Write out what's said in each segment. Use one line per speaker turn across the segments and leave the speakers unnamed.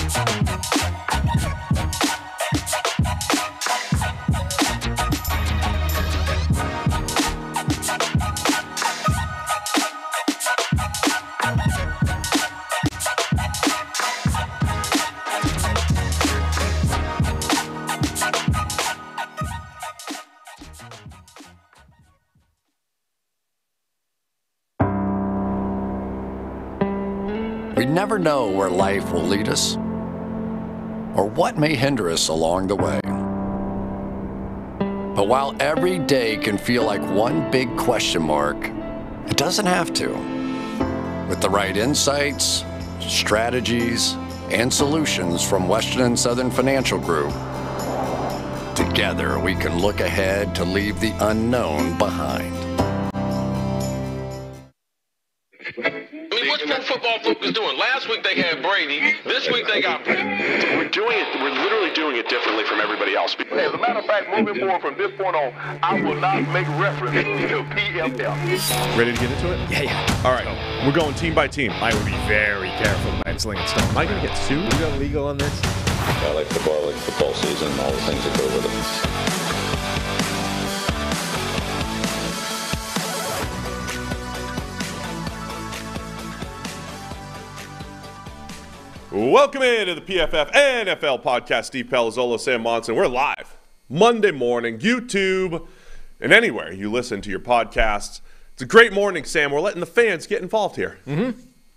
We never know where life will lead us or what may hinder us along the way. But while every day can feel like one big question mark, it doesn't have to. With the right insights, strategies, and solutions from Western and Southern Financial Group, together we can look ahead to leave the unknown behind.
What's Pro Football Focus doing? Last week they had Brady. This week they got Brady.
We're literally doing it differently from everybody else.
As a matter of fact, moving forward from this point on, I will not make reference to PFF.
Ready to get into it?
Yeah.
All right. We're going team by team. I would be very careful about slinging stuff. Am I going to get sued?
We got legal on this?
I like football season, all the things that go with it.
Welcome into the PFF NFL podcast. Steve Palazzolo, Sam Monson. We're live Monday morning, YouTube, and anywhere you listen to your podcasts. It's a great morning, Sam. We're letting the fans get involved here.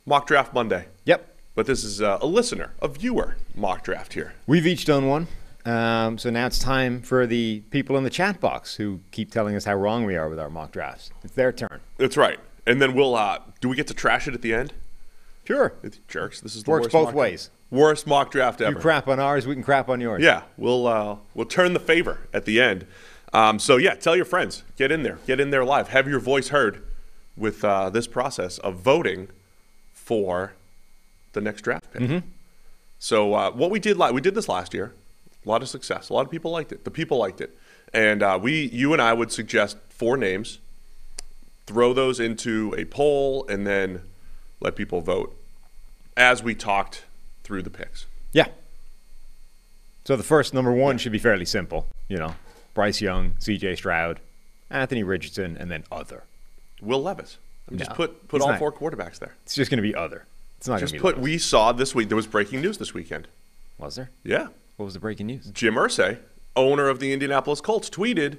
Mock Draft Monday.
Yep.
But this is a listener, a viewer mock draft here.
We've each done one. So now it's time for the people in the chat box who keep telling us how wrong we are with our mock drafts. It's their turn.
That's right. And then we'll, do we get to trash it at the end?
Sure.
It's jerks. This is the
Works
worst
both
mock
ways.
Worst mock draft ever.
You crap on ours, we can crap on yours.
Yeah, we'll turn the favor at the end. So yeah, tell your friends. Get in there live. Have your voice heard with this process of voting for the next draft pick. So what we did this last year. A lot of success. A lot of people liked it. The people liked it, and you and I would suggest 4 names. Throw those into a poll, and then let people vote as we talked through the picks.
Yeah. So the first, number 1, should be fairly simple. You know, Bryce Young, C.J. Stroud, Anthony Richardson, and then other.
Will Levis. Just put
He's
all
not.
4 quarterbacks there.
It's just going to be other. It's not going to be Levis.
We saw this week, there was breaking news this weekend.
Was there?
Yeah.
What was the breaking news?
Jim Irsay, owner of the Indianapolis Colts, tweeted,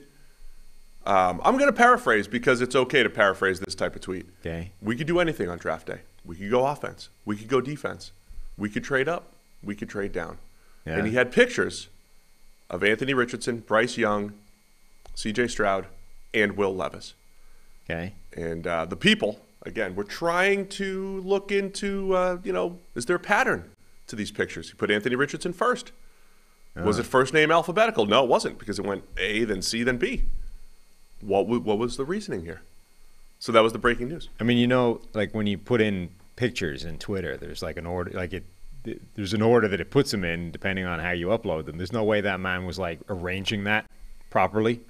I'm going to paraphrase because it's okay to paraphrase this type of tweet.
Okay.
We could do anything on draft day. We could go offense. We could go defense. We could trade up. We could trade down.
Yeah.
And he had pictures of Anthony Richardson, Bryce Young, C.J. Stroud, and Will Levis.
Okay.
And the people, again, we're trying to look into, is there a pattern to these pictures? He put Anthony Richardson first. Was it first name alphabetical? No, it wasn't, because it went A, then C, then B. What was the reasoning here? So that was the breaking news.
I mean, like when you put in pictures in Twitter, there's like an order, there's an order that it puts them in depending on how you upload them. There's no way that man was like arranging that properly.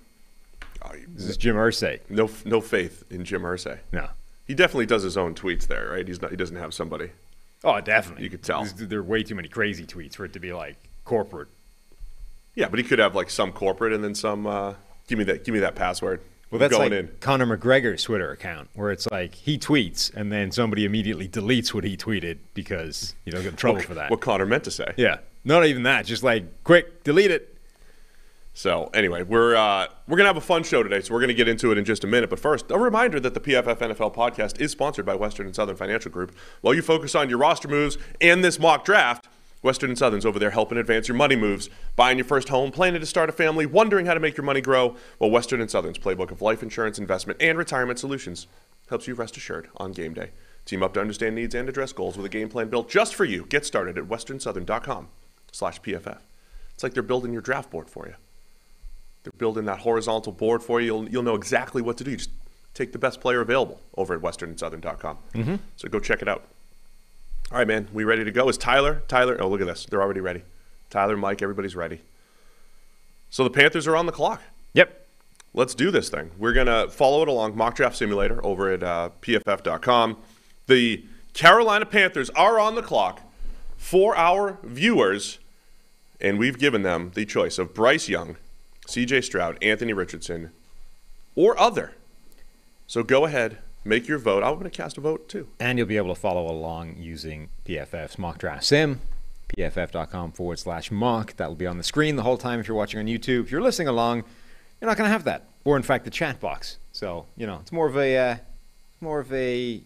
This is Jim Irsay.
No faith in Jim Irsay.
No.
He definitely does his own tweets there, right? He doesn't have somebody.
Oh, definitely.
You could tell.
There are way too many crazy tweets for it to be like corporate.
Yeah, but he could have like some corporate and then some. Give me that password.
Well, that's
going
like
in.
Conor McGregor's Twitter account, where it's like he tweets and then somebody immediately deletes what he tweeted because you don't get in trouble for that.
What Conor meant to say.
Yeah, not even that. Just like quick, delete it.
So anyway, we're gonna have a fun show today. So we're gonna get into it in just a minute. But first, a reminder that the PFF NFL podcast is sponsored by Western and Southern Financial Group. While you focus on your roster moves and this mock draft, Western and Southern's over there helping advance your money moves, buying your first home, planning to start a family, wondering how to make your money grow. Well, Western and Southern's playbook of life insurance, investment, and retirement solutions helps you rest assured on game day. Team up to understand needs and address goals with a game plan built just for you. Get started at westernsouthern.com/PFF. It's like they're building your draft board for you. They're building that horizontal board for you. You'll know exactly what to do. You just take the best player available over at westernsouthern.com. So go check it out. All right, man, we ready to go? Is Tyler, oh, look at this. They're already ready. Tyler, Mike, everybody's ready. So the Panthers are on the clock.
Yep.
Let's do this thing. We're going to follow it along, Mock Draft Simulator over at PFF.com. The Carolina Panthers are on the clock. for our viewers, and we've given them the choice of Bryce Young, C.J. Stroud, Anthony Richardson, or other. So go ahead, make your vote. I'm going to cast a vote too.
And you'll be able to follow along using PFF's mock draft sim, pff.com/mock. That'll be on the screen the whole time if you're watching on YouTube. If you're listening along, you're not going to have that. Or in fact, the chat box. So, it's more of a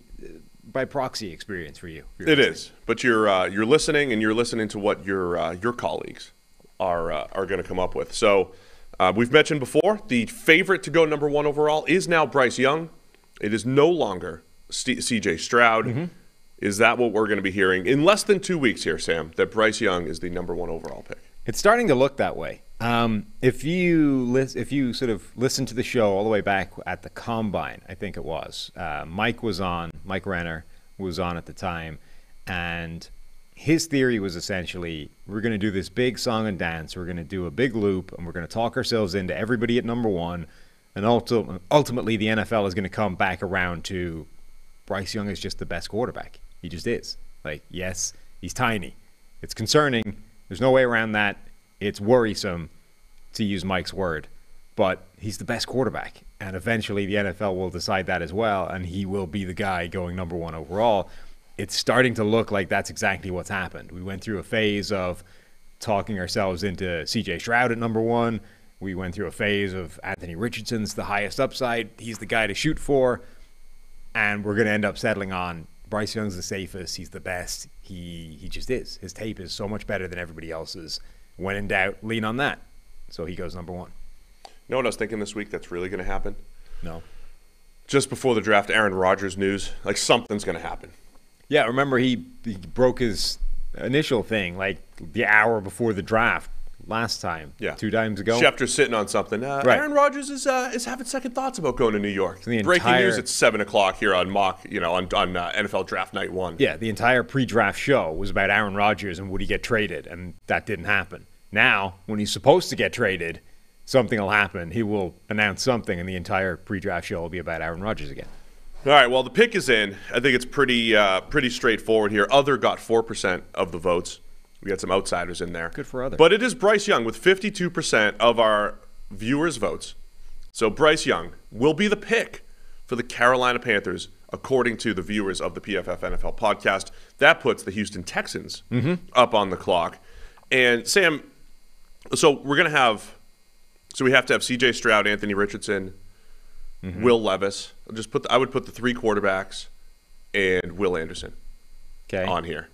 by proxy experience for you.
It is, but you're listening, and you're listening to what your colleagues are going to come up with. So we've mentioned before, the favorite to go number 1 overall is now Bryce Young. It is no longer C.J. Stroud. Mm-hmm. Is that what we're going to be hearing in less than 2 weeks here, Sam, that Bryce Young is the number 1 overall pick?
It's starting to look that way. If you sort of listen to the show all the way back at the Combine, I think it was, Mike Renner was on at the time, and his theory was essentially, we're going to do this big song and dance, we're going to do a big loop, and we're going to talk ourselves into everybody at number 1, and ultimately the NFL is going to come back around to Bryce Young is just the best quarterback. He just is. Like, yes, he's tiny. It's concerning. There's no way around that. It's worrisome, to use Mike's word. But he's the best quarterback. And eventually the NFL will decide that as well, and he will be the guy going number 1 overall. It's starting to look like that's exactly what's happened. We went through a phase of talking ourselves into C.J. Stroud at number 1. We went through a phase of Anthony Richardson's the highest upside. He's the guy to shoot for. And we're going to end up settling on Bryce Young's the safest. He's the best. He just is. His tape is so much better than everybody else's. When in doubt, lean on that. So he goes number 1.
You know what I was thinking this week that's really going to happen?
No.
Just before the draft, Aaron Rodgers news. Like, something's going to happen.
Yeah, remember he broke his initial thing like the hour before the draft last time.
Yeah.
2 times ago.
Schefter's sitting on something.
Right.
Aaron Rodgers is having second thoughts about going to New York.
So
Breaking news at 7 o'clock here on Mock, on NFL Draft Night 1.
Yeah, the entire pre-draft show was about Aaron Rodgers and would he get traded, and that didn't happen. Now, when he's supposed to get traded, something will happen. He will announce something, and the entire pre-draft show will be about Aaron Rodgers again.
All right, well, the pick is in. I think it's pretty straightforward here. Other got 4% of the votes. We got some outsiders in there.
Good for Other.
But it is Bryce Young with 52% of our viewers' votes. So Bryce Young will be the pick for the Carolina Panthers, according to the viewers of the PFF NFL podcast. That puts the Houston Texans up on the clock. And Sam, so we have to have C.J. Stroud, Anthony Richardson, Will Levis. I would put the 3 quarterbacks and Will Anderson on here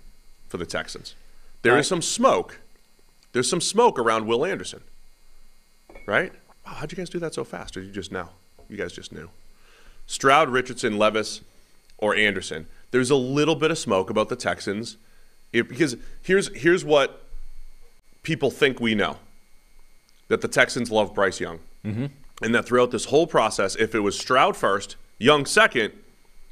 for the Texans. There is some smoke. There's some smoke around Will Anderson, right? Wow, how'd you guys do that so fast? Or you just know? You guys just knew. Stroud, Richardson, Levis, or Anderson. There's a little bit of smoke about the Texans because here's what people think we know, that the Texans love Bryce Young. And that throughout this whole process, if it was Stroud first, Young second,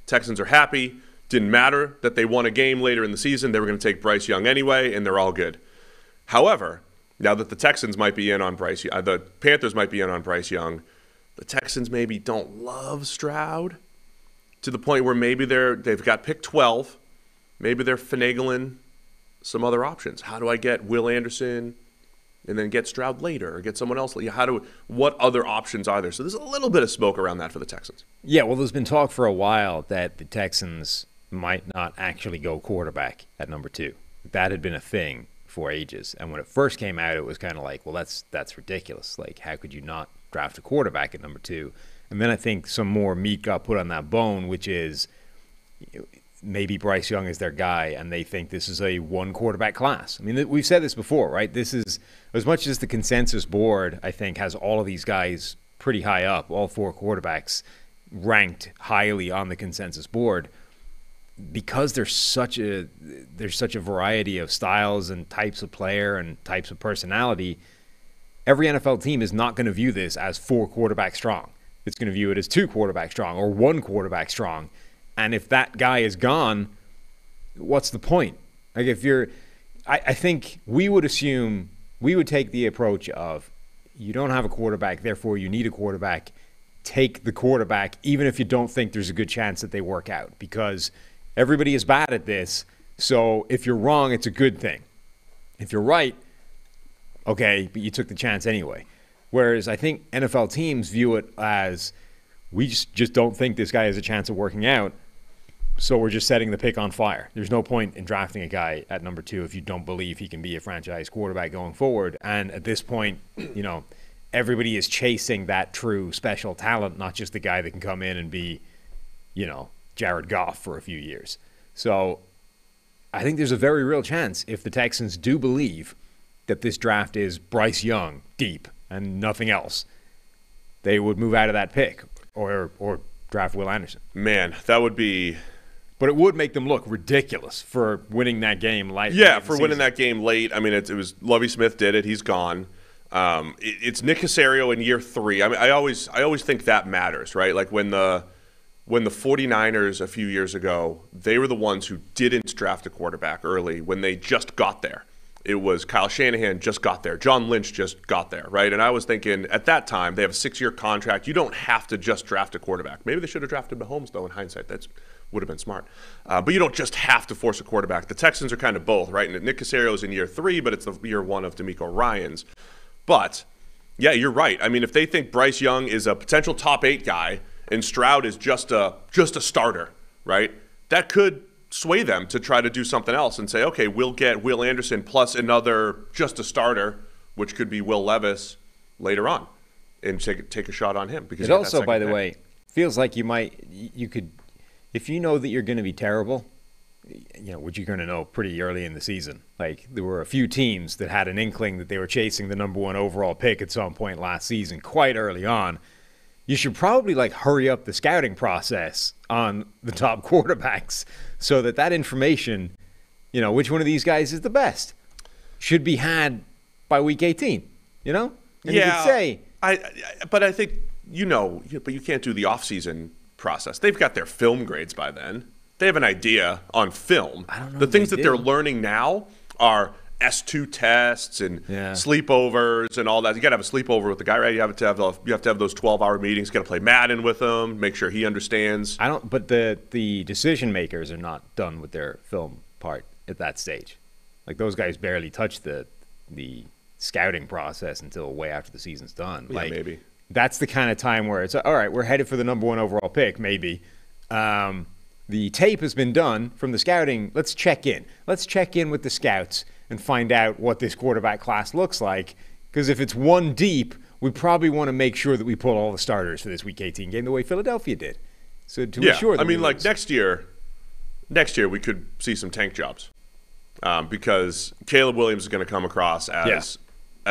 Texans are happy. Didn't matter that they won a game later in the season. They were going to take Bryce Young anyway, and they're all good. However, now that the Texans might be in on the Panthers might be in on Bryce Young, the Texans maybe don't love Stroud to the point where maybe they've got pick 12. Maybe they're finagling some other options. How do I get Will Anderson and then get Stroud later or get someone else? What other options are there? So there's a little bit of smoke around that for the Texans. Yeah,
well, there's been talk for a while that the Texans might not actually go quarterback at number 2. That had been a thing for ages. And when it first came out, it was kind of like, well, that's ridiculous. Like, how could you not draft a quarterback at number 2? And then I think some more meat got put on that bone, which is maybe Bryce Young is their guy, and they think this is a 1 quarterback class. I mean, we've said this before, right? This is, as much as the consensus board, I think, has all of these guys pretty high up, all 4 quarterbacks ranked highly on the consensus board, because there's such a variety of styles and types of player and types of personality. Every NFL team is not going to view this as 4 quarterback strong. It's going to view it as 2 quarterback strong or 1 quarterback strong. And if that guy is gone, what's the point? Like, I think we would take the approach of, you don't have a quarterback, therefore you need a quarterback. Take the quarterback, even if you don't think there's a good chance that they work out, because everybody is bad at this. So if you're wrong, it's a good thing. If you're right, okay, but you took the chance anyway. Whereas I think NFL teams view it as, we just don't think this guy has a chance of working out, so we're just setting the pick on fire. There's no point in drafting a guy at number 2 if you don't believe he can be a franchise quarterback going forward. And at this point, everybody is chasing that true special talent, not just the guy that can come in and be, Jared Goff for a few years. So I think there's a very real chance, if the Texans do believe that this draft is Bryce Young deep and nothing else, they would move out of that pick or draft Will Anderson.
Man, that would be...
But it would make them look ridiculous for winning that game late.
Yeah, for winning that game late. I mean, it was Lovie Smith did it. He's gone. It's Nick Caserio in year 3. I mean, I always think that matters, right? Like when the 49ers a few years ago, they were the ones who didn't draft a quarterback early when they just got there. It was Kyle Shanahan just got there. John Lynch just got there, right? And I was thinking at that time, they have a 6-year contract. You don't have to just draft a quarterback. Maybe they should have drafted Mahomes, though, in hindsight. That would have been smart. But you don't just have to force a quarterback. The Texans are kind of both, right? And Nick Caserio is in year 3, but it's the year 1 of DeMeco Ryans. But, yeah, you're right. I mean, if they think Bryce Young is a potential top 8 guy and Stroud is just a starter, right, that could sway them to try to do something else and say, okay, we'll get Will Anderson plus another just a starter, which could be Will Levis later on, and take a shot on him. Because
it also, by the way, feels like you could, if you know that you're going to be terrible, which you're going to know pretty early in the season. Like, there were a few teams that had an inkling that they were chasing the number 1 overall pick at some point last season, quite early on. You should probably hurry up the scouting process on the top quarterbacks so that information, which one of these guys is the best, should be had by week 18, And
yeah,
you could say,
but I think, but you can't do the offseason process. They've got their film grades by then. They have an idea on film.
I don't know
the things that they're learning now are S2 tests and sleepovers and all that. You got to have a sleepover with the guy, right? You have to have those 12-hour meetings. You got to play Madden with him, make sure he understands.
But the decision makers are not done with their film part at that stage. Like, those guys barely touch the scouting process until way after the season's done.
Yeah, maybe.
That's the kind of time where it's, all right, we're headed for the number 1 overall pick, maybe. The tape has been done from the scouting. Let's check in. Let's check in with the scouts and find out what this quarterback class looks like. Because if it's 1 deep, we probably want to make sure that we pull all the starters for this Week 18 game the way Philadelphia did. So to ensure that
next year we could see some tank jobs because Caleb Williams is going to come across as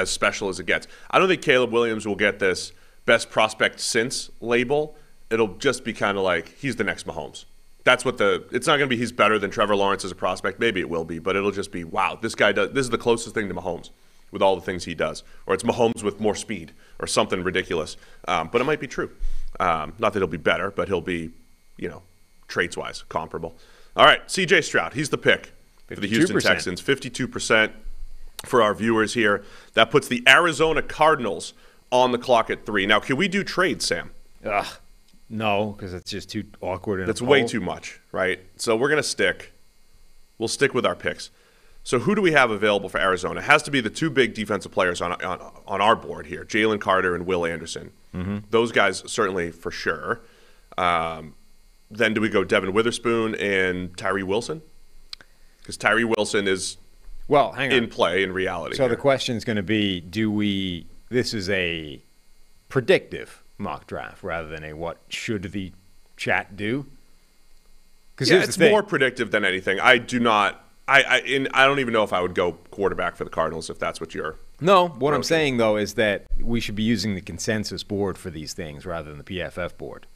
special as it gets. I don't think Caleb Williams will get this best prospect since label. It'll just be kind of like he's the next Mahomes. That's what it's not going to be he's better than Trevor Lawrence as a prospect. Maybe it will be, but it'll just be, wow, this is the closest thing to Mahomes with all the things he does. Or it's Mahomes with more speed or something ridiculous. But it might be true. Not that he'll be better, but he'll be, traits-wise comparable. All right, CJ Stroud, he's the pick for the Houston Texans. 52% for our viewers here. That puts the Arizona Cardinals on the clock at 3. Now, can we do trades, Sam?
No, because it's just too awkward.
That's way too much, right? So we're going to we'll stick with our picks. So who do we have available for Arizona? It has to be the 2 big defensive players on our board here, Jalen Carter and Will Anderson. Mm-hmm. Those guys certainly for sure. Then do we go Devin Witherspoon and Tyree Wilson? Because Tyree Wilson is in play in reality.
So the question is going to be, this is a predictive mock draft rather than a what should the chat do? Because
it's more predictive than anything. I don't even know if I would go quarterback for the Cardinals if that's what you're.
No, what I'm saying though is that we should be using the consensus board for these things rather than the PFF board.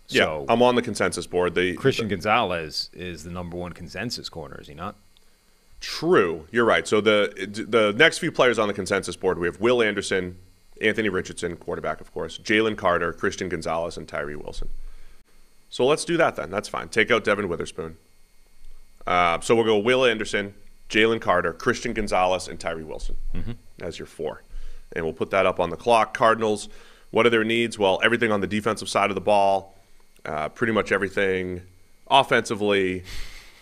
So
I'm on the consensus board.
Christian Gonzalez is the number 1 consensus corner, is he not?
True, you're right. So the next few players on the consensus board, we have Will Anderson, Anthony Richardson, quarterback, of course, Jalen Carter, Christian Gonzalez, and Tyree Wilson. So let's do that then. That's fine. Take out Devin Witherspoon. So we'll go Will Anderson, Jalen Carter, Christian Gonzalez, and Tyree Wilson as your 4. And we'll put that up on the clock. Cardinals, what are their needs? Well, everything on the defensive side of the ball, pretty much everything offensively.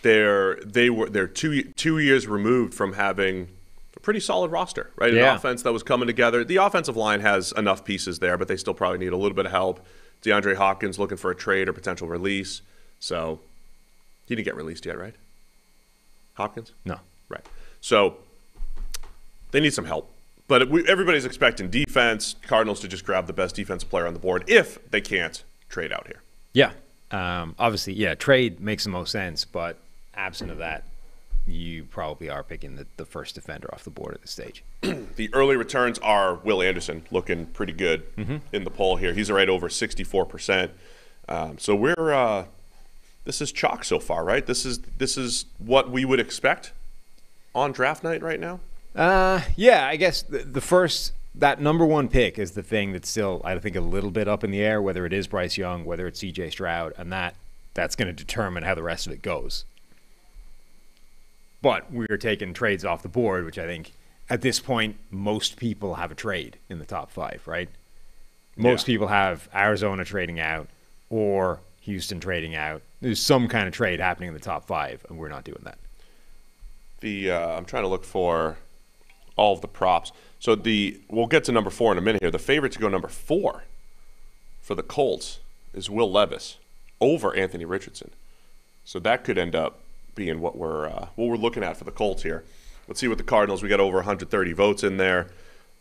they're 2 years removed from having a pretty solid roster, right?
Yeah.
An offense that was coming together. The offensive line has enough pieces there, but they still probably need a little bit of help. DeAndre Hopkins looking for a trade or potential release. So he didn't get released yet, right? Hopkins?
No.
Right. So they need some help. But everybody's expecting defense, Cardinals to just grab the best defensive player on the board if they can't trade out here.
Yeah. Obviously, yeah, trade makes the most sense, but absent of that, you probably are picking the first defender off the board at this stage.
The early returns are Will Anderson, looking pretty good in the poll here. He's right over 64%. So we're this is chalk so far, right? This is what we would expect on draft night right now.
Yeah, I guess that number one pick is the thing that's still, I think, a little bit up in the air, whether it is Bryce Young, whether it's C.J. Stroud, and that's going to determine how the rest of it goes. But we're taking trades off the board, which I think at this point most people have a trade in the top 5, right? Most people have Arizona trading out or Houston trading out. There's some kind of trade happening in the top 5, and we're not doing that.
I'm trying to look for all of the props. So we'll get to number 4 in a minute here. The favorite to go number 4 for the Colts is Will Levis over Anthony Richardson. So that could end up being what we're looking at for the Colts here. Let's see what the Cardinals. We got over 130 votes in there.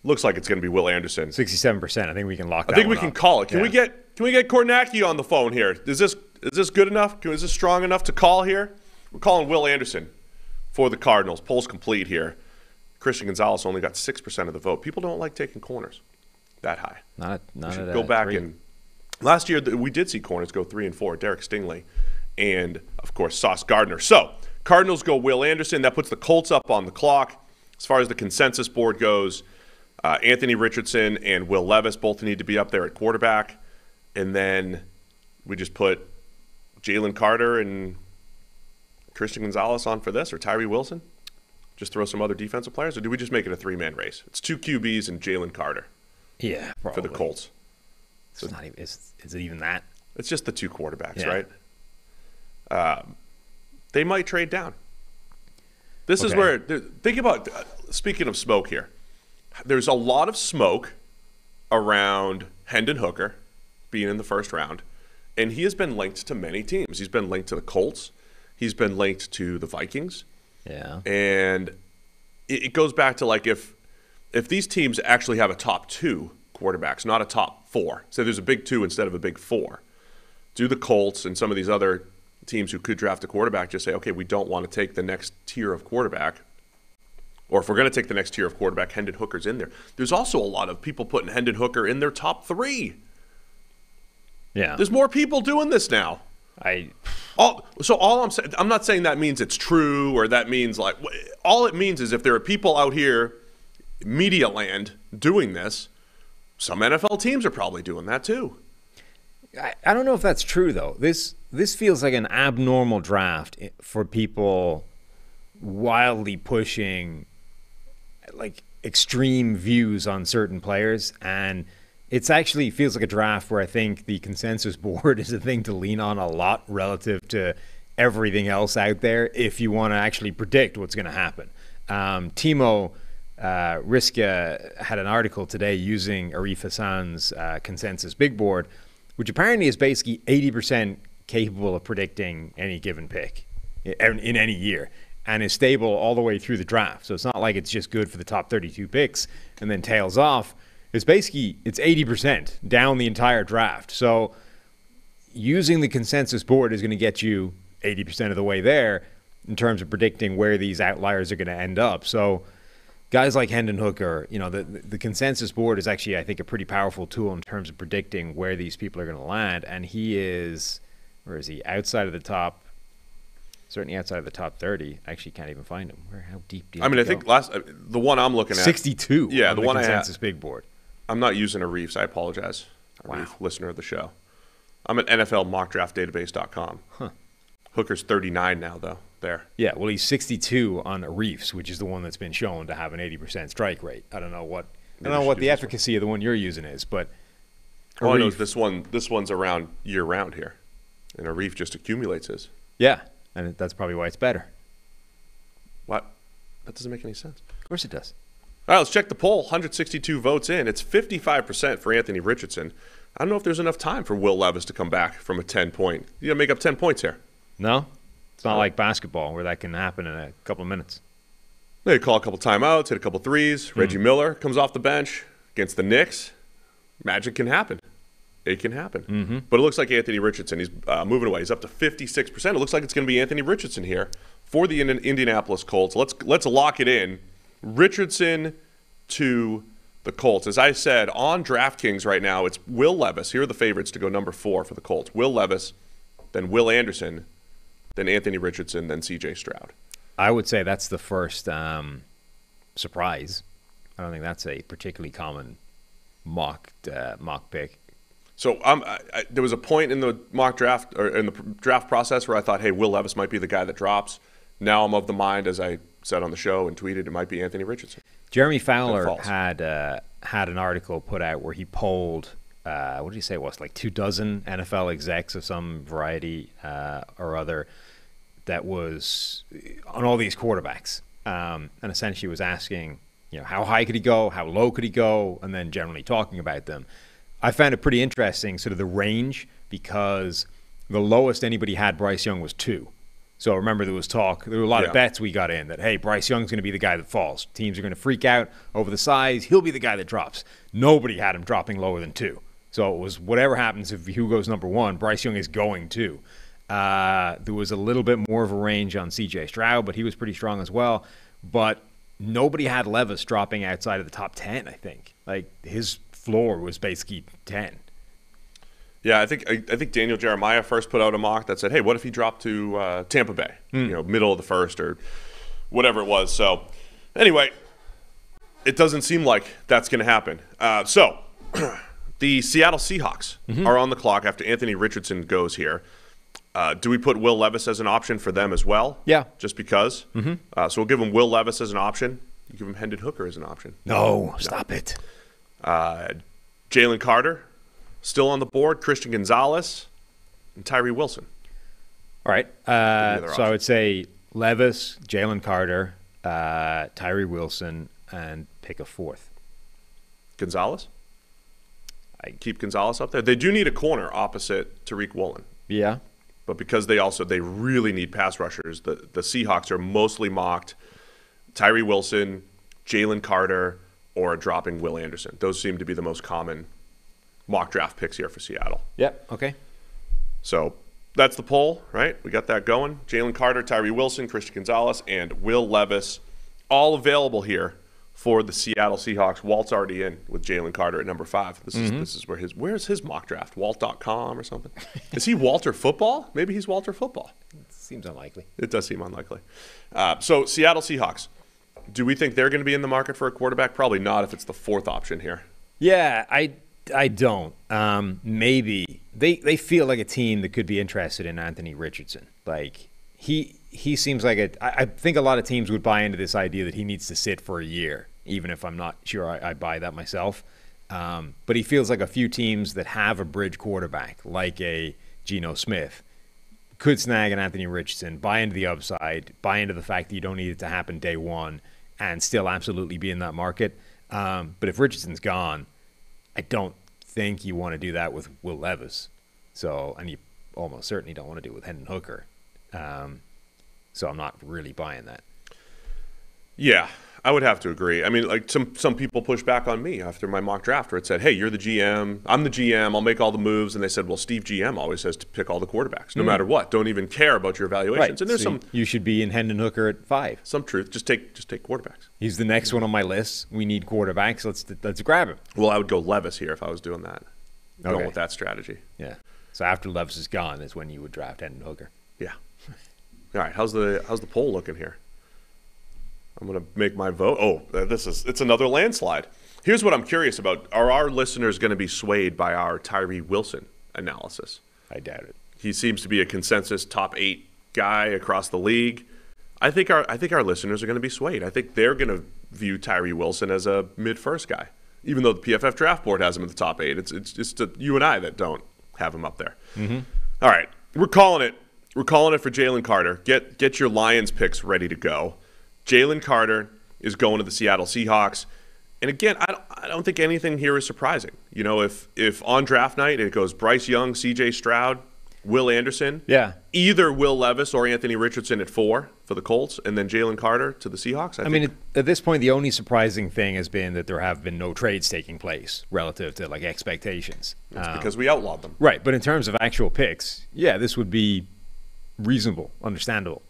Looks like it's going to be Will Anderson.
67%. I think we can lock that.
I think we can call it. Can we get Kornacki on the phone here? Is this good enough? Is this strong enough to call here? We're calling Will Anderson for the Cardinals. Poll's complete here. Christian Gonzalez only got 6% of the vote. People don't like taking corners that high.
Not
we should go back and last year we did see corners go 3 and 4. Derek Stingley and of course Sauce Gardner. So Cardinals go Will Anderson. That puts the Colts up on the clock. As far as the consensus board goes, Anthony Richardson and Will Levis both need to be up there at quarterback, and then we just put Jalen Carter and Christian Gonzalez on for this, or Tyree Wilson. Just throw some other defensive players, or do we just make it a 3-man race? It's 2 QBs and Jalen Carter.
Yeah, probably.
For the Colts.
It's not even. Is it even that?
It's just the 2 quarterbacks, right? They might trade down. This is where think about. Speaking of smoke here, there's a lot of smoke around Hendon Hooker being in the first round, and he has been linked to many teams. He's been linked to the Colts. He's been linked to the Vikings.
Yeah.
And it goes back to like if these teams actually have a top 2 quarterbacks, not a top 4. So there's a big 2 instead of a big 4. Do the Colts and some of these other teams who could draft a quarterback just say, okay, we don't want to take the next tier of quarterback. Or if we're going to take the next tier of quarterback, Hendon Hooker's in there. There's also a lot of people putting Hendon Hooker in their top 3.
Yeah.
There's more people doing this now. All I'm saying, I'm not saying that means it's true or that means like, all it means is if there are people out here, media land, doing this, some NFL teams are probably doing that too.
I don't know if that's true though. This feels like an abnormal draft for people wildly pushing like extreme views on certain players, and it's actually feels like a draft where I think the consensus board is a thing to lean on a lot relative to everything else out there if you want to actually predict what's going to happen. Timo Riska had an article today using Arif Hassan's consensus big board, which apparently is basically 80% capable of predicting any given pick in any year and is stable all the way through the draft. So it's not like it's just good for the top 32 picks and then tails off. It's basically, it's 80% down the entire draft. So using the consensus board is going to get you 80% of the way there in terms of predicting where these outliers are going to end up. So guys like Hendon Hooker, the consensus board is actually, I think, a pretty powerful tool in terms of predicting where these people are going to land. And he is, where is he? Outside of the top, certainly outside of the top 30. I actually can't even find him. How deep do you
I think the one I'm looking at.
62.
Yeah, the one
consensus big board.
I'm not using Arif's. I apologize. Arif, listener of the show. I'm at NFLmockdraftdatabase.com.
Huh.
Hooker's 39 now, though. There.
Yeah, well, he's 62 on Arif's, which is the one that's been shown to have an 80% strike rate. I don't know what the efficacy of the one you're using is, but
all I know is this one's around year round here, and Arif just accumulates his.
Yeah, and that's probably why it's better.
What? That doesn't make any sense.
Of course it does.
All right, let's check the poll. 162 votes in. It's 55% for Anthony Richardson. I don't know if there's enough time for Will Levis to come back from a 10-point. You got to make up 10 points here.
No? It's not like basketball where that can happen in a couple of minutes.
They call a couple timeouts, hit a couple threes. Reggie Miller comes off the bench against the Knicks. Magic can happen. It can happen. But it looks like Anthony Richardson, he's moving away. He's up to 56%. It looks like it's going to be Anthony Richardson here for the Indianapolis Colts. Let's lock it in. Richardson to the Colts. As I said, on DraftKings right now, it's Will Levis. Here are the favorites to go number 4 for the Colts. Will Levis, then Will Anderson, then Anthony Richardson, then C.J. Stroud.
I would say that's the first surprise. I don't think that's a particularly common mock pick.
So there was a point in the mock draft or in the draft process where I thought, hey, Will Levis might be the guy that drops. Now I'm of the mind, as I said on the show and tweeted, it might be Anthony Richardson.
Jeremy Fowler had an article put out where he polled, what did he say it was, like 24 NFL execs of some variety or other that was on all these quarterbacks. And essentially was asking, how high could he go, how low could he go, and then generally talking about them. I found it pretty interesting, sort of the range, because the lowest anybody had Bryce Young was 2. So remember, there was talk, there were a lot of bets we got in that, hey, Bryce Young's going to be the guy that falls. Teams are going to freak out over the size. He'll be the guy that drops. Nobody had him dropping lower than 2. So it was whatever happens if who goes number 1, Bryce Young is going 2. There was a little bit more of a range on C.J. Stroud, but he was pretty strong as well. But nobody had Levis dropping outside of the top 10, I think. Like, his floor was basically 10.
Yeah, I think Daniel Jeremiah first put out a mock that said, hey, what if he dropped to Tampa Bay, middle of the first or whatever it was. So anyway, it doesn't seem like that's going to happen. So the Seattle Seahawks are on the clock after Anthony Richardson goes here. Do we put Will Levis as an option for them as well?
Yeah.
Just because? So we'll give him Will Levis as an option. You give him Hendon Hooker as an option.
No, stop it.
Jalen Carter, still on the board. Christian Gonzalez and Tyree Wilson.
All right. So I would say Levis, Jalen Carter, Tyree Wilson, and pick a 4th.
Gonzalez? I keep Gonzalez up there. They do need a corner opposite Tariq Woolen.
Yeah.
But because they really need pass rushers, the Seahawks are mostly mocked Tyree Wilson, Jalen Carter, or dropping Will Anderson. Those seem to be the most common mock draft picks here for Seattle.
Yep. Okay.
So that's the poll, right? We got that going. Jalen Carter, Tyree Wilson, Christian Gonzalez, and Will Levis, all available here for the Seattle Seahawks. Walt's already in with Jalen Carter at number 5. This is where's his mock draft? Walt.com or something? Is he Walter Football? Maybe he's Walter Football.
Seems unlikely.
It does seem unlikely. So Seattle Seahawks. Do we think they're going to be in the market for a quarterback? Probably not if it's the 4th option here.
Yeah, I don't. Maybe. They feel like a team that could be interested in Anthony Richardson. Like, he seems like I think a lot of teams would buy into this idea that he needs to sit for a year, even if I'm not sure I buy that myself. But he feels like a few teams that have a bridge quarterback, like a Geno Smith, could snag an Anthony Richardson, buy into the upside, buy into the fact that you don't need it to happen day one, and still absolutely be in that market. But if Richardson's gone, I don't think you want to do that with Will Levis. So, and you almost certainly don't want to do it with Hendon Hooker. So I'm not really buying that.
Yeah, I would have to agree. I mean, like some people pushed back on me after my mock draft where it said, hey, you're the GM, I'm the GM, I'll make all the moves. And they said, well, Steve GM always says to pick all the quarterbacks, no matter what. Don't even care about your evaluations.
Right.
And there's
so you should be in Hendon Hooker at 5.
Some truth. Just take quarterbacks.
He's the next one on my list. We need quarterbacks. Let's grab him.
Well, I would go Levis here if I was doing that.
Okay.
Going with that strategy.
Yeah. So after Levis is gone is when you would draft Hendon Hooker.
Yeah. All right. How's the poll looking here? I'm going to make my vote. Oh, it's another landslide. Here's what I'm curious about. Are our listeners going to be swayed by our Tyree Wilson analysis?
I doubt it.
He seems to be a consensus top 8 guy across the league. I think our listeners are going to be swayed. I think they're going to view Tyree Wilson as a mid-first guy, even though the PFF draft board has him in the top 8. It's just you and I that don't have him up there. Mm-hmm. All right. We're calling it. We're calling it for Jalen Carter. Get your Lions picks ready to go. Jalen Carter is going to the Seattle Seahawks. And again, I don't think anything here is surprising. You know, if on draft night it goes Bryce Young, C.J. Stroud, Will Anderson, either Will Levis or Anthony Richardson at 4 for the Colts, and then Jalen Carter to the Seahawks.
I mean, at this point, the only surprising thing has been that there have been no trades taking place relative to like expectations.
It's because we outlawed them.
Right, but in terms of actual picks, this would be reasonable, understandable.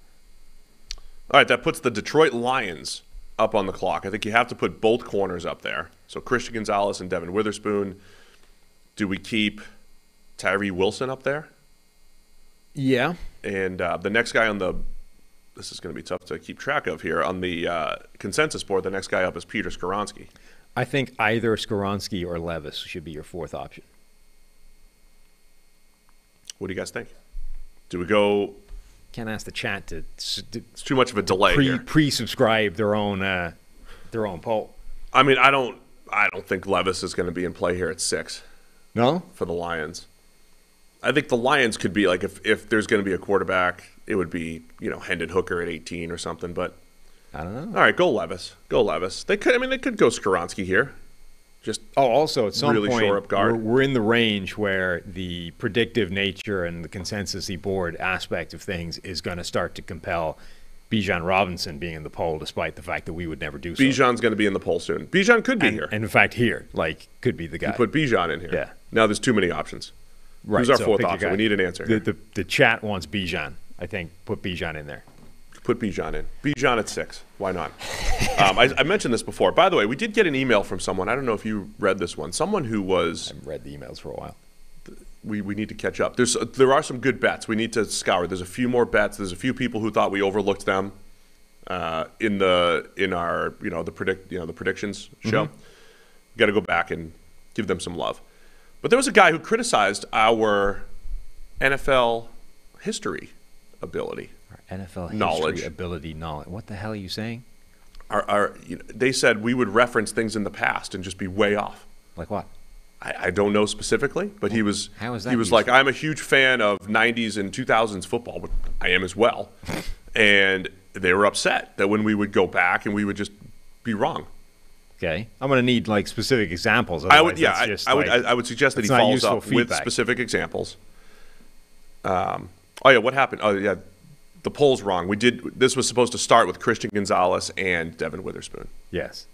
All right, that puts the Detroit Lions up on the clock. I think you have to put both corners up there. So Christian Gonzalez and Devin Witherspoon. Do we keep Tyree Wilson up there?
Yeah.
And the next guy on this is going to be tough to keep track of here, on the consensus board, the next guy up is Peter Skoronski.
I think either Skoronski or Levis should be your 4th option.
What do you guys think? Do we go?
Can't ask the chat to.
It's too much of a delay here.
Pre-subscribe their own poll.
I mean, I don't think Levis is going to be in play here at 6.
No,
for the Lions. I think the Lions could be like if there's going to be a quarterback, it would be Hendon Hooker at 18 or something. But
I don't know.
All right, go Levis. Go Levis. They could go Skoronski here. Just
also at some
really
point,
shore up guard.
We're in the range where the predictive nature and the consensus-y board aspect of things is going to start to compel Bijan Robinson being in the poll, despite the fact that we would never do so.
Bijan's going to be in the poll soon. Bijan could be here.
And in fact, could be the guy.
You put Bijan in here.
Yeah.
Now there's too many options.
Right.
Who's our 4th option? We need an answer.
The chat wants Bijan. I think put Bijan in there.
Put Bijan in. Bijan at 6. Why not? I mentioned this before. By the way, we did get an email from someone. I don't know if you read this one. Someone who was.
I haven't read the emails for a while.
We need to catch up. There are some good bets. We need to scour. There's a few more bets. There's a few people who thought we overlooked them in our the predictions show. We got to go back and give them some love. But there was a guy who criticized our NFL history ability.
Our NFL
knowledge.
History ability knowledge. What the hell are you saying?
They said we would reference things in the past and just be way off.
Like what?
I don't know specifically, but he was.
How is that?
He was like, I'm a huge fan of 90s and 2000s football, but I am as well. And they were upset that when we would go back and we would just be wrong.
Okay, I'm going to need like specific examples.
I would suggest that he follows up with specific examples. What happened? Oh yeah, the poll's wrong. This was supposed to start with Christian Gonzalez and Devin Witherspoon.
Yes,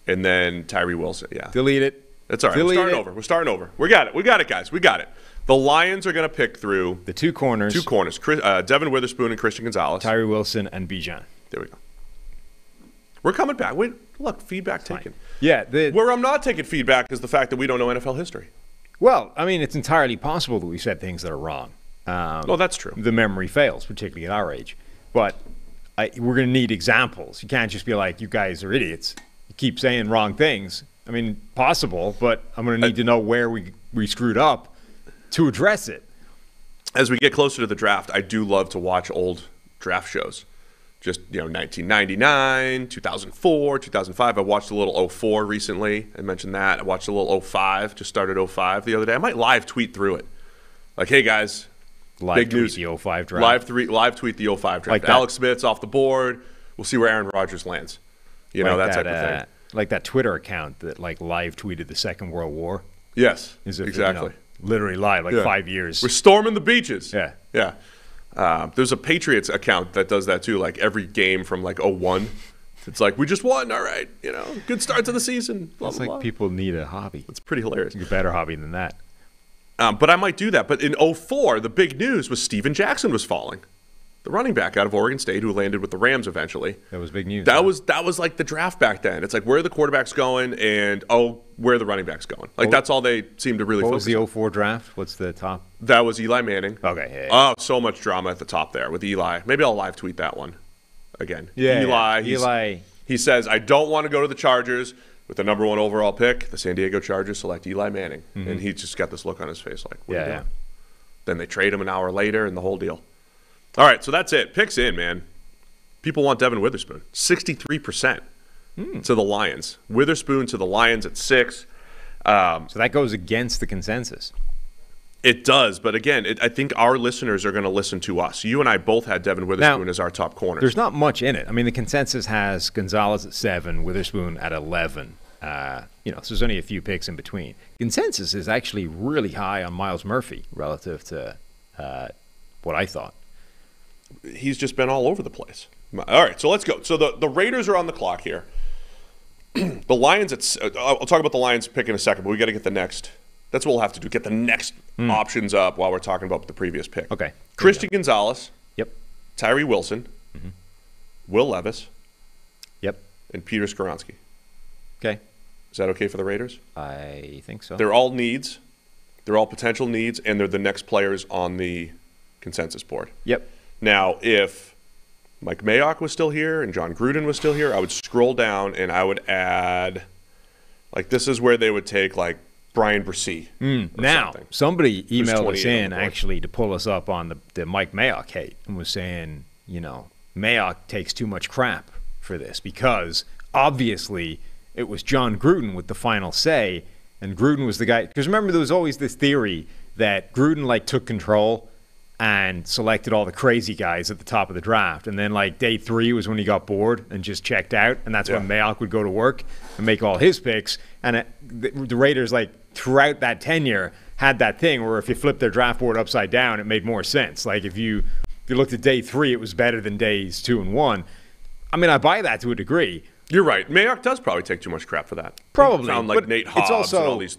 and then Tyree Wilson. Yeah,
delete it.
That's all right. We're starting over. We got it, guys. We got it. The Lions are going to pick through
the two corners.
Devin Witherspoon and Christian Gonzalez.
Tyree Wilson and Bijan.
There we go. We're coming back. Look, feedback taken.
Yeah.
Where I'm not taking feedback is the fact that we don't know NFL history.
Well, I mean, it's entirely possible that we said things that are wrong.
That's true.
The memory fails, particularly at our age. But we're going to need examples. You can't just be like, you guys are idiots. You keep saying wrong things. I mean, possible, but I'm going to need to know where we screwed up to address it.
As we get closer to the draft, I do love to watch old draft shows. Just, 1999, 2004, 2005. I watched a little 04 recently. I mentioned that. I watched a little 05. Just started 05 the other day. I might live tweet through it. Like, hey, guys, big news.
The 05 draft.
Live tweet the 05 draft.
Like
Alex Smith's off the board. We'll see where Aaron Rodgers lands. That type of thing.
Like that Twitter account that live tweeted the Second World War.
Yes, exactly.
Literally live, 5 years.
We're storming the beaches.
Yeah.
There's a Patriots account that does that too, like every game from 01. It's like, we just won, all right, good start to the season. Blah,
it's
blah,
like
blah.
People need a hobby.
It's pretty hilarious.
A better hobby than that.
But I might do that. But in 04, the big news was Steven Jackson was falling. The running back out of Oregon State who landed with the Rams eventually.
That was big news.
That was like the draft back then. It's like, where are the quarterbacks going and, where are the running backs going? That's all they seem to really focus on.
What was the 04 draft? What's the top?
That was Eli Manning.
Okay. Yeah.
Oh, so much drama at the top there with Eli. Maybe I'll live tweet that one again.
Yeah.
Eli. He says, I don't want to go to the Chargers with the number 1 overall pick. The San Diego Chargers select Eli Manning. Mm-hmm. And he just got this look on his face like, what are you doing? Then they trade him an hour later and the whole deal. All right, so that's it. Picks in, man. People want Devin Witherspoon. 63% to the Lions. Witherspoon to the Lions at 6.
So that goes against the consensus.
It does, but again, I think our listeners are going to listen to us. You and I both had Devin Witherspoon as our top corners.
There's not much in it. I mean, the consensus has Gonzalez at 7, Witherspoon at 11. So there's only a few picks in between. Consensus is actually really high on Miles Murphy relative to what I thought.
He's just been all over the place. All right, so let's go. So the Raiders are on the clock here. The Lions, I'll talk about the Lions pick in a second, but we got to get the next. That's what we'll have to do, get the next options up while we're talking about the previous pick.
Okay.
Christian Gonzalez.
Yep.
Tyree Wilson. Mm-hmm. Will Levis.
Yep.
And Peter Skoronski.
Okay.
Is that okay for the Raiders?
I think so.
They're all needs. They're all potential needs, and they're the next players on the consensus board.
Yep.
Now, if Mike Mayock was still here and John Gruden was still here, I would scroll down and I would add, this is where they would take, Brian Bresee.
Now, somebody emailed us in, actually, to pull us up on the Mike Mayock hate and was saying, Mayock takes too much crap for this because, obviously, it was John Gruden with the final say, and Gruden was the guy. Because remember, there was always this theory that Gruden, took control and selected all the crazy guys at the top of the draft. And then, day 3 was when he got bored and just checked out. And that's when Mayock would go to work and make all his picks. And the Raiders, throughout that tenure, had that thing where if you flipped their draft board upside down, it made more sense. If you looked at day 3, it was better than days 2 and 1. I mean, I buy that to a degree.
You're right. Mayock does probably take too much crap for that.
Probably.
Sound like Nate Hobbs and all these,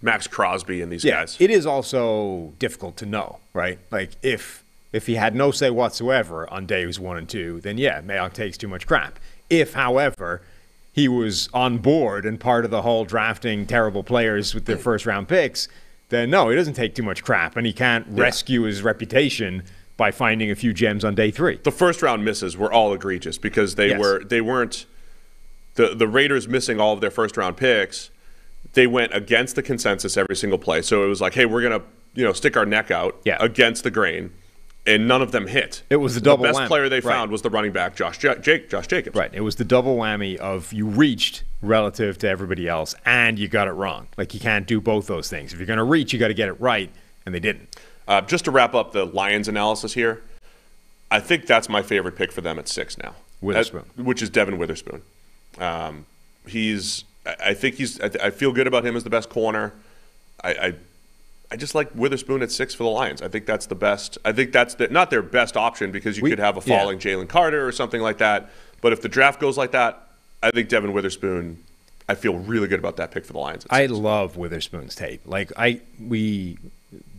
Max Crosby and these guys.
It is also difficult to know, right? If he had no say whatsoever on days 1 and 2, then Mayock takes too much crap. If, however, he was on board and part of the whole drafting terrible players with their first-round picks, then no, he doesn't take too much crap, and he can't rescue his reputation by finding a few gems on day 3.
The first-round misses were all egregious because they weren't the Raiders missing all of their first-round picks. They went against the consensus every single play. So it was hey, we're going to stick our neck out against the grain, and none of them hit.
It was the double whammy.
The best player they found was the running back, Josh Jacobs.
Right. It was the double whammy of you reached relative to everybody else, and you got it wrong. You can't do both those things. If you're going to reach, you got to get it right, and they didn't.
Just to wrap up the Lions analysis here, I think that's my favorite pick for them at 6 now.
Witherspoon.
Which is Devin Witherspoon. I feel good about him as the best corner. I just like Witherspoon at 6 for the Lions. I think that's the best. I think that's not their best option because you could have a falling Jalen Carter or something like that. But if the draft goes like that, I think Devin Witherspoon, I feel really good about that pick for the Lions.
I love Witherspoon's tape.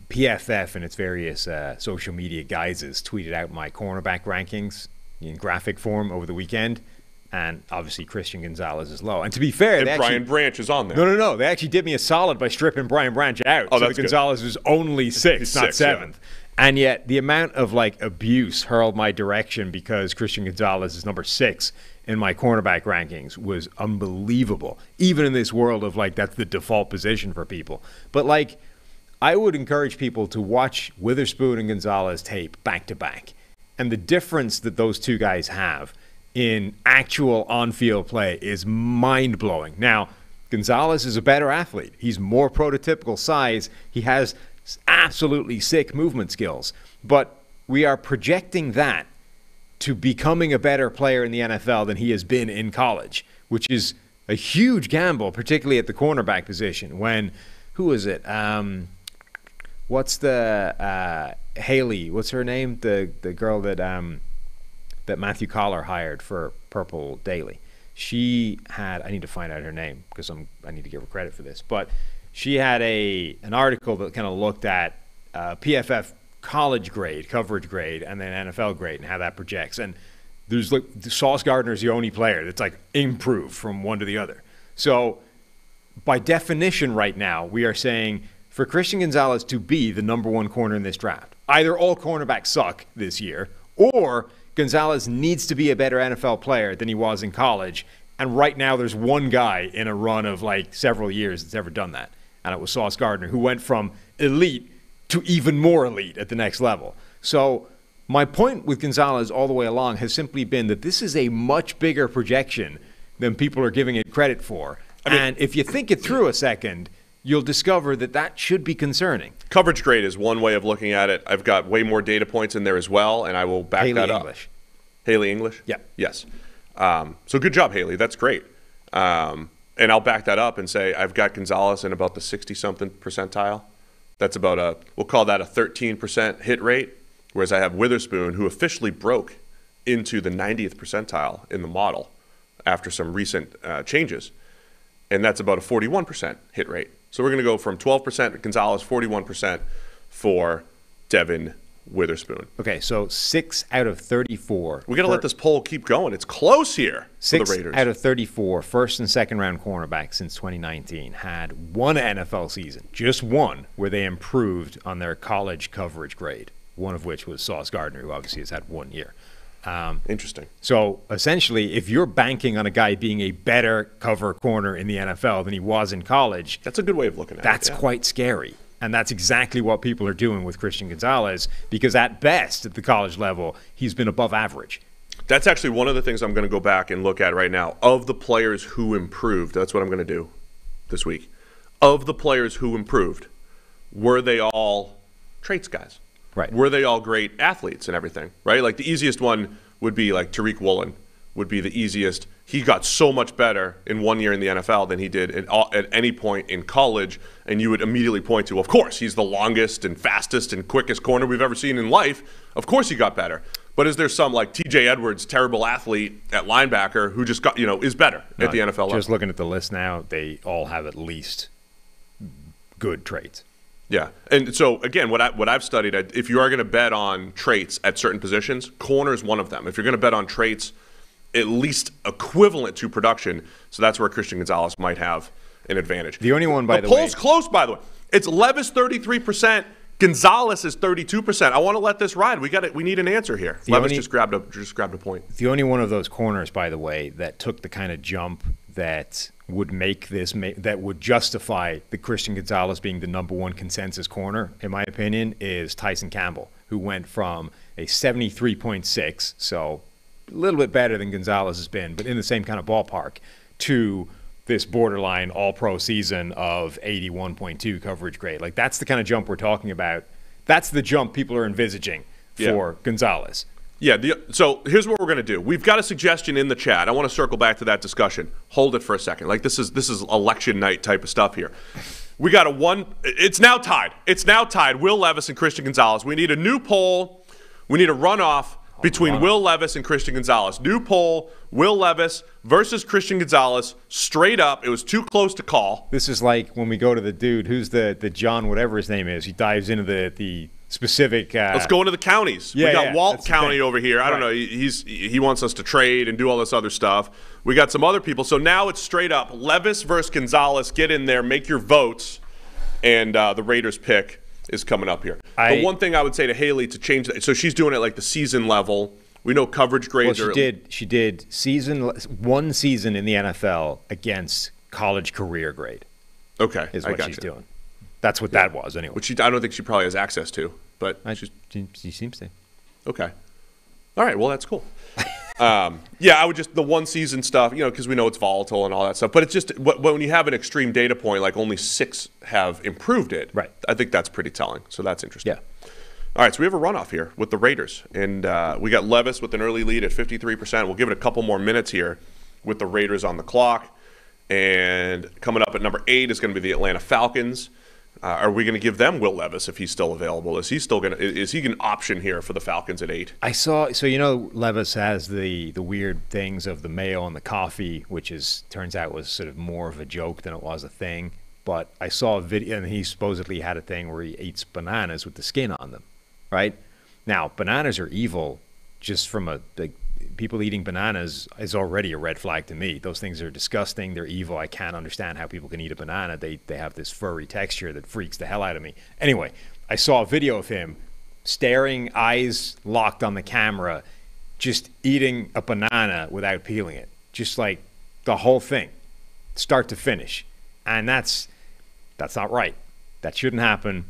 PFF and its various social media guises tweeted out my cornerback rankings in graphic form over the weekend. And obviously Christian Gonzalez is low. And to be fair,
Brian Branch is on there.
No. They actually did me a solid by stripping Brian Branch out.
Oh,
so Gonzalez was only 6th, not 7th. Yeah. And yet the amount of abuse hurled my direction because Christian Gonzalez is number 6 in my cornerback rankings was unbelievable. Even in this world of that's the default position for people. But I would encourage people to watch Witherspoon and Gonzalez tape back to back. And the difference that those two guys have in actual on-field play is mind-blowing. Now, Gonzalez is a better athlete. He's more prototypical size. He has absolutely sick movement skills. But we are projecting that to becoming a better player in the NFL than he has been in college, which is a huge gamble, particularly at the cornerback position. Who is it? What's the Haley? What's her name? The girl that Matthew Collar hired for Purple Daily. She had, I need to find out her name because I need to give her credit for this, but she had an article that kind of looked at PFF college grade, coverage grade, and then NFL grade and how that projects. And there's Sauce Gardner's the only player that's improved from one to the other. So by definition right now, we are saying for Christian Gonzalez to be the number 1 corner in this draft, either all cornerbacks suck this year or Gonzalez needs to be a better NFL player than he was in college. And right now there's one guy in a run of several years that's ever done that. And it was Sauce Gardner, who went from elite to even more elite at the next level. So my point with Gonzalez all the way along has simply been that this is a much bigger projection than people are giving it credit for. And if you think it through a second, you'll discover that should be concerning.
Coverage grade is one way of looking at it. I've got way more data points in there as well, and I will back
Haley
that
English.
up. Haley English?
Yeah.
Yes. So good job, Haley. That's great. And I'll back that up and say I've got Gonzalez in about the 60-something percentile. That's about we'll call that a 13% hit rate, whereas I have Witherspoon, who officially broke into the 90th percentile in the model after some recent changes, and that's about a 41% hit rate. So we're going to go from 12% Gonzalez, 41% for Devin Witherspoon.
Okay, so 6 out of 34.
We got to let this poll keep going. It's close here for the
6
Raiders.
out of 34 first and second round cornerbacks since 2019 had one NFL season, just one, where they improved on their college coverage grade, one of which was Sauce Gardner, who obviously has had 1 year.
Interesting.
So essentially, if you're banking on a guy being a better cover corner in the NFL than he was in college,
That's a good way of looking at
that's
it. Yeah.
quite scary. And that's exactly what people are doing with Christian Gonzalez, because at best, at the college level, he's been above average.
That's actually one of the things I'm going to go back and look at right now. Of the players who improved, that's what I'm going to do this week. Of the players who improved, were they all traits guys?
Right.
Were they all great athletes and everything, right? Like the easiest one would be like Tariq Woolen would be the easiest. He got so much better in 1 year in the NFL than he did at any point in college, and you would immediately point to, of course, he's the longest and fastest and quickest corner we've ever seen in life. Of course he got better. But is there some like TJ Edwards, terrible athlete at linebacker who just got, is better at the NFL level?
Just looking at the list now, they all have at least good traits.
Yeah, and so again, what I've studied, if you are going to bet on traits at certain positions, corner is one of them. If you're going to bet on traits, at least equivalent to production, so that's where Christian Gonzalez might have an advantage.
The only one, by the way,
the poll's close, by the way. It's Levis 33%, Gonzalez is 32%. I want to let this ride. We need an answer here. Levis just grabbed a point.
The only one of those corners, by the way, that took the kind of jump that would that would justify the Christian Gonzalez being the number one consensus corner, in my opinion, is Tyson Campbell, who went from a 73.6, so a little bit better than Gonzalez has been, but in the same kind of ballpark, to this borderline all-pro season of 81.2 coverage grade. Like, that's the kind of jump we're talking about. That's the jump people are envisaging for Gonzalez.
Yeah, so here's what we're going to do. We've got a suggestion in the chat. I want to circle back to that discussion. Hold it for a second. Like, this is election night type of stuff here. We got it's now tied. It's now tied, Will Levis and Christian Gonzalez. We need a new poll. We need a runoff between Will Levis and Christian Gonzalez. New poll, Will Levis versus Christian Gonzalez, straight up. It was too close to call.
This is like when we go to the dude, who's the John, whatever his name is. He dives into the specific.
Let's go into the counties.
Yeah,
we got Walt
that's
County over here. I don't know. He wants us to trade and do all this other stuff. We got some other people. So now it's straight up Levis versus Gonzalez. Get in there, make your votes, and the Raiders pick is coming up here. The one thing I would say to Haley to change that, so she's doing it like the season level. We know coverage grades are.
She did one season in the NFL against college career grade.
Okay,
is what she's doing. That's what that was anyway.
Which I don't think she probably has access to, but
she seems to.
Okay. All right. Well, that's cool. I would just the one season stuff, because we know it's volatile and all that stuff. But it's just when you have an extreme data point, like only 6 have improved it.
Right.
I think that's pretty telling. So that's interesting.
Yeah.
All right. So we have a runoff here with the Raiders, and we got Levis with an early lead at 53%. We'll give it a couple more minutes here with the Raiders on the clock, and coming up at number 8 is going to be the Atlanta Falcons. Are we going to give them Will Levis if he's still available? Is he an option here for the Falcons at 8?
I saw, Levis has the weird things of the mayo and the coffee, which turns out was sort of more of a joke than it was a thing. But I saw a video, and he supposedly had a thing where he eats bananas with the skin on them, right? Now, bananas are evil just from people eating bananas is already a red flag to me. Those things are disgusting. They're evil. I can't understand how people can eat a banana. They have this furry texture that freaks the hell out of me. Anyway, I saw a video of him staring, eyes locked on the camera, just eating a banana without peeling it. Just like the whole thing, start to finish. And that's not right. That shouldn't happen,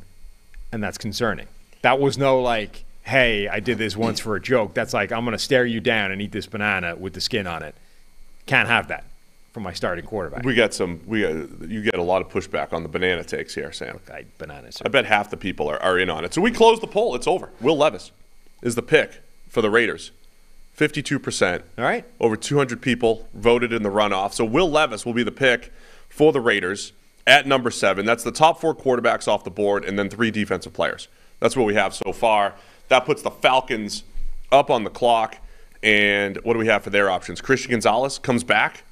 and that's concerning. That was no like, hey, I did this once for a joke. That's like, I'm going to stare you down and eat this banana with the skin on it. Can't have that. for my starting quarterback.
You get a lot of pushback on the banana takes here, Sam.
Bananas.
I bet half the people are in on it. So we close the poll. It's over. Will Levis is the pick for the Raiders. 52%.
All right.
Over 200 people voted in the runoff. So Will Levis will be the pick for the Raiders at number 7. That's the top 4 quarterbacks off the board and then 3 defensive players. That's what we have so far. That puts the Falcons up on the clock. And what do we have for their options? Christian Gonzalez comes back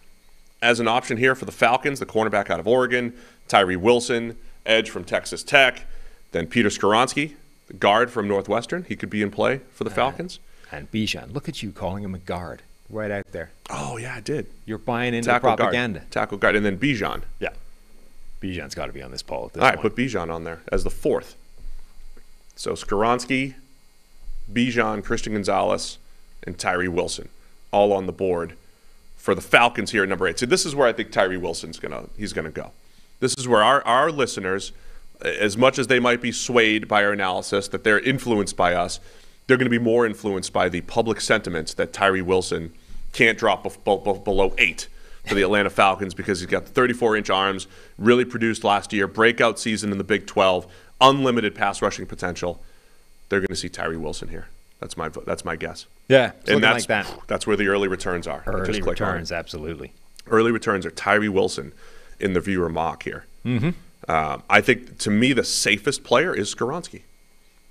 as an option here for the Falcons, the cornerback out of Oregon. Tyree Wilson, edge from Texas Tech. Then Peter Skoronski, the guard from Northwestern. He could be in play for the Falcons.
And Bijan, look at you calling him a guard right out there.
Oh, yeah, I did.
You're buying into
Tackle
propaganda.
Guard. Tackle guard. And then Bijan.
Yeah. Bijan's got to be on this poll at this
All right,
point.
put Bijan on there as the 4th. So Skoronski, Bijan, Christian Gonzalez, and Tyree Wilson all on the board for the Falcons here at number 8. So this is where I think Tyree Wilson's he's gonna go. This is where our listeners, as much as they might be swayed by our analysis, that they're influenced by us, they're going to be more influenced by the public sentiment that Tyree Wilson can't drop below 8 for the Atlanta Falcons because he's got 34-inch arms, really produced last year, breakout season in the Big 12, unlimited pass rushing potential. They're going to see Tyree Wilson here. That's my guess.
Yeah, it's
and
looking like that.
That's where the early returns are.
Early returns, absolutely.
Early returns are Tyree Wilson in the viewer mock here. Mm-hmm. I think, to me, the safest player is Skoronski.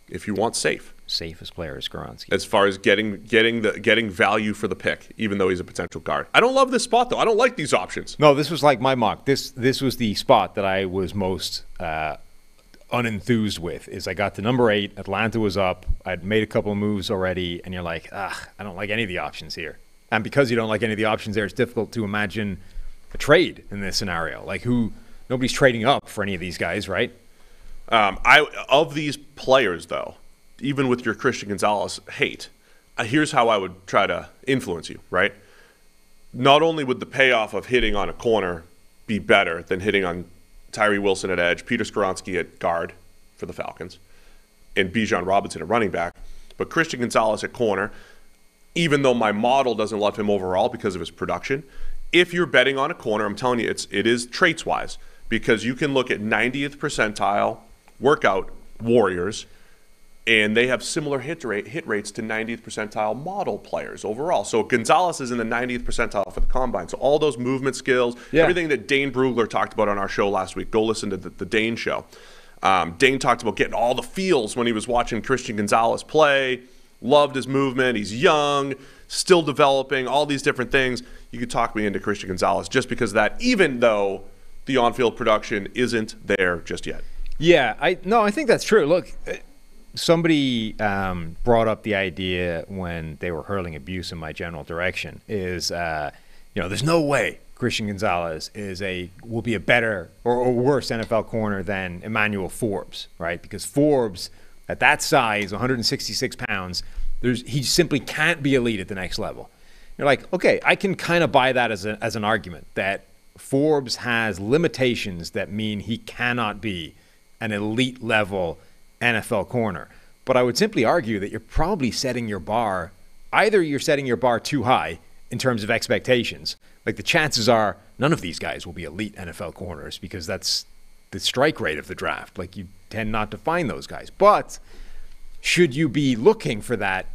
If you want safe.
Safest player is Skoronski.
As far as getting value for the pick, even though he's a potential guard. I don't love this spot, though. I don't like these options.
No, this was like my mock. This was the spot that I was most unenthused with. Is I got to number 8. Atlanta was up. I'd made a couple of moves already, and you're like, I don't like any of the options here. And because you don't like any of the options there, it's difficult to imagine a trade in this scenario. Like nobody's trading up for any of these guys, right?
Of these players, though, even with your Christian Gonzalez hate, here's how I would try to influence you, right? Not only would the payoff of hitting on a corner be better than hitting on Tyree Wilson at edge, Peter Skoronski at guard for the Falcons, and Bijan Robinson at running back, but Christian Gonzalez at corner, even though my model doesn't love him overall because of his production, if you're betting on a corner, I'm telling you, it is traits-wise, because you can look at 90th percentile workout warriors, and they have similar hit rates to 90th percentile model players overall. So Gonzalez is in the 90th percentile for the combine. So all those movement skills, everything that Dane Brugler talked about on our show last week, go listen to the Dane show. Dane talked about getting all the feels when he was watching Christian Gonzalez play, loved his movement, he's young, still developing, all these different things. You could talk me into Christian Gonzalez just because of that, even though the on-field production isn't there just yet.
Yeah, I think that's true. Look, somebody brought up the idea when they were hurling abuse in my general direction is, there's no way Christian Gonzalez will be a better or worse NFL corner than Emmanuel Forbes, right? Because Forbes, at that size, 166 pounds, he simply can't be elite at the next level. You're like, okay, I can kind of buy that as an argument that Forbes has limitations that mean he cannot be an elite level NFL corner. But I would simply argue that you're probably setting your bar, either you're setting your bar too high in terms of expectations. Like the chances are none of these guys will be elite NFL corners because that's the strike rate of the draft. Like you tend not to find those guys. But should you be looking for that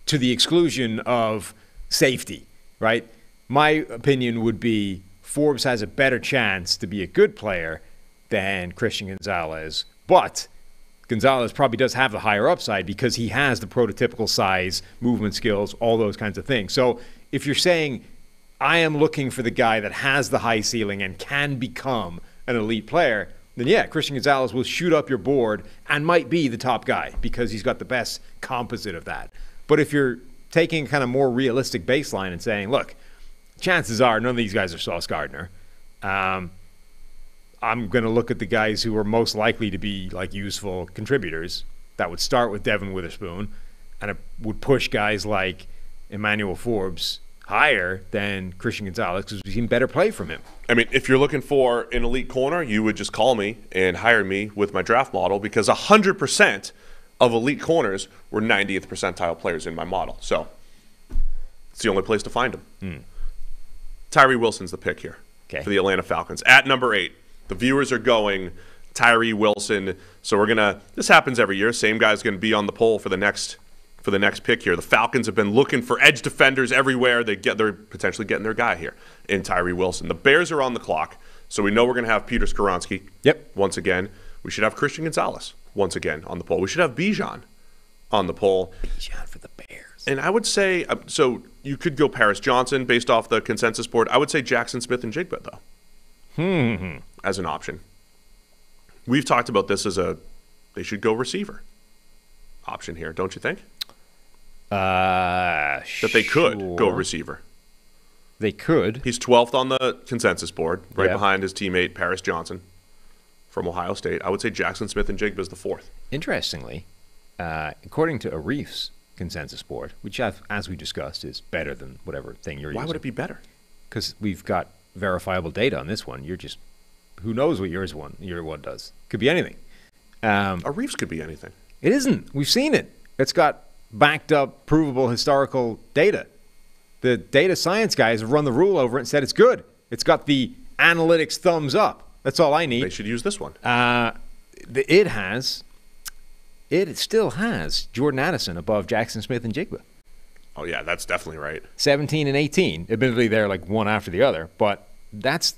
to the exclusion of safety, right? My opinion would be Forbes has a better chance to be a good player than Christian Gonzalez, but Gonzalez probably does have the higher upside because he has the prototypical size, movement skills, all those kinds of things. So if you're saying, I am looking for the guy that has the high ceiling and can become an elite player, then yeah, Christian Gonzalez will shoot up your board and might be the top guy because he's got the best composite of that. But if you're taking a kind of more realistic baseline and saying, look, chances are none of these guys are Sauce Gardner. I'm going to look at the guys who are most likely to be like useful contributors. That would start with Devin Witherspoon, and it would push guys like Emmanuel Forbes higher than Christian Gonzalez because we've seen better play from him.
I mean, if you're looking for an elite corner, you would just call me and hire me with my draft model because 100% of elite corners were 90th percentile players in my model. So it's the only place to find them. Tyree Wilson's the pick here for the Atlanta Falcons. At number 8, the viewers are going Tyree Wilson. So this happens every year. Same guy's going to be on the poll for the next pick here. The Falcons have been looking for edge defenders everywhere. They're potentially getting their guy here in Tyree Wilson. The Bears are on the clock, so we know we're going to have Peter Skoronski.
Yep.
Once again, we should have Christian Gonzalez once again on the poll. We should have Bijan on the poll.
Bijan for the Bears.
And I would say, so you could go Paris Johnson based off the consensus board. I would say Jackson Smith and Jigba, though, as an option. We've talked about this they should go receiver option here, don't you think? That they could go receiver.
They could.
He's 12th on the consensus board, right behind his teammate Paris Johnson from Ohio State. I would say Jackson Smith and Jigba is the 4th.
Interestingly, according to Arif's consensus board, which, as we discussed, is better than whatever thing you're using.
Why would it be better?
Because we've got verifiable data on this one. You're just, who knows what your one does? Could be anything.
Arif's could be anything.
It isn't. We've seen it. It's got backed up, provable historical data. The data science guys have run the rule over it and said it's good. It's got the analytics thumbs up. That's all I need.
They should use this one.
It still has Jordan Addison above Jackson Smith and Jigba.
Oh, yeah, that's definitely right.
17 and 18. Admittedly, they're like one after the other, but this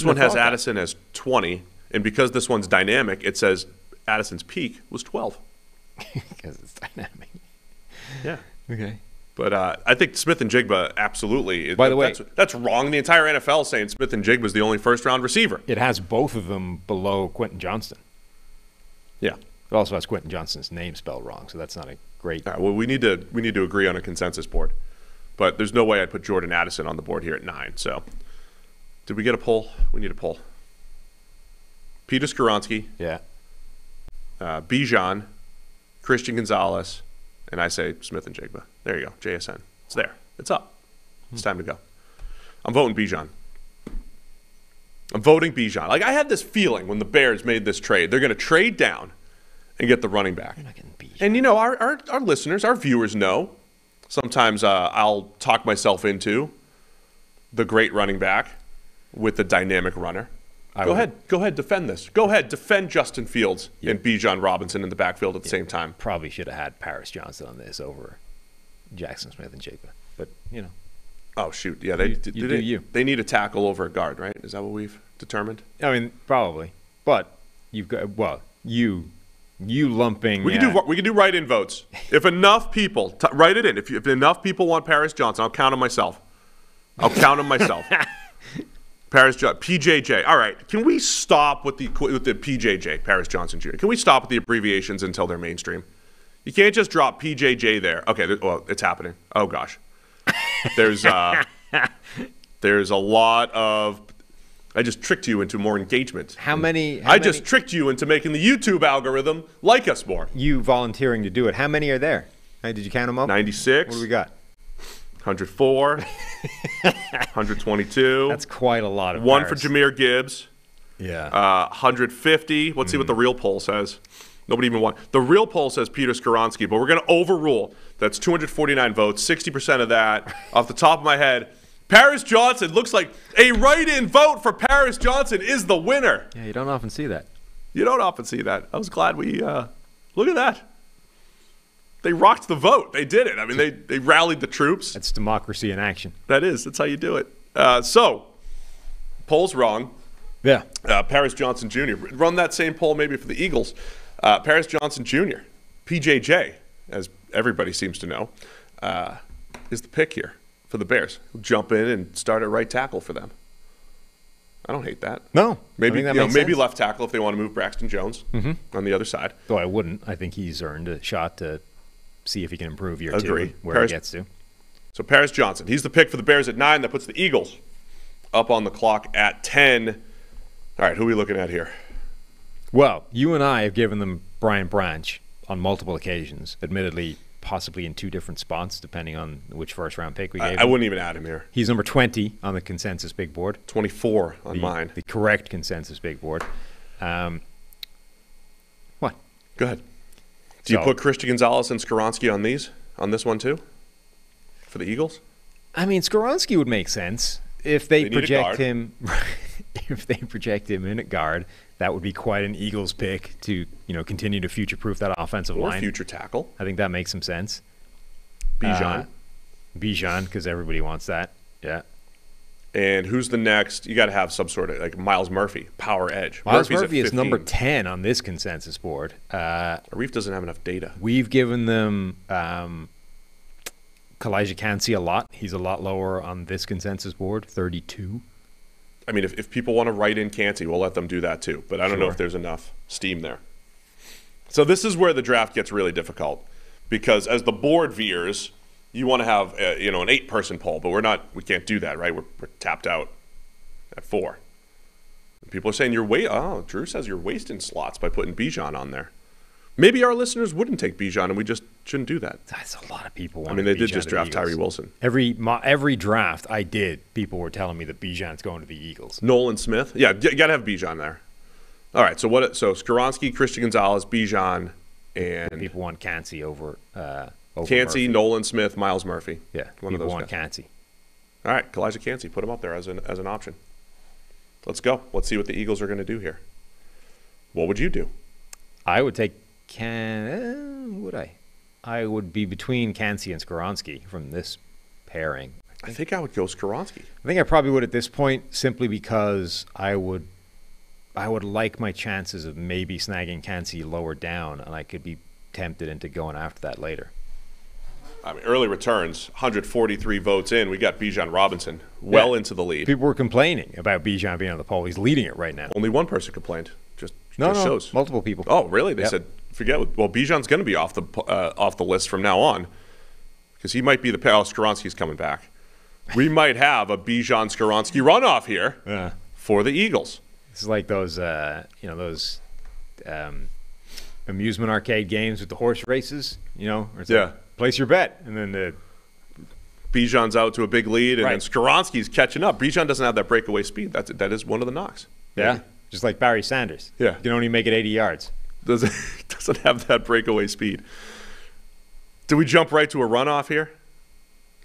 one has Addison as 20, and because this one's dynamic, it says Addison's peak was 12.
Because it's dynamic.
Yeah.
Okay.
But I think Smith and Jigba, absolutely.
By the way,
that's wrong. The entire NFL is saying Smith and Jigba is the only first-round receiver.
It has both of them below Quentin Johnston.
Yeah.
It also has Quentin Johnston's name spelled wrong, so that's not a great.
All right, well, we need to agree on a consensus board, but there's no way I'd put Jordan Addison on the board here at 9. So, did we get a poll? We need a poll. Peter Skoronski.
Yeah.
Bijan, Christian Gonzalez, and I say Smith and Jigba. There you go, JSN. It's there. It's up. It's time to go. I'm voting Bijan. I'm voting Bijan. Like, I had this feeling when the Bears made this trade, they're going to trade down and get the running back.
You're not getting Bijan.
And, you know, our listeners, our viewers know sometimes I'll talk myself into the great running back with the dynamic runner. Go ahead, defend this. Go ahead, defend Justin Fields and Bijan Robinson in the backfield at the same time.
Probably should have had Paris Johnson on this over Jackson Smith and Jigba, but you know.
Oh shoot, yeah, they need a tackle over a guard, right? Is that what we've determined?
I mean, probably, but you've got you lumping.
We can do write-in votes if enough people write it in. If enough people want Paris Johnson, I'll count him myself. Paris Johnson, PJJ. All right, can we stop with the PJJ, Paris Johnson Jr.? Can we stop with the abbreviations until they're mainstream? You can't just drop PJJ there. Okay, well, it's happening. Oh gosh, there's a lot of. I just tricked you into more engagement.
How many?
Just tricked you into making the YouTube algorithm like us more.
You volunteering to do it. How many are there? Hey, did you count them up?
96.
What do we got?
104. 122.
That's quite a lot of
one
Paris.
For Jahmyr Gibbs.
Yeah.
150. Let's see what the real poll says. Nobody even won. The real poll says Peter Skoronski, but we're going to overrule. That's 249 votes. 60% of that, off the top of my head, Paris Johnson. Looks like a write-in vote for Paris Johnson is the winner.
Yeah, you don't often see that.
You don't often see that. I was glad we look at that. They rocked the vote. They did it. I mean, they rallied the troops.
That's democracy in action.
That is. That's how you do it. So, poll's wrong.
Yeah.
Paris Johnson Jr. Run that same poll maybe for the Eagles. Paris Johnson Jr., PJJ, as everybody seems to know, is the pick here for the Bears. He'll jump in and start at right tackle for them. I don't hate that.
No.
Maybe
maybe
sense. Left tackle if they want to move Braxton Jones on the other side.
Though I wouldn't. I think he's earned a shot to see if he can improve year
Agree.
two where he gets to.
So Paris Johnson, he's the pick for the Bears at 9. That puts the Eagles up on the clock at 10. All right, who are we looking at here?
Well, you and I have given them Brian Branch on multiple occasions, admittedly possibly in 2 different spots, depending on which first-round pick we gave him.
I wouldn't even add him here.
He's number 20 on the consensus big board.
24 on mine.
The correct consensus big board. What?
Go ahead. Do you put Christian Gonzalez and Skoronski on this one too? For the Eagles?
I mean, Skoronski would make sense. if they
need a
project
guard.
him, if they project him in at guard, that would be quite an Eagles pick to continue to future-proof that offensive
Or
line.
future tackle.
I think that makes some sense.
Bijan.
Bijan, because everybody wants that. Yeah.
And who's the next? You got to have some sort of like Miles Murphy, power edge.
Miles
Murphy's at
Murphy is
15.
number 10 on this consensus board.
Arif doesn't have enough data.
We've given them Kalijah Cansey a lot. He's a lot lower on this consensus board, 32.
I mean, if people want to write in Canty, we'll let them do that too. But I don't know
Sure.
if there's enough steam there. So this is where the draft gets really difficult, because as the board veers, you want to have an 8-person poll, but we can't do that, right? We're tapped out at 4. People are saying Drew says you're wasting slots by putting Bijan on there. Maybe our listeners wouldn't take Bijan, and we just shouldn't do that.
That's a lot of people.
I mean, they did
Bijan
just
to the
draft
Eagles.
Tyree Wilson.
Every draft I did, people were telling me that Bijan's going to the Eagles.
Nolan Smith. Yeah, you got to have Bijan there. All right, so Skoronski, Christian Gonzalez, Bijan, and
People want Cansey over
Cansey,
Murphy.
Nolan Smith, Miles Murphy.
Yeah,
one of
people
those
want
guys.
Cansey.
All right, Kalijah Cansey, put him up there as an option. Let's go. Let's see what the Eagles are going to do here. What would you do?
I would take would I? I would be between Cansey and Skoronski from this pairing.
I think I would go Skoronski.
I think I probably would at this point, simply because I would like my chances of maybe snagging Cansey lower down, and I could be tempted into going after that later.
I mean, early returns, 143 votes in. We got Bijan Robinson well into the lead.
People were complaining about Bijan being on the poll. He's leading it right now.
Only one person complained. Just
No,
shows.
multiple people.
Oh, really? They
Yep.
said, forget. Well, Bijan's going to be off the list from now on, because he might be the Skoronski's coming back. We might have a Bijan Skoronski runoff here for the Eagles.
This is like those amusement arcade games with the horse races, Or it's
Yeah.
like, place your bet, and then the
Bijan's out to a big lead, and
Right.
then Skoronski's catching up. Bijan doesn't have that breakaway speed. That is one of the knocks.
yeah, just like Barry Sanders.
Yeah.
You can only make it 80 yards.
Doesn't have that breakaway speed. Do we jump right to a runoff here?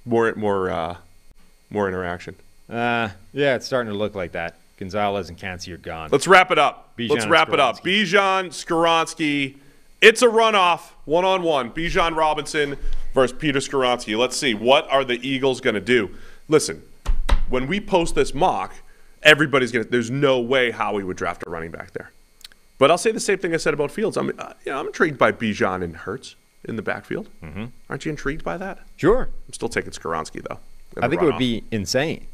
More interaction.
Yeah, it's starting to look like that. Gonzalez and Cansey are gone.
Let's wrap it up.
Bijan
Let's
and
wrap it up.
Skoronski.
Bijan, Skoronski. It's a runoff, one-on-one. Bijan Robinson versus Peter Skoronski. Let's see. What are the Eagles going to do? Listen, when we post this mock, everybody's going to – there's no way Howie would draft a running back there. But I'll say the same thing I said about Fields. I'm intrigued by Bijan and Hurts in the backfield. Mm-hmm. Aren't you intrigued by that?
Sure.
I'm still taking Skoronski, though.
I think it would be insane.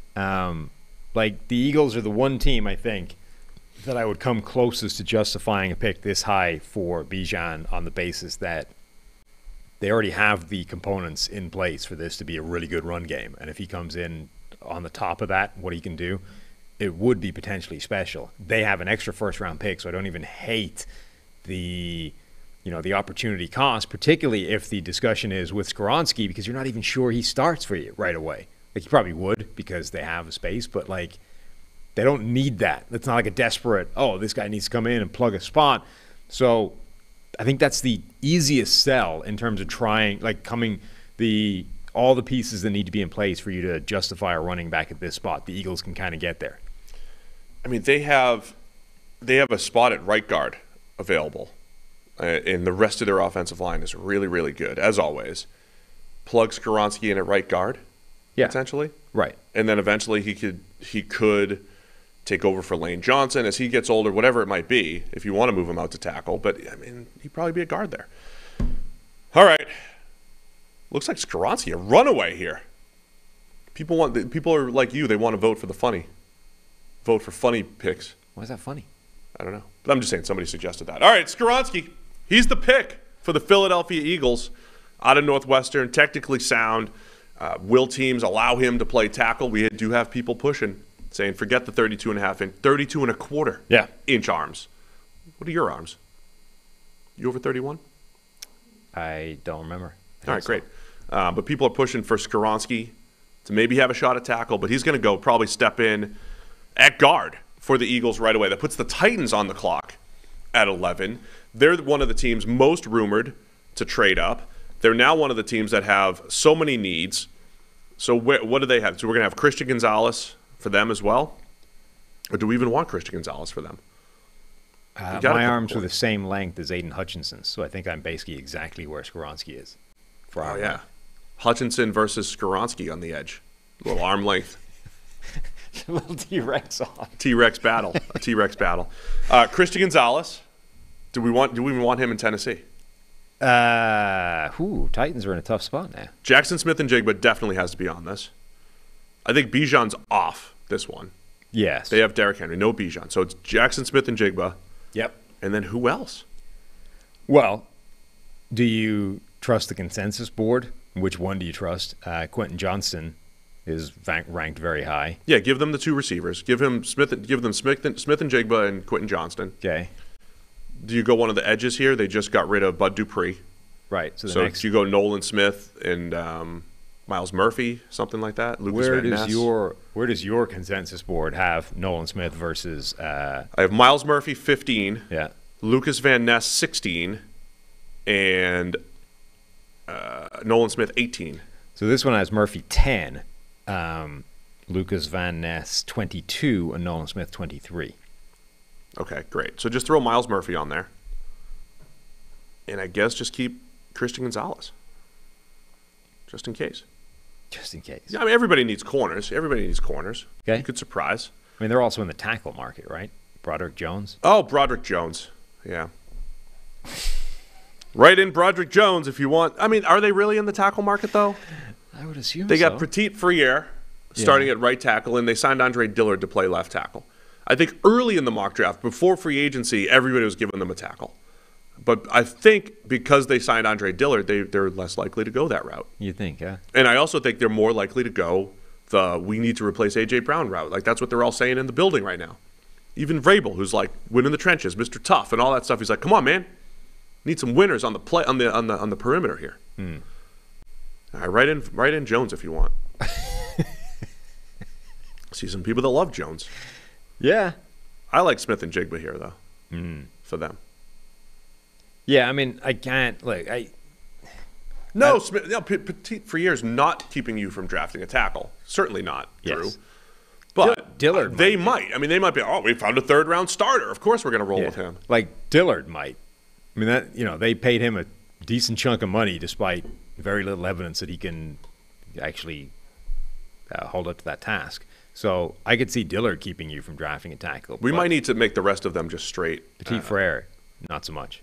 Like, the Eagles are the one team, I think, that I would come closest to justifying a pick this high for Bijan on the basis that they already have the components in place for this to be a really good run game. And if he comes in on the top of that, what he can do, it would be potentially special. They have an extra first-round pick, so I don't even hate the opportunity cost, particularly if the discussion is with Skoronski, because you're not even sure he starts for you right away. Like, he probably would because they have a space, but, like, they don't need that. It's not like a desperate, this guy needs to come in and plug a spot. So I think that's the easiest sell in terms of trying, like, all the pieces that need to be in place for you to justify a running back at this spot. The Eagles can kind of get there.
I mean, they have a spot at right guard available, and the rest of their offensive line is really, really good, as always. Plug Skoronski in at right guard, potentially.
Right.
And then eventually he could take over for Lane Johnson as he gets older, whatever it might be, if you want to move him out to tackle. But, I mean, he'd probably be a guard there. All right. Looks like Skoronski, a runaway here. People are like you. They want to vote for the funny. Vote for funny picks.
Why is that funny?
I don't know. But I'm just saying somebody suggested that. All right, Skoronski. He's the pick for the Philadelphia Eagles out of Northwestern. Technically sound. Will teams allow him to play tackle? We do have people pushing, saying forget the 32 and a half inch, 32 and a quarter inch arms. What are your arms? You over 31?
I don't remember.
All right, great. But people are pushing for Skoronski to maybe have a shot at tackle, but he's going to go probably step in at guard for the Eagles right away. That puts the Titans on the clock at 11. They're one of the teams most rumored to trade up. They're now one of the teams that have so many needs. So what do they have? So we're going to have Christian Gonzalez for them as well? Or do we even want Christian Gonzalez for them?
My arms were the same length as Aiden Hutchinson's, so I think I'm basically exactly where Skoronski is.
Oh, yeah. Hutchinson versus Skoronski on the edge. A little arm length.
A little T-Rex off.
T-Rex battle. A T-Rex battle. Christian Gonzalez. Do we even want him in Tennessee?
Titans are in a tough spot now.
Jackson Smith and Jigba definitely has to be on this. I think Bijan's off this one.
Yes.
They have Derrick Henry, no Bijan. So it's Jackson Smith and Jigba.
Yep.
And then who else?
Well, do you trust the consensus board? Which one do you trust? Quentin Johnston is ranked very high.
Yeah, give them the two receivers. Give them Smith and Jigba and Quentin Johnston.
Okay.
Do you go one of the edges here? They just got rid of Bud Dupree.
Right.
So next, you go Nolan Smith and Miles Murphy, something like that. Lucas Van Ness.
Where does your consensus board have Nolan Smith versus?
I have Miles Murphy 15.
Yeah. Lucas
Van Ness 16, and Nolan Smith 18.
So this one has Murphy 10, Lucas Van Ness 22, and Nolan Smith 23.
Okay, great. So just throw Miles Murphy on there. And I guess just keep Christian Gonzalez. Just in case.
Just in case.
Yeah, I mean, everybody needs corners. Okay. You could surprise.
I mean, they're also in the tackle market, right? Broderick Jones.
Oh, Broderick Jones. Yeah. Right in Broderick Jones if you want. I mean, are they really in the tackle market, though?
I would assume
They got Petit Friere starting at right tackle, and they signed Andre Dillard to play left tackle. I think early in the mock draft, before free agency, everybody was giving them a tackle. But I think because they signed Andre Dillard, they're less likely to go that route.
You think, yeah?
And I also think they're more likely to go the we need to replace A.J. Brown route. Like, that's what they're all saying in the building right now. Even Vrabel, who's like, win in the trenches, Mr. Tough, and all that stuff. He's like, come on, man. Need some winners on the play on the perimeter here. All right, write in Jones if you want. See some people that love Jones.
Yeah.
I like Smith and Jigba here, though, for them.
Yeah, I mean, I can't,
Petit Friere is not keeping you from drafting a tackle. Certainly not, Drew.
Yes.
But
Dillard
they might. I mean, they might be, we found a third-round starter. Of course we're going to roll with him.
Like, Dillard might. I mean, they paid him a decent chunk of money despite very little evidence that he can actually hold up to that task. So I could see Dillard keeping you from drafting a tackle.
We might need to make the rest of them just straight.
Petit Frere, not so much.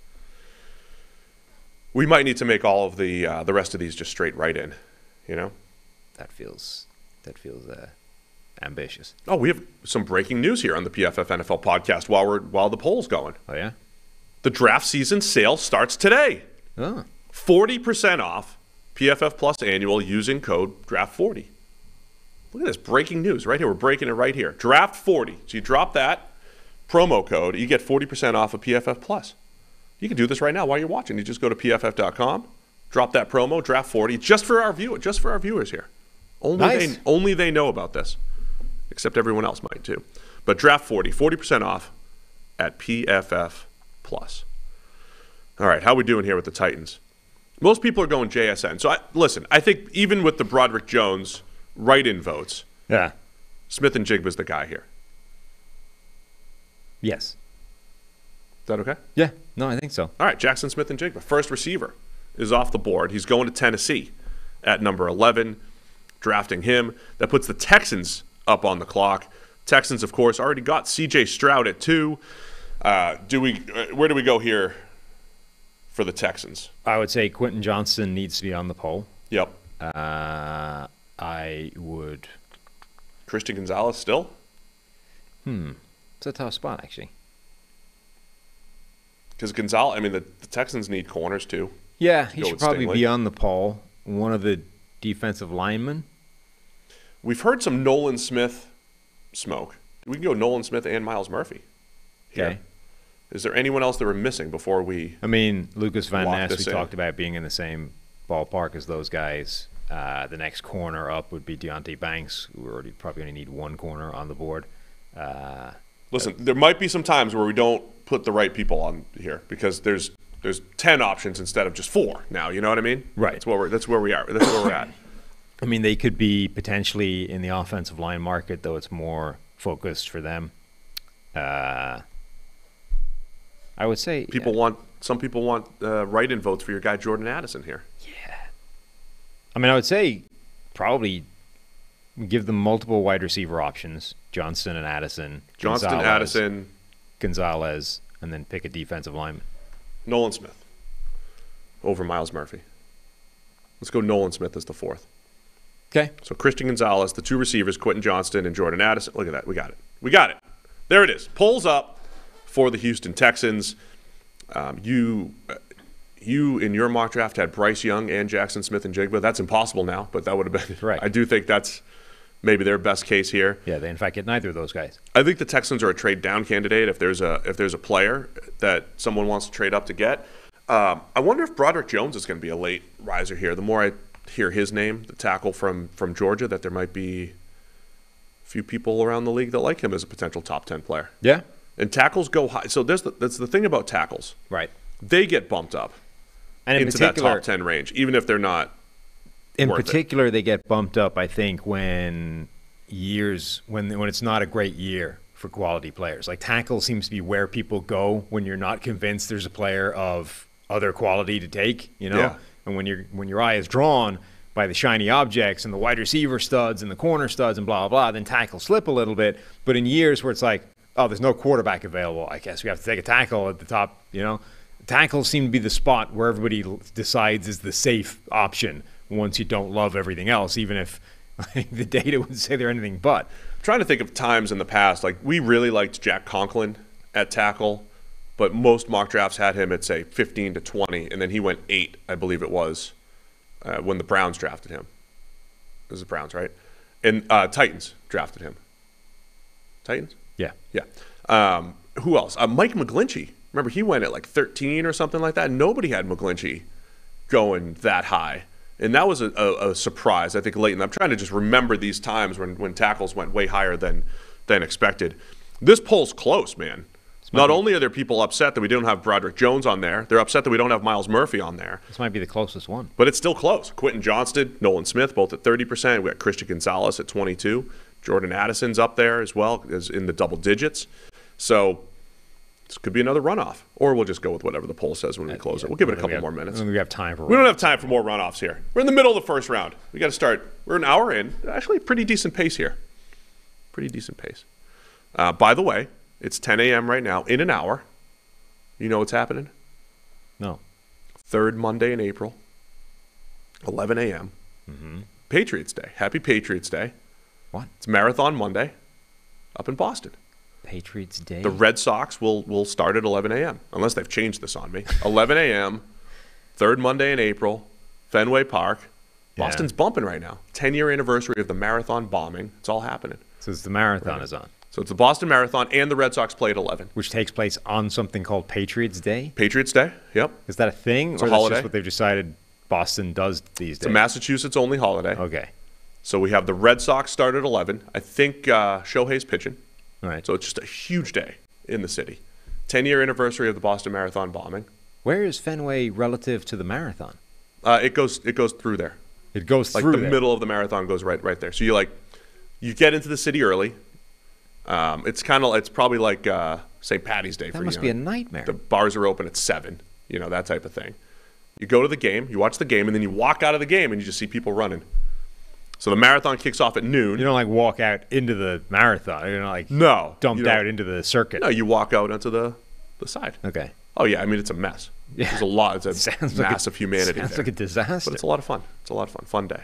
We might need to make all of the rest of these just straight right in, you know?
That feels ambitious.
Oh, we have some breaking news here on the PFF NFL podcast while the poll's going.
Oh, yeah?
The draft season sale starts today.
Oh.
40% off PFF Plus annual using code DRAFT40. Look at this breaking news right here. We're breaking it right here. DRAFT40. So you drop that promo code, you get 40% off of PFF Plus. You can do this right now while you're watching. You just go to pff.com, drop that promo, DRAFT40, just for our viewers here. Only they know about this, except everyone else might too. But DRAFT40, 40% off at PFF Plus. All right, how we doing here with the Titans? Most people are going JSN. So I think even with the Broderick Jones write-in votes,
yeah,
Smith and Jigba's the guy here.
Yes.
Is that okay?
Yeah. No, I think so.
All right, Jackson Smith and Jigba, first receiver, is off the board. He's going to Tennessee at number 11, drafting him. That puts the Texans up on the clock. Texans, of course, already got C.J. Stroud at 2. Where do we go here for the Texans?
I would say Quentin Johnston needs to be on the poll.
Yep.
I would.
Christian Gonzalez still?
It's a tough spot, actually.
Because Gonzalez, I mean, the Texans need corners too.
Yeah, he should probably be on the poll. One of the defensive linemen.
We've heard some Nolan Smith smoke. We can go Nolan Smith and Miles Murphy here.
Okay.
Is there anyone else that we're missing before we?
I mean, Lucas Van Ness, we
in?
talked about being in the same ballpark as those guys. The next corner up would be Deonte Banks. We're already probably going to need one corner on the board.
Listen, there might be some times where we don't put the right people on here because there's 10 options instead of just 4 now. You know what I mean?
Right.
That's where we are. That's where we're at.
I mean, they could be potentially in the offensive line market, though it's more focused for them. I would say
some people want write-in votes for your guy Jordan Addison here.
Yeah. I mean, I would say probably give them multiple wide receiver options: Johnston and Addison. Gonzalez, and then pick a defensive lineman.
Nolan Smith over Miles Murphy. Let's go Nolan Smith as the fourth.
Okay.
So Christian Gonzalez, the two receivers, Quentin Johnston and Jordan Addison. Look at that. We got it. There it is. Polls up for the Houston Texans. You in your mock draft had Bryce Young and Jackson Smith-Njigba. That's impossible now, but that would have been
right.
I do think that's maybe their best case here.
Yeah, they in fact get neither of those guys.
I think the Texans are a trade down candidate if there's a player that someone wants to trade up to get. I wonder if Broderick Jones is going to be a late riser here. The more I hear his name, the tackle from Georgia, that there might be a few people around the league that like him as a potential top 10 player.
Yeah.
And tackles go high. So that's the thing about tackles.
Right.
They get bumped up
and
into that top 10 range, even if they're not
in particular, they get bumped up, I think, when it's not a great year for quality players. Like tackle seems to be where people go when you're not convinced there's a player of other quality to take,
Yeah.
And when your eye is drawn by the shiny objects and the wide receiver studs and the corner studs and blah, blah, blah, then tackles slip a little bit. But in years where it's like, oh, there's no quarterback available, I guess we have to take a tackle at the top, Tackles seem to be the spot where everybody decides is the safe option once you don't love everything else, even if the data would say they're anything but.
I'm trying to think of times in the past, like we really liked Jack Conklin at tackle, but most mock drafts had him at, say, 15 to 20, and then he went 8, I believe it was, when the Browns drafted him. It was the Browns, right? And Titans drafted him. Titans?
Yeah.
Yeah. Who else? Mike McGlinchey. Remember, he went at like 13 or something like that. Nobody had McGlinchey going that high. And that was a surprise, I think, late. And I'm trying to just remember these times when tackles went way higher than expected. This poll's close, man. Not only are there people upset that we don't have Broderick Jones on there, they're upset that we don't have Miles Murphy on there.
This might be the closest one.
But it's still close. Quentin Johnston, Nolan Smith, both at 30%. We got Christian Gonzalez at 22%. Jordan Addison's up there as well, as in the double digits. So this could be another runoff. Or we'll just go with whatever the poll says when we close it. We'll give it a couple more minutes.
We have time for runoffs.
We don't have time for more runoffs here. We're in the middle of the first round. We got to start. We're an hour in. Actually, pretty decent pace here. Pretty decent pace. By the way, it's 10 a.m. right now. In an hour, you know what's happening?
No.
Third Monday in April, 11 a.m.
Mm-hmm.
Patriots Day. Happy Patriots Day.
What?
It's Marathon Monday up in Boston.
Patriots Day?
The Red Sox will start at 11 a.m., unless they've changed this on me. 11 a.m., third Monday in April, Fenway Park. Boston's bumping right now. 10-year anniversary of the Marathon bombing. It's all happening.
So it's the Marathon is on.
So it's the Boston Marathon, and the Red Sox play at 11.
Which takes place on something called Patriots Day?
Patriots Day, yep.
Is that a thing?
It's
or
a holiday.
That's just what they've decided Boston does these days?
It's a Massachusetts-only holiday.
Okay.
So we have the Red Sox start at 11. I think Shohei's pitching.
All right.
So it's just a huge day in the city. 10-year anniversary of the Boston Marathon bombing.
Where is Fenway relative to the Marathon?
It goes through there.
It goes
like
through
the
there.
middle of the marathon goes right there. So you get into the city early. It's probably like St. Patty's Day for you.
That must be a nightmare.
The bars are open at 7, that type of thing. You go to the game, you watch the game, and then you walk out of the game and you just see people running. So the marathon kicks off at noon.
You don't walk out into the marathon. You're
not
dumped out into the circuit.
No, you walk out onto the side.
Okay.
Oh yeah, I mean it's a mess.
Yeah.
There's a lot. It's a mass of humanity.
Sounds like a disaster.
But it's a lot of fun. It's a lot of fun. Fun day.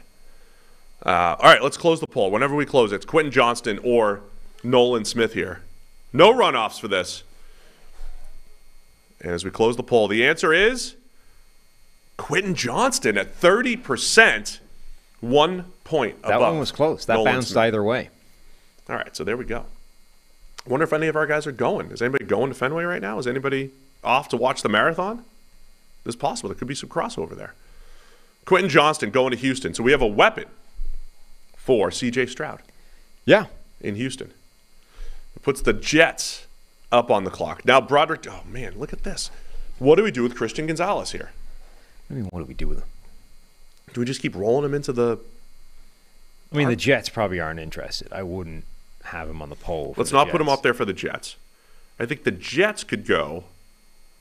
All right, let's close the poll. Whenever we close it, it's Quentin Johnston or Nolan Smith here. No runoffs for this. And as we close the poll, the answer is Quentin Johnston at 30%, 1 point above.
That one was close. That
Nolan
bounced
Smith.
either way.
All right, so there we go. I wonder if any of our guys are going. Is anybody going to Fenway right now? Is anybody off to watch the marathon? It's possible. There could be some crossover there. Quentin Johnston going to Houston. So we have a weapon for C.J. Stroud.
Yeah.
In Houston. It puts the Jets up on the clock. Now, Broderick, oh man, look at this. What do we do with Christian Gonzalez here?
I mean, what do we do with him?
Do we just keep rolling him into the
I mean, the Jets probably aren't interested. I wouldn't have him on the poll.
Let's not put him up there for the Jets. I think the Jets could go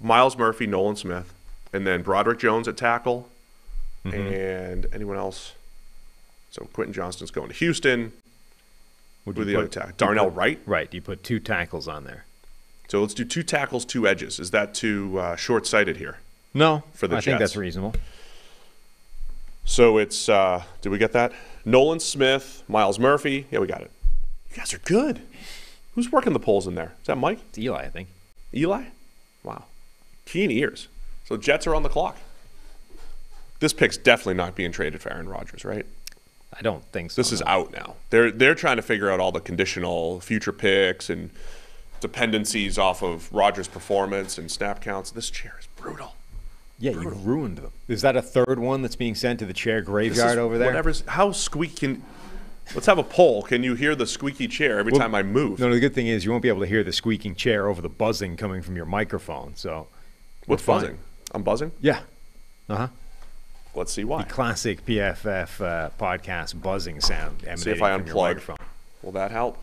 Miles Murphy, Nolan Smith, and then Broderick Jones at tackle, and anyone else. So Quentin Johnston's going to Houston. With the other tackle? Darnell Wright?
Right. You put 2 tackles on there.
So let's do 2 tackles, 2 edges. Is that too short-sighted here?
No.
For the Jets?
I think that's reasonable.
So it's, did we get that? Nolan Smith, Miles Murphy. Yeah, we got it. You guys are good. Who's working the polls in there? Is that Mike?
It's Eli, I think.
Eli? Wow. Keen ears. So Jets are on the clock. This pick's definitely not being traded for Aaron Rodgers, right?
I don't think so.
This is out now. They're trying to figure out all the conditional future picks and dependencies off of Rodgers' performance and snap counts. This chair is brutal.
Yeah, you ruined them. Is that a third one that's being sent to the chair graveyard over there?
How squeaky? Let's have a poll. Can you hear the squeaky chair every time I move?
No, the good thing is you won't be able to hear the squeaking chair over the buzzing coming from your microphone. So,
what's buzzing? I'm buzzing?
Yeah. Uh-huh.
Let's see why.
The classic PFF podcast buzzing sound emanating
see if I
from your
unplug.
microphone.
Will that help?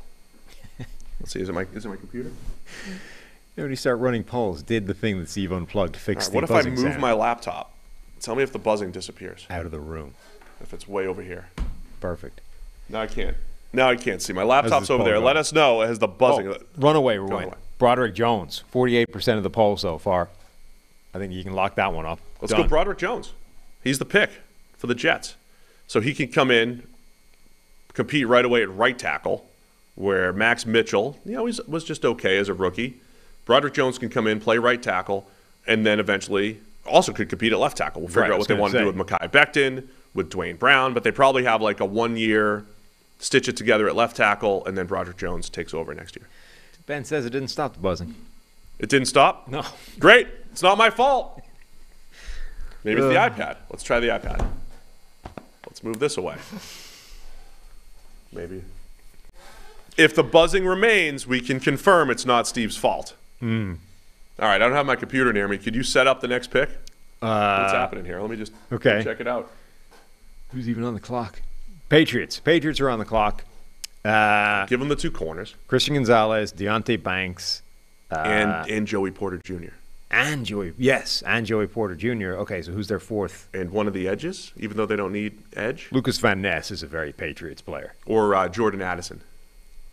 Let's see. Is it my computer?
When you start running polls, did the thing that Steve unplugged to fix the
what if I
buzzing
move
sound?
my laptop? Tell me if the buzzing disappears.
Out of the room.
If it's way over here.
Perfect.
No, I can't. Now I can't see. My laptop's over there.
Going?
Let us know as the buzzing.
Runaway win. Broderick Jones, 48% of the poll so far. I think you can lock that one up.
Let's go Broderick Jones. He's the pick for the Jets. So he can come in, compete right away at right tackle, where Max Mitchell, he was just okay as a rookie. Broderick Jones can come in, play right tackle, and then eventually also could compete at left tackle. We'll figure out what they want to do with Mekhi Becton, with Dwayne Brown, but they probably have like a 1-year stitch it together at left tackle, and then Broderick Jones takes over next year.
Ben says it didn't stop the buzzing.
It didn't stop?
No.
Great. It's not my fault. Maybe it's the iPad. Let's try the iPad. Let's move this away. Maybe. If the buzzing remains, we can confirm it's not Steve's fault. All right, I don't have my computer near me. Could you set up the next pick? What's happening here? Let me just check it out.
Who's even on the clock? Patriots. Patriots are on the clock.
Give them the 2 corners.
Christian Gonzalez, Deontay Banks.
And Joey Porter Jr.
And Joey Porter Jr. Okay, so who's their 4th?
And one of the edges, even though they don't need edge.
Lucas Van Ness is a very Patriots player.
Or Jordan Addison.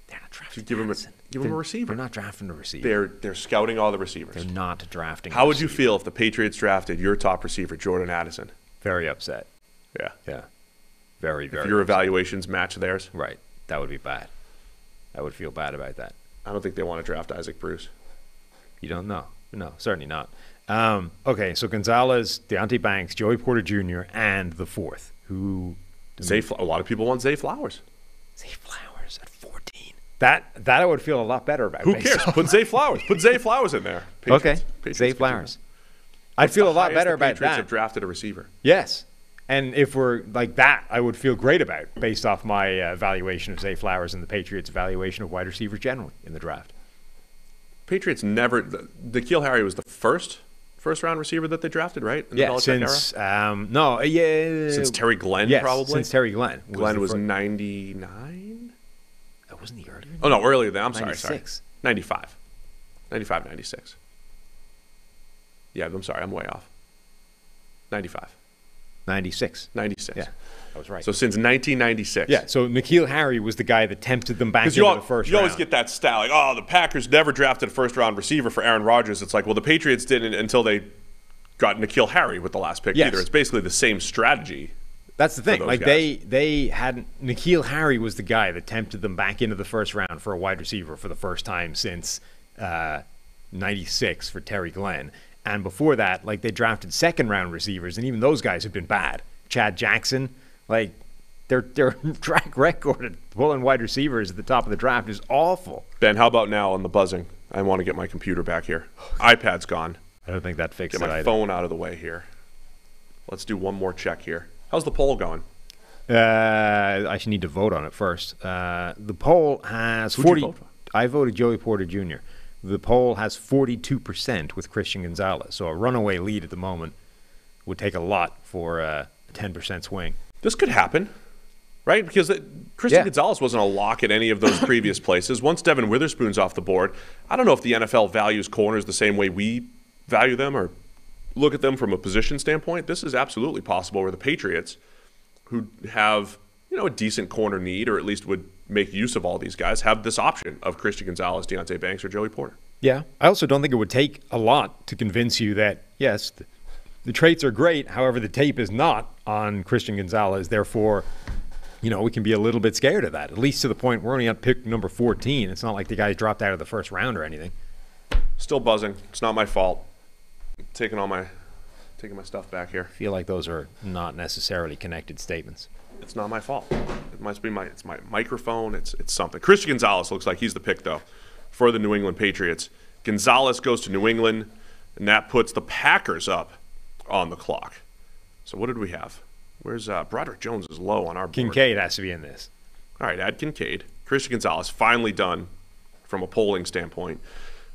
They're not drafting
Give him a receiver.
They're not drafting a receiver.
They're scouting all the receivers.
They're not drafting.
How would you feel if the Patriots drafted your top receiver, Jordan Addison?
Very upset.
Yeah.
Yeah. Very, very.
If your evaluations match theirs?
Right. That would be bad. I would feel bad about that.
I don't think they want to draft Isaac Bruce.
You don't know. No, certainly not. Okay, so Gonzalez, Deontay Banks, Joey Porter Jr., and the 4th. Who?
A lot of people want Zay Flowers.
Zay Flowers at 14. That I would feel a lot better about.
Who cares? Put Zay Flowers. Put Zay Flowers in there.
Patriots. Zay Flowers. I'd feel a lot better about that.
Patriots have drafted a receiver.
Yes. And if we're like that, I would feel great about based off my evaluation of Zay Flowers and the Patriots' evaluation of wide receivers generally in the draft.
Patriots never. N'Keal Harry was the first-round receiver that they drafted, right? In
the
Belichick
era?
Since Terry Glenn, probably.
Since Terry Glenn.
Glenn was 99.
That wasn't the earlier.
Oh no, earlier than. I'm
96.
sorry. 95. 95, 96. Yeah, I'm sorry. I'm way off. 95.
96.
96.
Yeah, I was right.
So since 1996.
Yeah, so N'Keal Harry was the guy that tempted them back into the first round.
You always get that stat, like, oh, the Packers never drafted a first-round receiver for Aaron Rodgers. It's like, well, the Patriots didn't until they got N'Keal Harry with the last pick either. It's basically the same strategy.
That's the thing. Like, they had – N'Keal Harry was the guy that tempted them back into the first round for a wide receiver for the first time since 96 for Terry Glenn. And before that, like, they drafted second-round receivers, and even those guys have been bad. Chad Jackson, like, their track record at pulling wide receivers at the top of the draft is awful.
Ben, how about now on the buzzing? I want to get my computer back here. iPad's gone.
I don't think that fixes it either.
Get my phone out of the way here. Let's do one more check here. How's the poll going?
I should need to vote on it first. The poll has 40.
You vote for?
I voted Joey Porter Jr. The poll has 42% with Christian Gonzalez, so a runaway lead at the moment would take a lot for a 10% swing.
This could happen. right? Because Christian Gonzalez wasn't a lock at any of those previous places. Once Devin Witherspoon's off the board, I don't know if the NFL values corners the same way we value them or look at them from a position standpoint. This is absolutely possible where the Patriots, who have a decent corner need, or at least would make use of all these guys, have this option of Christian Gonzalez, Deontay Banks, or Joey Porter.
Yeah. I also don't think it would take a lot to convince you that, yes, the traits are great. However, the tape is not on Christian Gonzalez. Therefore, we can be a little bit scared of that, at least to the point we're only on pick number 14. It's not like the guy's dropped out of the first round or anything.
Still buzzing. It's not my fault. Taking my stuff back here.
I feel like those are not necessarily connected statements.
It's not my fault. It must be my microphone. It's something. Christian Gonzalez looks like he's the pick, though, for the New England Patriots. Gonzalez goes to New England, and that puts the Packers up on the clock. So what did we have? Where's Broderick Jones is low on our board.
Kincaid has to be in this.
All right, add Kincaid. Christian Gonzalez, finally done from a polling standpoint.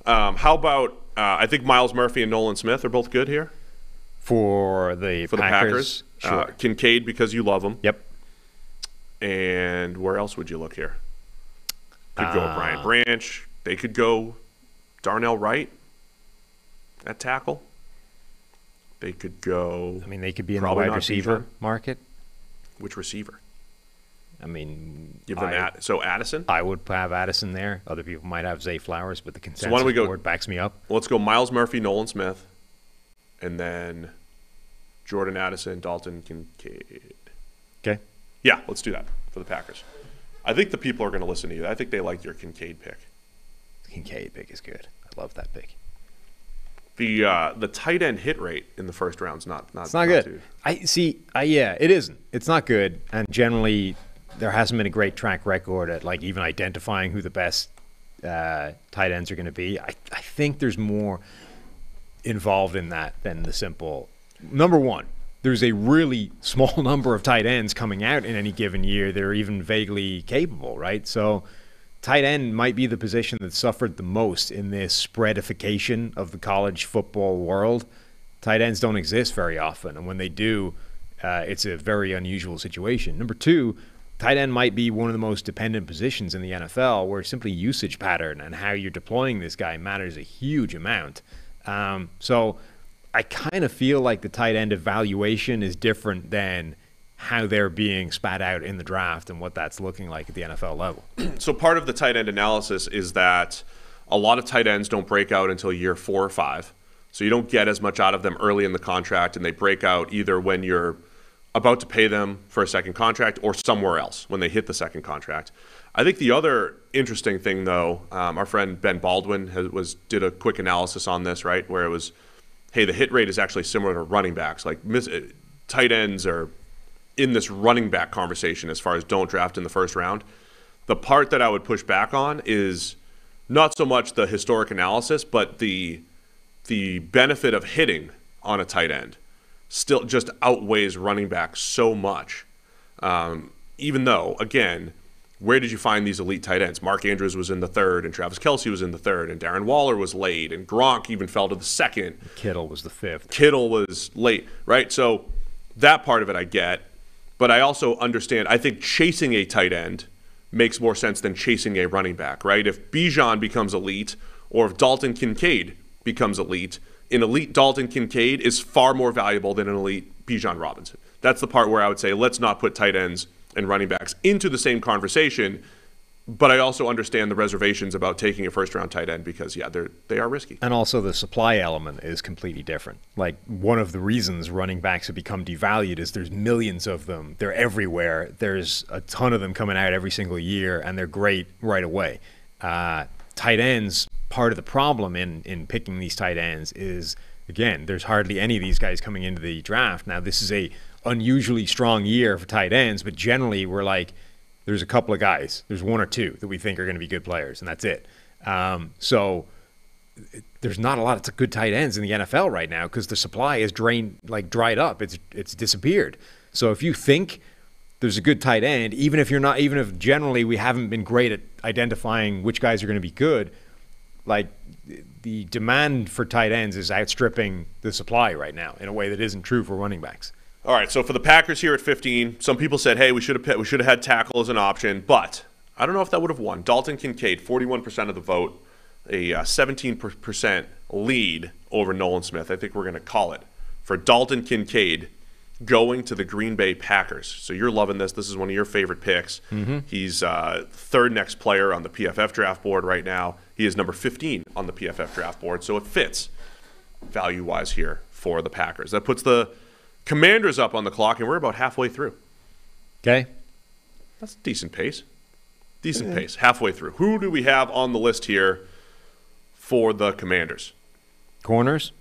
How about, I think Miles Murphy and Nolan Smith are both good here?
For the Packers?
Sure. Kincaid, because you love him.
Yep.
And where else would you look here? Could go Brian Branch. They could go Darnell Wright at tackle. They could go.
I mean, they could be in the wide receiver market.
Which receiver?
I mean,
give them Addison.
I would have Addison there. Other people might have Zay Flowers, but the consensus
why don't we go,
board backs me up.
Let's go Miles Murphy, Nolan Smith, and then Jordan Addison, Dalton Kincaid.
Okay.
Yeah, let's do that for the Packers. I think the people are going to listen to you. I think they like your Kincaid pick.
Kincaid pick is good. I love that pick.
The tight end hit rate in the first round is not
it's not good. It isn't. It's not good, and generally there hasn't been a great track record at like even identifying who the best tight ends are going to be. I think there's more involved in that than the simple. Number one, there's a really small number of tight ends coming out in any given year that are even vaguely capable, right? So tight end might be the position that suffered the most in this spreadification of the college football world. Tight ends don't exist very often, and when they do, it's a very unusual situation. Number two, tight end might be one of the most dependent positions in the NFL, where simply usage pattern and how you're deploying this guy matters a huge amount. So I kind of feel like the tight end evaluation is different than how they're being spat out in the draft and what that's looking like at the NFL level.
So part of the tight end analysis is that a lot of tight ends don't break out until year 4 or 5. So you don't get as much out of them early in the contract, and they break out either when you're about to pay them for a second contract or somewhere else when they hit the second contract. I think the other interesting thing, though, our friend Ben Baldwin did a quick analysis on this, right, where it was, hey, the hit rate is actually similar to running backs. Like tight ends are in this running back conversation as far as don't draft in the first round. The part that I would push back on is not so much the historic analysis, but the benefit of hitting on a tight end still just outweighs running back so much. Even though, again, where did you find these elite tight ends? Mark Andrews was in the 3rd, and Travis Kelce was in the 3rd, and Darren Waller was late, and Gronk even fell to the 2nd.
Kittle was the 5th.
Kittle was late, right? So that part of it I get. But I also understand, I think chasing a tight end makes more sense than chasing a running back, right? If Bijan becomes elite, or if Dalton Kincaid becomes elite, an elite Dalton Kincaid is far more valuable than an elite Bijan Robinson. That's the part where I would say let's not put tight ends and running backs into the same conversation. But I also understand the reservations about taking a first-round tight end because, yeah, they are risky.
And also the supply element is completely different. Like, one of the reasons running backs have become devalued is there's millions of them. They're everywhere. There's a ton of them coming out every single year, and they're great right away. Tight ends, part of the problem in picking these tight ends is, again, there's hardly any of these guys coming into the draft. Now, this is a unusually strong year for tight ends, but generally we're like, there's a couple of guys. There's 1 or 2 that we think are going to be good players, and that's it. So there's not a lot of good tight ends in the NFL right now because the supply is dried up. It's disappeared. So if you think there's a good tight end, even if generally we haven't been great at identifying which guys are going to be good, like the demand for tight ends is outstripping the supply right now in a way that isn't true for running backs.
All right, so for the Packers here at 15, some people said, hey, we should have had tackle as an option, but I don't know if that would have won. Dalton Kincaid, 41% of the vote, a 17% lead over Nolan Smith. I think we're going to call it for Dalton Kincaid going to the Green Bay Packers. So you're loving this. This is one of your favorite picks. Mm-hmm. He's third next player on the PFF draft board right now. He is number 15 on the PFF draft board, so it fits value-wise here for the Packers. That puts the Commanders up on the clock, and we're about halfway through.
Okay.
That's a decent pace. Decent pace. Halfway through. Who do we have on the list here for the Commanders?
Corners?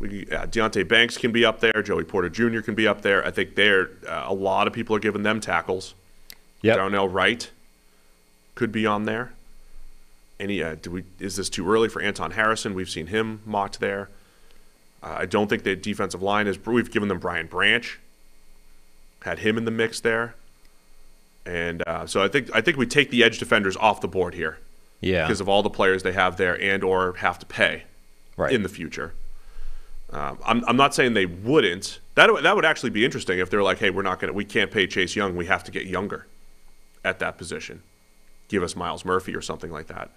Deonte Banks can be up there. Joey Porter Jr. can be up there. I think a lot of people are giving them tackles.
Yep.
Darnell Wright could be on there. Is this too early for Anton Harrison? We've seen him mocked there. I don't think the defensive line is. We've given them Brian Branch. Had him in the mix there. And so I think we take the edge defenders off the board here.
Yeah.
Because of all the players they have there and or have to pay in the future. I'm not saying they wouldn't. That would actually be interesting if they're like, hey, we can't pay Chase Young. We have to get younger at that position. Give us Miles Murphy or something like that.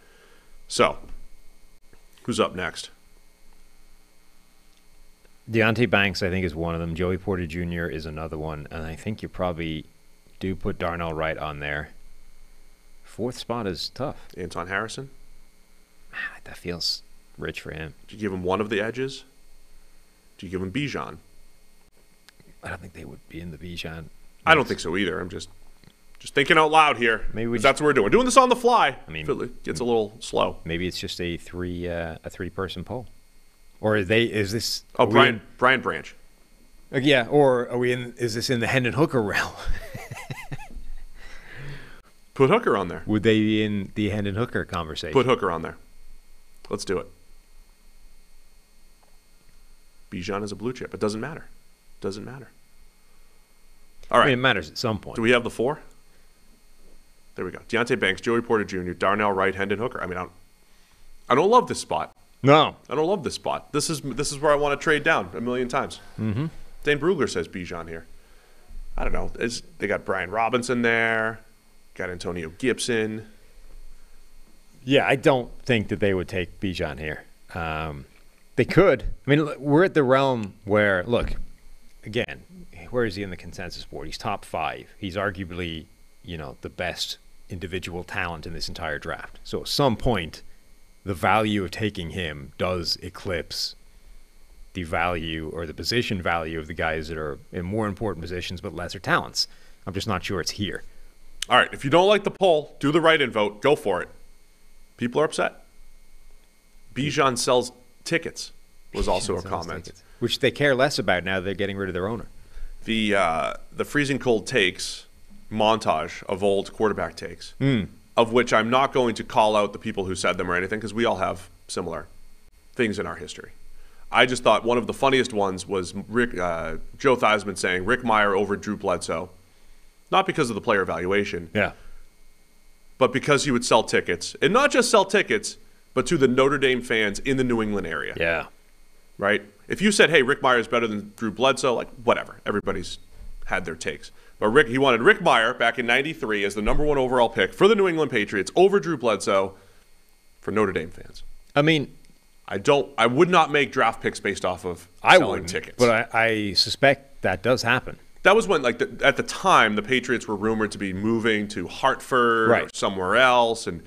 So, who's up next?
Deonte Banks, I think, is one of them. Joey Porter Jr. is another one. And I think you probably do put Darnell Wright on there. Fourth spot is tough.
Anton Harrison?
That feels rich for him.
Do you give him one of the edges? Do you give him Bijan?
I don't think they would be in the Bijan.
I don't think so either. I'm just thinking out loud here.
Maybe
that's what we're doing. We're doing this on the fly.
I mean,
it gets a little slow.
Maybe it's just a three-person poll. Or is this?
Oh, Brian Branch.
Yeah. Or are we in? Is this in the Hendon Hooker realm?
Put Hooker on there.
Would they be in the Hendon Hooker conversation?
Put Hooker on there. Let's do it. Bijan is a blue chip. It doesn't matter. Doesn't matter. All right.
I mean, it matters at some point.
Do we have the four? There we go. Deonte Banks, Joey Porter Jr., Darnell Wright, Hendon Hooker. I mean, I don't love this spot.
No.
I don't love this spot. This is where I want to trade down a million times.
Mm-hmm.
Dane Brugler says Bijan here. I don't know. They got Brian Robinson there. Got Antonio Gibson.
Yeah, I don't think that they would take Bijan here. They could. I mean, we're at the realm where, look, again, where is he in the consensus board? He's top 5. He's arguably, the best individual talent in this entire draft. So at some point, the value of taking him does eclipse the value or the position value of the guys that are in more important positions but lesser talents. I'm just not sure it's here.
All right, if you don't like the poll, do the write-in vote. Go for it. People are upset. Bijan sells tickets was also a comment.
Tickets, which they care less about now they're getting rid of their owner.
The freezing cold takes montage of old quarterback takes, of which I'm not going to call out the people who said them or anything because we all have similar things in our history. I just thought one of the funniest ones was Joe Theismann saying Rick Meyer over Drew Bledsoe, not because of the player evaluation, but because he would sell tickets. And not just sell tickets, but to the Notre Dame fans in the New England area.
Yeah.
Right? If you said, hey, Rick Meyer is better than Drew Bledsoe, like, whatever. Everybody's had their takes. But he wanted Rick Meyer back in 93 as the number 1 overall pick for the New England Patriots over Drew Bledsoe for Notre Dame fans.
I mean,
I would not make draft picks based off of selling tickets.
But I suspect that does happen.
That was when, at the time, the Patriots were rumored to be moving to Hartford or somewhere else, and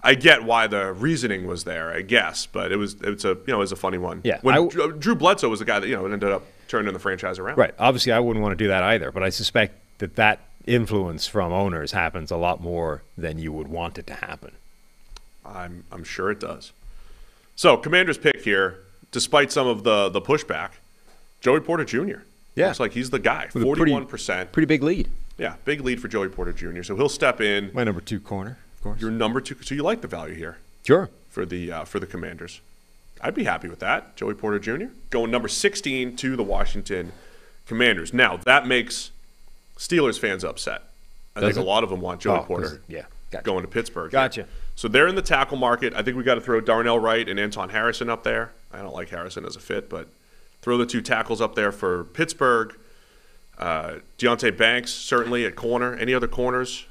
I get why the reasoning was there, I guess, but it was a funny one.
Yeah,
when Drew Bledsoe was the guy that ended up turning the franchise around.
Right. Obviously, I wouldn't want to do that either, but I suspect that influence from owners happens a lot more than you would want it to happen.
I'm sure it does. So, Commander's pick here, despite some of the pushback, Joey Porter Jr.
Yeah.
Looks like he's the guy. 41%.
Pretty big lead.
Yeah, big lead for Joey Porter Jr. So he'll step in.
My number 2 corner, of course.
Your number 2. So you like the value here?
Sure.
For the Commanders. I'd be happy with that. Joey Porter Jr. going number 16 to the Washington Commanders. Now, that makes Steelers fans upset. I think a lot of them want Joey Porter going to Pittsburgh.
Gotcha.
Here. So they're in the tackle market. I think we got to throw Darnell Wright and Anton Harrison up there. I don't like Harrison as a fit, but throw the 2 tackles up there for Pittsburgh. Deontay Banks, certainly at corner. Any other corners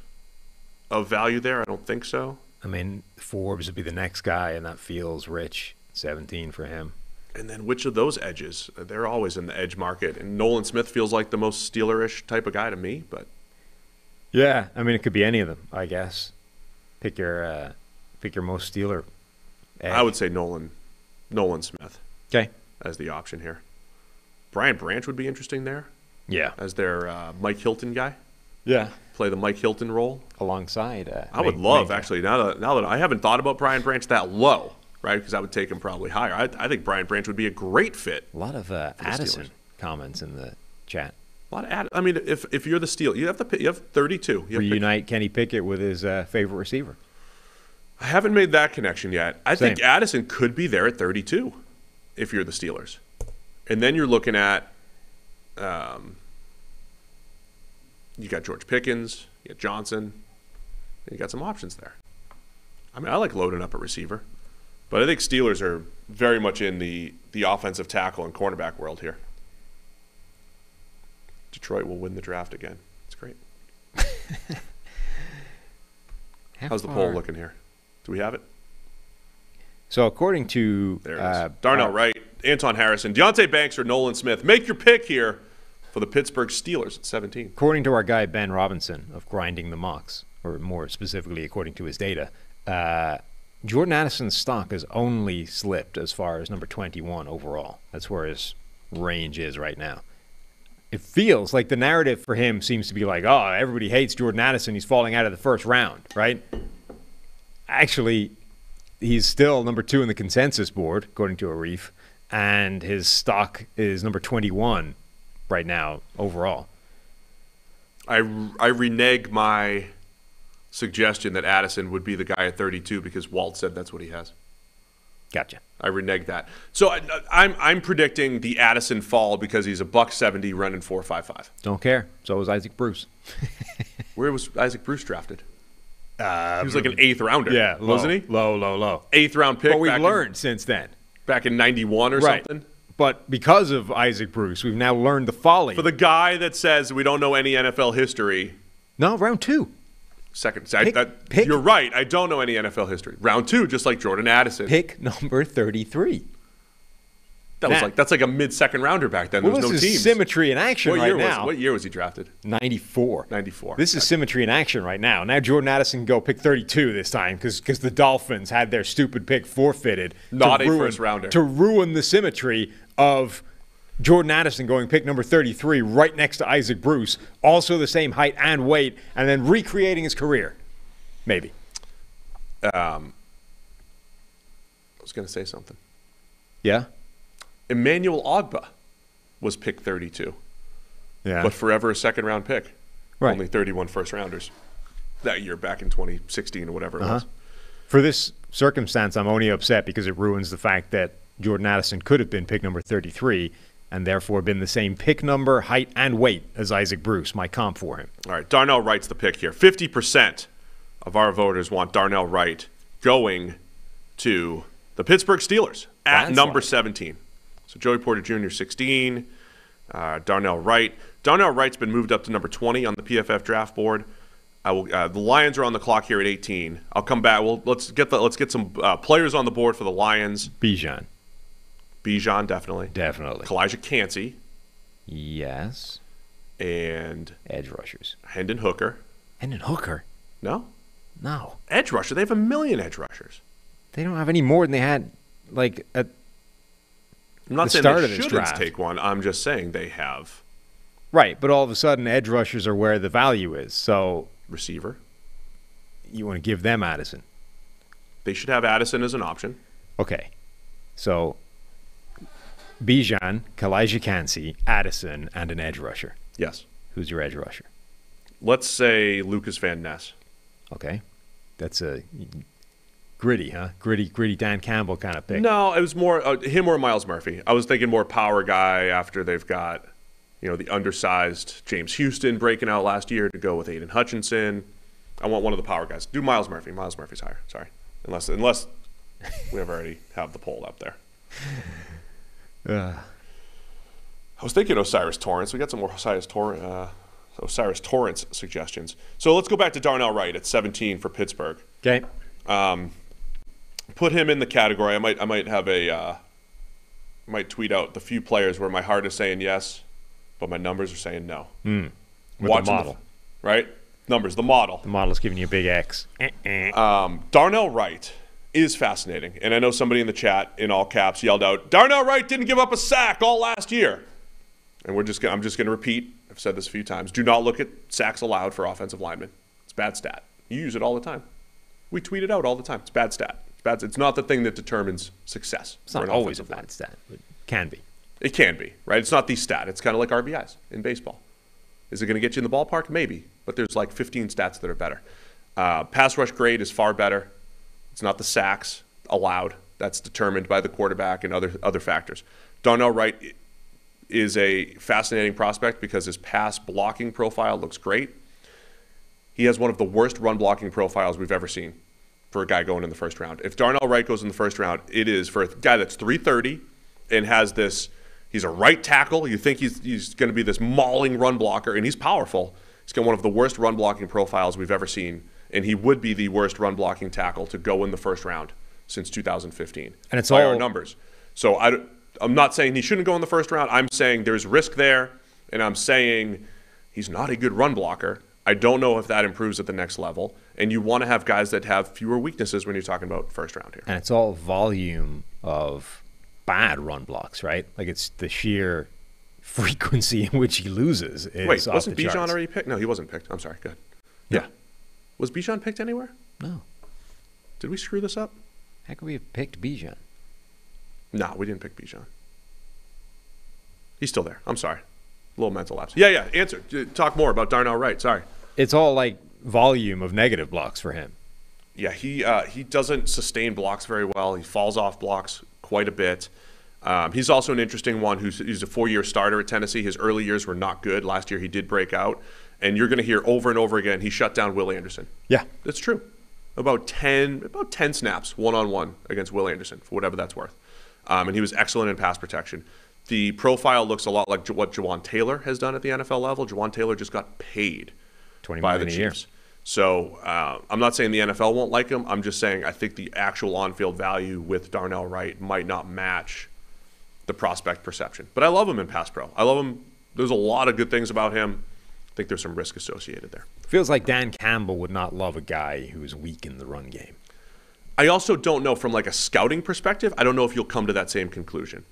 of value there? I don't think so.
I mean, Forbes would be the next guy, and that feels rich. 17 for him.
And then which of those edges? They're always in the edge market. And Nolan Smith feels like the most Steeler-ish type of guy to me. But
yeah, I mean, it could be any of them, I guess. Pick your most Steeler edge.
I would say Nolan Smith.
Okay.
As the option here. Brian Branch would be interesting there.
Yeah.
As their Mike Hilton guy.
Yeah.
Play the Mike Hilton role.
Alongside.
I would love, actually, now that I haven't thought about Brian Branch that low, right? Because I would take him probably higher. I think Brian Branch would be a great fit.
A lot of Addison comments in the chat.
A lot of I mean, if you're the Steelers, you have 32. You have
Reunite Kenny Pickett with his favorite receiver.
I haven't made that connection yet. I
Same.
think Addison could be there at 32 if you're the Steelers. And then you're looking at you got George Pickens, you got Johnson, and you got some options there. I mean, I like loading up a receiver, but I think Steelers are very much in the offensive tackle and cornerback world here. Detroit will win the draft again. It's great. How's the poll looking here? Do we have it?
So according to
there it is. Darnell Wright, Anton Harrison, Deontay Banks, or Nolan Smith, make your pick here for the Pittsburgh Steelers at 17.
According to our guy Ben Robinson of Grinding the Mocks, or more specifically according to his data, Jordan Addison's stock has only slipped as far as number 21 overall. That's where his range is right now. It feels like the narrative for him seems to be like, oh, everybody hates Jordan Addison. He's falling out of the first round, right? Actually, he's still number 2 in the consensus board, according to Arif, and his stock is number 21 right now overall.
I renege my suggestion that Addison would be the guy at 32 because Walt said that's what he has.
Gotcha.
I renege that. So I'm predicting the Addison fall because he's a $170 running 4.55.
Don't care. So was Isaac Bruce.
Where was Isaac Bruce drafted? He was like an 8th rounder.
Yeah,
wasn't he?
Low.
8th round pick.
But we've learned since then.
Back in 91 or something.
But because of Isaac Bruce, we've now learned the folly.
For the guy that says we don't know any NFL history.
No, round 2.
Second. You're right. I don't know any NFL history. Round 2, just like Jordan Addison.
Pick number 33.
That's like a mid-second rounder back then. There was no
this
teams.
is symmetry in action now.
What year was he drafted?
94.
94.
This is symmetry in action right now. Now Jordan Addison can go pick 32 this time because the Dolphins had their stupid pick forfeited.
Not a first rounder.
To ruin the symmetry of Jordan Addison going pick number 33 right next to Isaac Bruce, also the same height and weight, and then recreating his career. Maybe.
I was going to say something.
Yeah?
Emmanuel Ogbah was pick 32.
Yeah.
But forever a second-round pick.
Right.
Only 31 first-rounders that year back in 2016 or whatever it was.
For this circumstance, I'm only upset because it ruins the fact that Jordan Addison could have been pick number 33 and therefore been the same pick number, height, and weight as Isaac Bruce, my comp for him.
All right, Darnell Wright's the pick here. 50% of our voters want Darnell Wright going to the Pittsburgh Steelers at number 17. So Joey Porter Jr., 16. Darnell Wright. Darnell Wright's been moved up to number 20 on the PFF draft board. The Lions are on the clock here at 18. I'll come back. Let's get some players on the board for the Lions.
Bijan,
definitely. Kalijah Cansey.
Yes.
And
edge rushers.
Hendon Hooker.
No.
Edge rusher. They have a million edge rushers.
They don't have any more than they had at
I'm not
the
saying
start
they
of this
shouldn't
draft.
take one. I'm just saying they have.
Right, but all of a sudden edge rushers are where the value is. So
receiver.
You want to give them Addison.
They should have Addison as an option.
Okay. So Bijan, Kalijah Cansey, Addison, and an edge rusher.
Yes.
Who's your edge rusher?
Let's say Lucas Van Ness.
Okay. That's a gritty, huh? Gritty Dan Campbell kind of pick.
No, it was more him or Miles Murphy. I was thinking more power guy after they've got, the undersized James Houston breaking out last year to go with Aiden Hutchinson. I want one of the power guys. Do Miles Murphy. Miles Murphy's higher. Sorry. Unless we already have the poll up there. was thinking Osiris Torrance. We got some more Osiris Torrance suggestions. So let's go back to Darnell Wright at 17 for Pittsburgh.
Okay.
Put him in the category. I might have might tweet out the few players where my heart is saying yes, but my numbers are saying no.
With
Watching
the model.
Right? Numbers, the model.
The model's giving you a big X.
Darnell Wright is fascinating. And I know somebody in the chat, in all caps, yelled out, Darnell Wright didn't give up a sack all last year. And I'm just going to repeat, I've said this a few times, do not look at sacks allowed for offensive linemen. It's a bad stat. You use it all the time. We tweet it out all the time. It's a bad stat. It's not the thing that determines success.
It's not always a bad stat, but it can be.
It can be, right? It's not the stat. It's kind of like RBIs in baseball. Is it going to get you in the ballpark? Maybe. But there's like 15 stats that are better. Pass rush grade is far better. It's not the sacks allowed. That's determined by the quarterback and other factors. Darnell Wright is a fascinating prospect because his pass blocking profile looks great. He has one of the worst run blocking profiles we've ever seen for a guy going in the first round. If Darnell Wright goes in the first round, it is for a guy that's 330 and has this, he's a right tackle. You think he's going to be this mauling run blocker, and he's powerful. He's got one of the worst run blocking profiles we've ever seen, and he would be the worst run blocking tackle to go in the first round since 2015. And it's all our numbers. So I'm not saying he shouldn't go in the first round. I'm saying there's risk there, and I'm saying he's not a good run blocker. I don't know if that improves at the next level. And you want to have guys that have fewer weaknesses when you're talking about first round here.
And it's all volume of bad run blocks, right? Like it's the sheer frequency in which he loses.
Wait, wasn't Bijan already picked? No, he wasn't picked. I'm sorry. Good. Yeah. Was Bijan picked anywhere?
No.
Did we screw this up?
How could we have picked Bijan?
No, we didn't pick Bijan. He's still there. I'm sorry. A little mental lapse. Yeah. Answer. Talk more about Darnell Wright. Sorry.
It's all like volume of negative blocks for him.
Yeah, he doesn't sustain blocks very well. He falls off blocks quite a bit. He's also an interesting one he's a 4-year starter at Tennessee. His early years were not good. Last year he did break out. And you're going to hear over and over again, he shut down Will Anderson.
Yeah.
That's true. About 10 snaps one-on-one against Will Anderson, for whatever that's worth. And he was excellent in pass protection. The profile looks a lot like what Jawan Taylor has done at the NFL level. Jawan Taylor just got paid by the Chiefs. So I'm not saying the NFL won't like him. I'm just saying I think the actual on-field value with Darnell Wright might not match the prospect perception. But I love him in pass pro. I love him. There's a lot of good things about him. I think there's some risk associated there.
Feels like Dan Campbell would not love a guy who's weak in the run game.
I also don't know from like a scouting perspective, I don't know if you'll come to that same conclusion.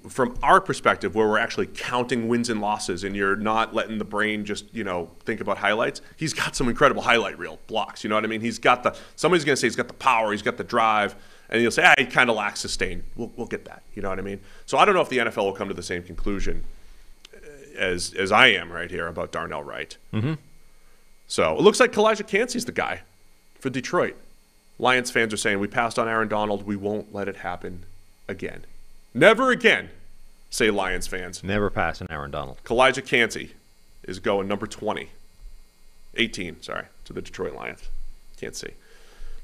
From our perspective, where we're actually counting wins and losses and you're not letting the brain just, think about highlights, he's got some incredible highlight reel blocks. You know what I mean? Somebody's going to say he's got the power, he's got the drive, and you'll say, he kind of lacks sustain. We'll get that. You know what I mean? So I don't know if the NFL will come to the same conclusion as I am right here about Darnell Wright. Mm-hmm. So it looks like Kalijah Cansey's the guy for Detroit. Lions fans are saying, we passed on Aaron Donald. We won't let it happen again. Never again, say Lions fans.
Never pass an Aaron Donald.
Kalijah Cansey is going number 18, to the Detroit Lions. Can't see.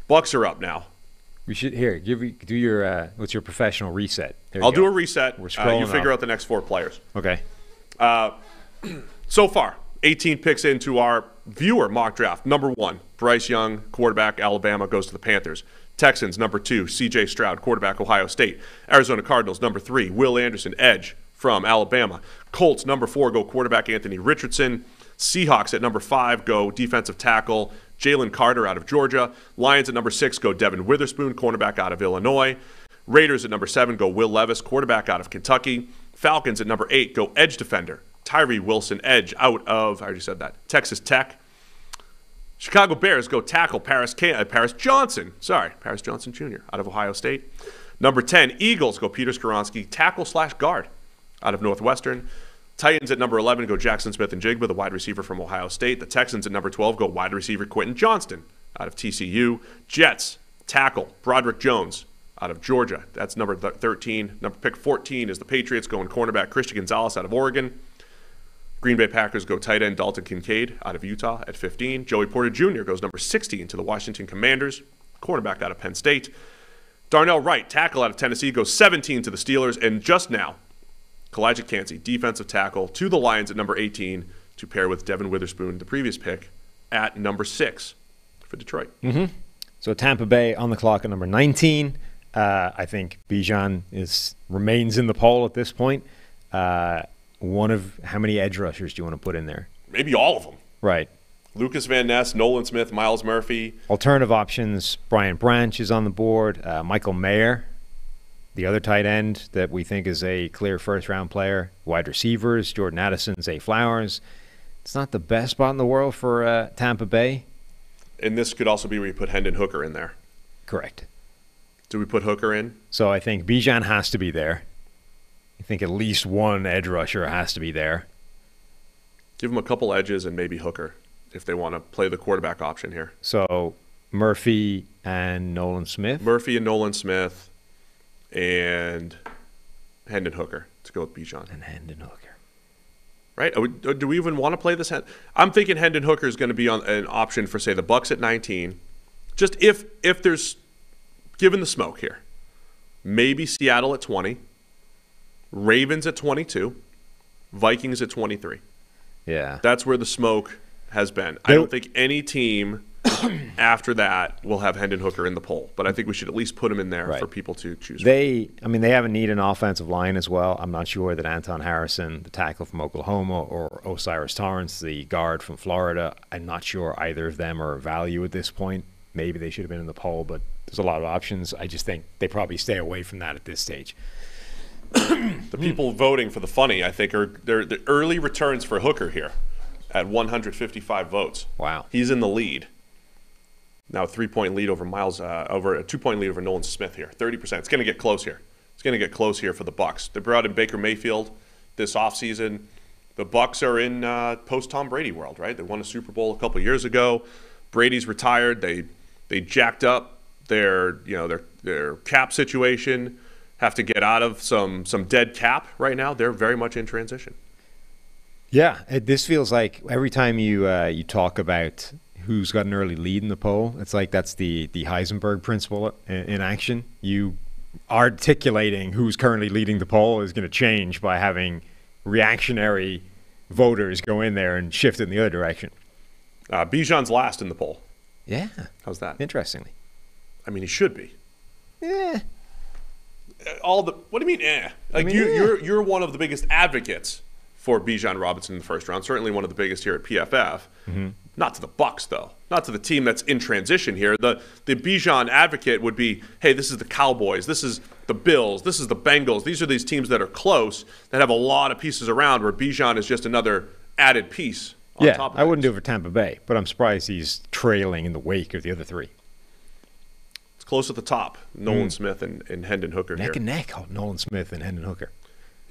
Bucks are up now.
We should do your what's your professional reset?
I'll do a reset.
We're scrolling
you figure out the next 4 players.
Okay.
So far, 18 picks into our viewer mock draft. Number 1, Bryce Young, quarterback, Alabama, goes to the Panthers. Texans, number 2, C.J. Stroud, quarterback, Ohio State. Arizona Cardinals, number 3, Will Anderson, edge from Alabama. Colts, number 4, go quarterback Anthony Richardson. Seahawks at number 5 go defensive tackle Jalen Carter out of Georgia. Lions at number 6 go Devin Witherspoon, cornerback out of Illinois. Raiders at number 7 go Will Levis, quarterback out of Kentucky. Falcons at number 8 go edge defender Tyree Wilson, edge out of, I already said that, Texas Tech. Chicago Bears go tackle Paris Johnson Jr. out of Ohio State. Number 10, Eagles go Peter Skoronski, tackle/guard out of Northwestern. Titans at number 11 go Jackson Smith-Njigba, the wide receiver from Ohio State. The Texans at number 12 go wide receiver Quentin Johnston out of TCU. Jets, tackle Broderick Jones out of Georgia. That's number 13. Pick 14 is the Patriots going cornerback Christian Gonzalez out of Oregon. Green Bay Packers go tight end Dalton Kincaid out of Utah at 15. Joey Porter Jr. goes number 16 to the Washington Commanders, cornerback out of Penn State. Darnell Wright, tackle out of Tennessee, goes 17 to the Steelers. And just now, Kalijah Kancey, defensive tackle, to the Lions at number 18 to pair with Devin Witherspoon, the previous pick, at number 6 for Detroit.
Mm-hmm. So Tampa Bay on the clock at number 19. I think Bijan remains in the poll at this point. One of how many edge rushers do you want to put in there?
Maybe all of them.
Right.
Lucas Van Ness, Nolan Smith, Miles Murphy.
Alternative options, Brian Branch is on the board. Michael Mayer, the other tight end that we think is a clear first-round player. Wide receivers, Jordan Addison, Zay Flowers. It's not the best spot in the world for Tampa Bay.
And this could also be where you put Hendon Hooker in there.
Correct.
Do we put Hooker in?
So I think Bijan has to be there. I think at least one edge rusher has to be there.
Give him a couple edges and maybe Hooker if they want to play the quarterback option here.
So Murphy and Nolan Smith?
Murphy and Nolan Smith and Hendon Hooker to go with Bijan.
And Hendon Hooker.
Right? Do we even want to play this? I'm thinking Hendon Hooker is going to be on an option for, say, the Bucs at 19. Just if there's, given the smoke here, maybe Seattle at 20. Ravens at 22, Vikings at 23.
Yeah.
That's where the smoke has been. I don't think any team after that will have Hendon Hooker in the poll, but I think we should at least put him in there for people to choose from.
They have a need an offensive line as well. I'm not sure that Anton Harrison, the tackle from Oklahoma, or Osiris Torrance, the guard from Florida, I'm not sure either of them are of value at this point. Maybe they should have been in the poll, but there's a lot of options. I just think they probably stay away from that at this stage.
The people voting for the funny, I think, are the early returns for Hooker here at 155 votes.
Wow.
He's in the lead. Now a 3-point lead over Miles, over a 2-point lead over Nolan Smith here. 30%. It's going to get close here. It's going to get close here for the Bucs. They brought in Baker Mayfield this offseason. The Bucs are in post-Tom Brady world, right? They won a Super Bowl a couple years ago. Brady's retired. They jacked up their cap situation. Have to get out of some dead cap right now. They're very much in transition.
Yeah, this feels like every time you talk about who's got an early lead in the poll, it's like that's the Heisenberg principle in action. You articulating who's currently leading the poll is going to change by having reactionary voters go in there and shift it in the other direction.
Bijan's last in the poll.
Yeah.
How's that?
Interestingly.
I mean, he should be.
Yeah.
What do you mean, eh? Like, you're one of the biggest advocates for Bijan Robinson in the first round. Certainly one of the biggest here at PFF. Mm-hmm. Not to the Bucs, though. Not to the team that's in transition here. The Bijan advocate would be, hey, this is the Cowboys. This is the Bills. This is the Bengals. These are these teams that are close, that have a lot of pieces around, where Bijan is just another added piece on top of it.
I wouldn't do it for Tampa Bay, but I'm surprised he's trailing in the wake of the other three.
Close at the top, Nolan Smith and Hendon Hooker here.
Neck and neck, Nolan Smith and Hendon Hooker.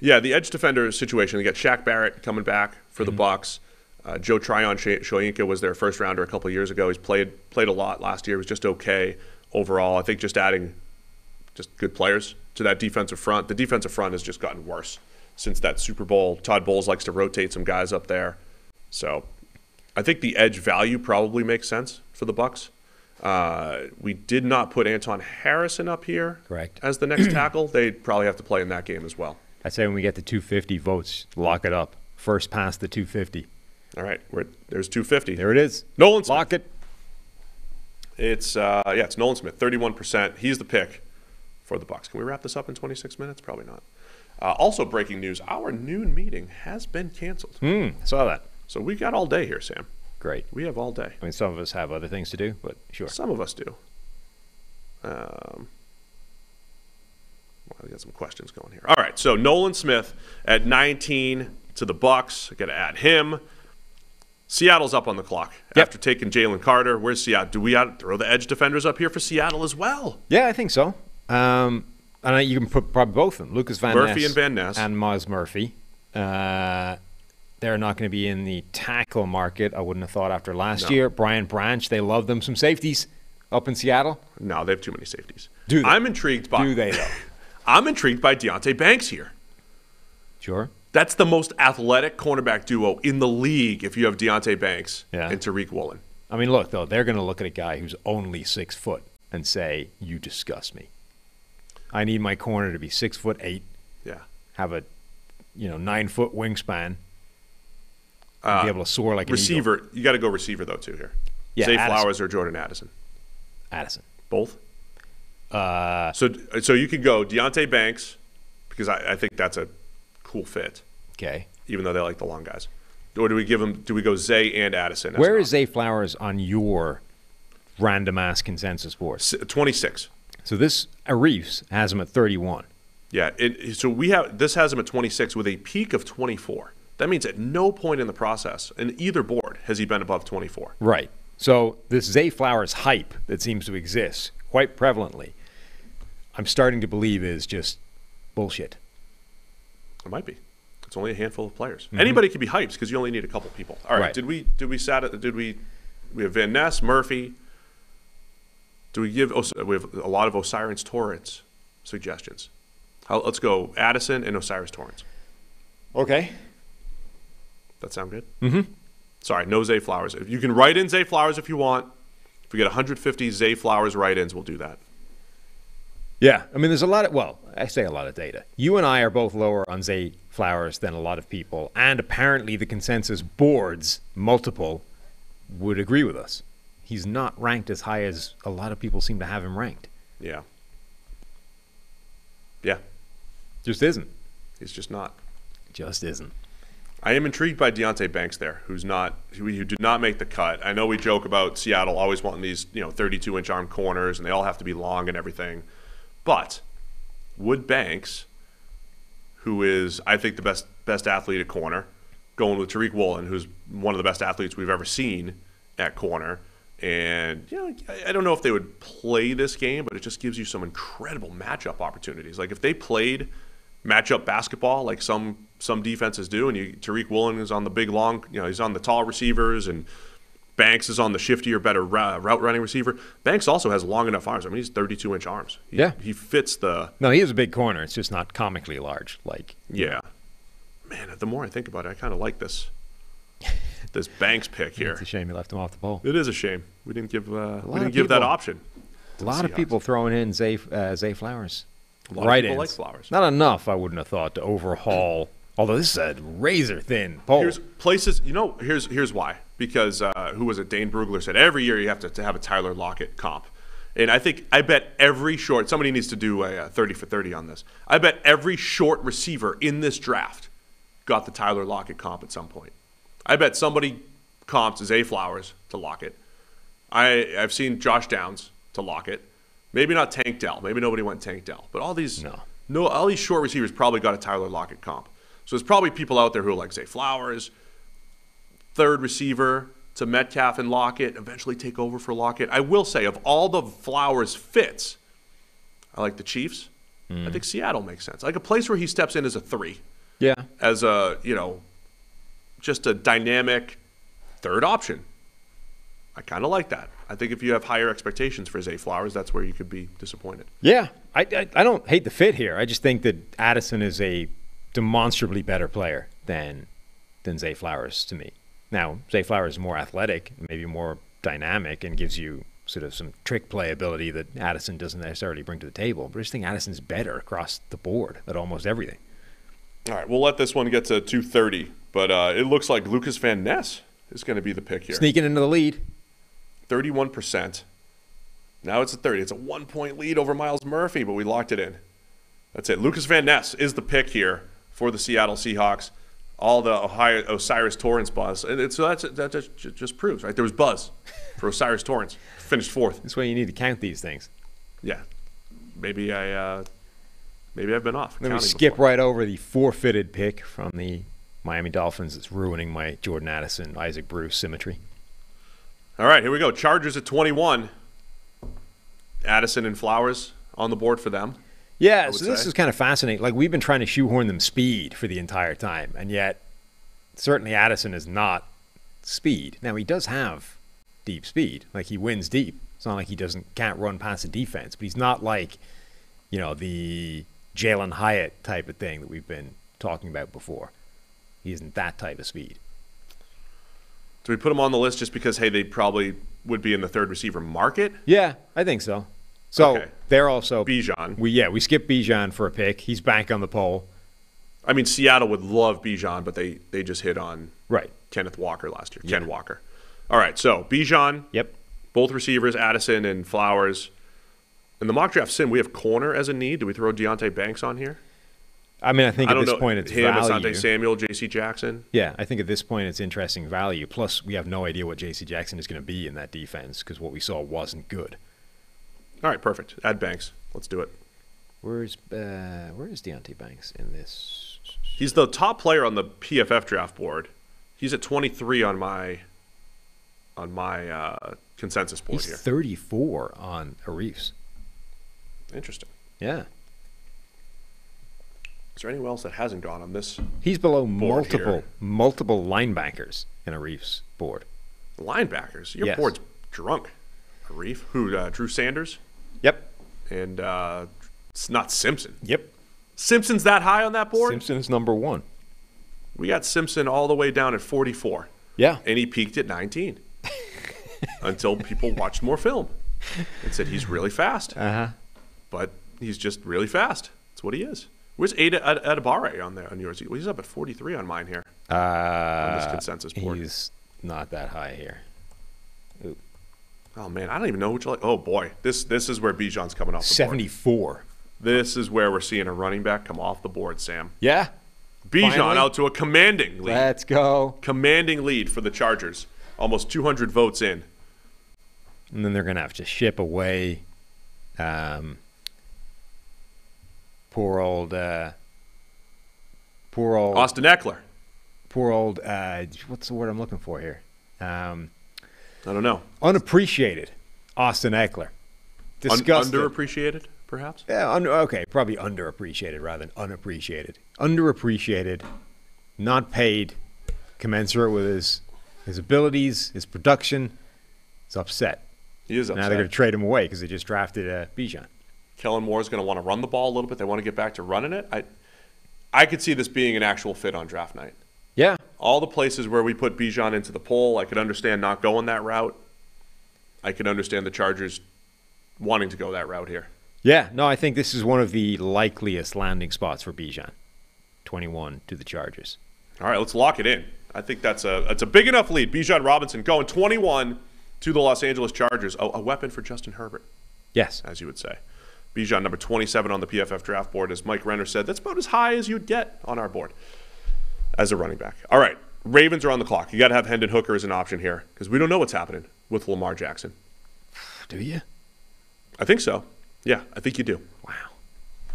Yeah, the edge defender situation. They got Shaq Barrett coming back for the Bucs. Joe Tryon-Shoyinka was their first rounder a couple of years ago. He's played a lot last year. Was just okay overall. I think just adding just good players to that defensive front. The defensive front has just gotten worse since that Super Bowl. Todd Bowles likes to rotate some guys up there. So I think the edge value probably makes sense for the Bucs. We did not put Anton Harrison up here as the next tackle. They'd probably have to play in that game as well.
I'd say when we get to 250 votes, lock it up. First past the 250.
All right, there's 250.
There it is.
Nolan Smith.
Lock it.
It's Nolan Smith, 31%. He's the pick for the Bucs. Can we wrap this up in 26 minutes? Probably not. Also, breaking news: our noon meeting has been canceled.
Saw that.
So we got all day here, Sam.
Great.
We have all day.
I mean, some of us have other things to do, but sure.
Some of us do. We got some questions going here. All right, so Nolan Smith at 19 to the Bucs. I got to add him. Seattle's up on the clock after taking Jalen Carter. Where's Seattle? Do we throw the edge defenders up here for Seattle as well?
Yeah, I think so. And you can put probably both of them. Lucas Van
Murphy
Ness
and Van Ness.
And Miles Murphy. They're not going to be in the tackle market, I wouldn't have thought, after last year. Brian Branch, they love them some safeties up in Seattle.
No, they have too many safeties.
Do they?
I'm intrigued by.
Do they, though?
I'm intrigued by Deonte Banks here.
Sure.
That's the most athletic cornerback duo in the league if you have Deonte Banks and Tariq Woolen.
I mean, look, though, they're going to look at a guy who's only 6 foot and say, you disgust me. I need my corner to be 6'8".
Yeah.
Have a 9-foot wingspan. Be able to soar like
receiver.
An eagle.
You got to go receiver though too here.
Yeah,
Zay
Addison.
Flowers or Jordan Addison.
Addison.
Both. So you could go Deonte Banks because I think that's a cool fit.
Okay.
Even though they like the long guys. Or do we go Zay and Addison?
Where is Zay Flowers on your random ass consensus board?
26.
So this Arifs has him at 31.
Yeah. This has him at 26 with a peak of 24. That means at no point in the process in either board has he been above 24.
Right. So this Zay Flowers hype that seems to exist quite prevalently, I'm starting to believe is just bullshit.
It might be. It's only a handful of players. Mm-hmm. Anybody can be hyped because you only need a couple people. All right. We have Van Ness, Murphy. We have a lot of Osiris Torrance suggestions. Let's go Addison and Osiris Torrance.
Okay.
That sound good?
Mm-hmm.
Sorry, no Zay Flowers. If you can write in Zay Flowers if you want. If we get 150 Zay Flowers write-ins, we'll do that.
Yeah. I mean, there's a lot of data. You and I are both lower on Zay Flowers than a lot of people, and apparently the consensus boards, multiple, would agree with us. He's not ranked as high as a lot of people seem to have him ranked.
Yeah. Yeah.
Just isn't.
He's just not.
Just isn't.
I am intrigued by Deonte Banks there, who did not make the cut. I know we joke about Seattle always wanting these 32-inch arm corners, and they all have to be long and everything. But would Banks, who is, I think, the best athlete at corner, going with Tariq Woolen, who's one of the best athletes we've ever seen at corner, and I don't know if they would play this game, but it just gives you some incredible matchup opportunities. Like if they played matchup basketball like some defenses do, and Tariq Woolen is on the big long, he's on the tall receivers, and Banks is on the shiftier, better route running receiver. Banks also has long enough arms. I mean, he's 32-inch arms. He fits the.
No, he is a big corner. It's just not comically large.
Yeah, man. The more I think about it, I kind of like this Banks pick here.
It's a shame you left him off the poll.
It is a shame we didn't give that option.
A lot of people throwing in Zay Flowers.
A lot of people like Flowers.
Not enough, I wouldn't have thought, to overhaul. Although this is a razor thin poll.
Here's places. Here's why. Because who was it? Dane Brugler said every year you have to have a Tyler Lockett comp, and I bet every short. Somebody needs to do a 30 for 30 on this. I bet every short receiver in this draft got the Tyler Lockett comp at some point. I bet somebody comped Zay Flowers to Lockett. I've seen Josh Downs to Lockett. Maybe not Tank Dell. Maybe nobody went Tank Dell. But all these short receivers probably got a Tyler Lockett comp. So there's probably people out there who are like Zay Flowers, third receiver to Metcalf and Lockett, eventually take over for Lockett. I will say, of all the Flowers fits, I like the Chiefs. I think Seattle makes sense. Like a place where he steps in as a 3.
Yeah.
As a, just a dynamic third option. I kind of like that. I think if you have higher expectations for Zay Flowers, that's where you could be disappointed.
Yeah. I don't hate the fit here. I just think that Addison is a demonstrably better player than Zay Flowers to me. Now, Zay Flowers is more athletic, maybe more dynamic, and gives you sort of some trick play ability that Addison doesn't necessarily bring to the table. But I just think Addison's better across the board at almost everything.
All right, we'll let this one get to 230, but it looks like Lucas Van Ness is going to be the pick here.
Sneaking into the lead.
31%. Now it's a 30. It's a 1-point lead over Miles Murphy, but we locked it in. That's it. Lucas Van Ness is the pick here for the Seattle Seahawks. All the Osiris Torrance buzz. And so that just proves, right? There was buzz for Osiris Torrance. Finished 4th.
That's why you need to count these things.
Yeah. Maybe I've been off.
Then we skip right over the forfeited pick from the Miami Dolphins that's ruining my Jordan Addison, Isaac Bruce symmetry.
All right, here we go. Chargers at 21. Addison and Flowers on the board for them.
Yeah, so this is kind of fascinating. Like, we've been trying to shoehorn them speed for the entire time, and yet certainly Addison is not speed. Now, he does have deep speed. Like, he wins deep. It's not like he can't run past the defense, but he's not like, the Jalen Hyatt type of thing that we've been talking about before. He isn't that type of speed.
Do we put him on the list just because, hey, they probably would be in the third receiver market?
Yeah, I think so. So
okay.
They're also
Bijan.
We skipped Bijan for a pick. He's back on the poll.
I mean, Seattle would love Bijan, but they just hit on
Right.
Kenneth Walker last year.
Yeah.
Ken Walker. All right, so Bijan,
Yep.
both receivers, Addison and Flowers. In the mock draft sim, we have corner as a need. Do we throw Deontay Banks on here?
I mean, I think
I
at
don't
this
know.
point it's
him,
value.
Asante Samuel, J.C. Jackson.
Yeah, I think at this point it's interesting value. Plus, we have no idea what J.C. Jackson is going to be in that defense because what we saw wasn't good.
All right, perfect. Add Banks. Let's do it.
Where is Deontay Banks in this?
He's the top player on the PFF draft board. He's at 23 on my consensus board
He's
here.
34 on Arif's.
Interesting.
Yeah.
Is there anyone else that hasn't gone on this
He's below
board here?
multiple linebackers in Arif's board.
Linebackers? Your Yes.
Yes.
board's drunk. Arif? Who? Drew Sanders?
Yep.
And it's not Simpson.
Yep.
Simpson's that high on that board?
Simpson is number 1.
We got Simpson all the way down at 44.
Yeah.
And he peaked at 19 until people watched more film and said he's really fast.
Uh-huh.
But he's just really fast. That's what he is. Where's Ada Adibare on yours? He's up at 43 on mine here. On this consensus board.
He's not that high here. Ooh.
Oh, man, I don't even know which. Oh, boy. This is where Bijan's coming off the board.
74.
This is where we're seeing a running back come off the board, Sam.
Yeah.
Bijan
Finally.
out to a commanding lead.
Let's go.
Commanding lead for the Chargers. Almost 200 votes in.
And then they're going to have to ship away poor old
Austin Eckler.
poor old what's the word I'm looking for here?
I don't know.
Unappreciated Austin Eckler. Disgusting.
Underappreciated, perhaps?
Yeah, okay, probably underappreciated rather than unappreciated. Underappreciated, not paid, commensurate with his abilities, his production. He's upset.
He is upset.
Now they're going to trade him away because they just drafted Bijan.
Kellen Moore's going to want to run the ball a little bit. They want to get back to running it. I could see this being an actual fit on draft night.
Yeah.
All the places where we put Bijan into the poll, I could understand not going that route. I could understand the Chargers wanting to go that route here.
Yeah, no, I think this is one of the likeliest landing spots for Bijan. 21 to the Chargers.
All right, let's lock it in. I think that's a big enough lead. Bijan Robinson going 21 to the Los Angeles Chargers. A weapon for Justin Herbert.
Yes.
As you would say. Bijan, number 27 on the PFF draft board. As Mike Renner said, that's about as high as you'd get on our board as a running back. All right, Ravens are on the clock. You got to have Hendon Hooker as an option here because we don't know what's happening with Lamar Jackson.
Do you?
I think so. Yeah, I think you do.
Wow.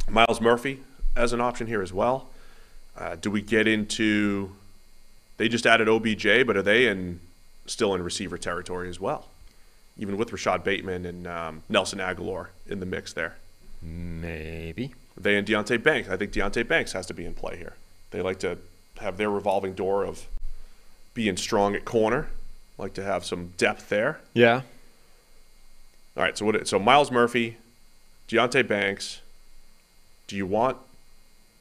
Miles Murphy as an option here as well. Do we get into – they just added OBJ, but are they still in receiver territory as well? Even with Rashad Bateman and Nelson Aguilar in the mix there.
Maybe.
They and Deontay Banks. I think Deontay Banks has to be in play here. They like to have their revolving door of being strong at corner. Like to have some depth there.
Yeah.
All right, so Miles Murphy, Deontay Banks. Do you want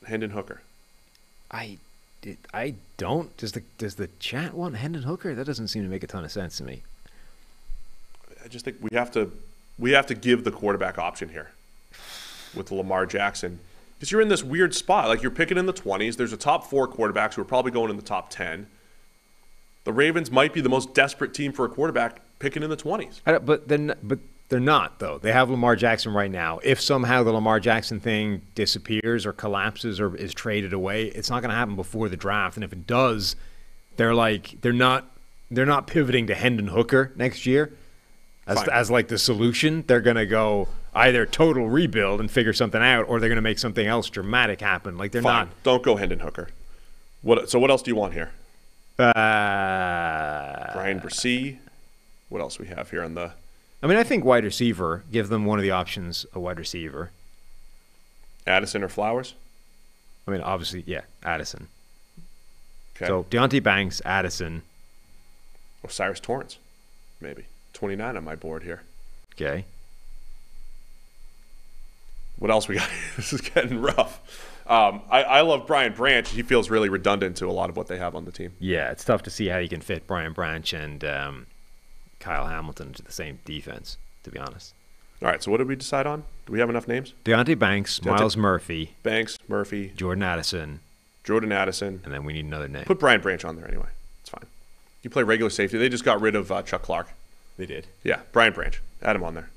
Hendon Hooker?
I don't. Does the chat want Hendon Hooker? That doesn't seem to make a ton of sense to me.
I just think we have to give the quarterback option here with Lamar Jackson. Because you're in this weird spot. Like you're picking in the 20s. There's a top 4 quarterbacks who are probably going in the top 10. The Ravens might be the most desperate team for a quarterback picking in the 20s.
But they're not, though. They have Lamar Jackson right now. If somehow the Lamar Jackson thing disappears or collapses or is traded away, it's not going to happen before the draft. And if it does, they're not pivoting to Hendon Hooker next year as like the solution. They're going to go either total rebuild and figure something out, or they're going to make something else dramatic happen. Like they're
Fine.
not.
Don't go Hendon Hooker. So what else do you want here? Brian Bresee. What else we have here on the?
I mean, I think wide receiver. Give them one of the options, a wide receiver.
Addison or Flowers?
I mean, obviously, yeah, Addison.
Okay.
So Deontay Banks, Addison.
Or Cyrus Torrance, maybe. 29 on my board here.
Okay.
What else we got? This is getting rough. I love Brian Branch. He feels really redundant to a lot of what they have on the team.
Yeah, it's tough to see how you can fit Brian Branch and Kyle Hamilton into the same defense, to be honest.
All right, so what did we decide on? Do we have enough names?
Deontay Banks, Miles Murphy,
Banks, Murphy,
Jordan Addison,
Jordan Addison.
And then we need another name.
Put Brian Branch on there anyway. It's fine. You play regular safety. They just got rid of Chuck Clark.
They did.
Yeah, Brian Branch. Add him on there.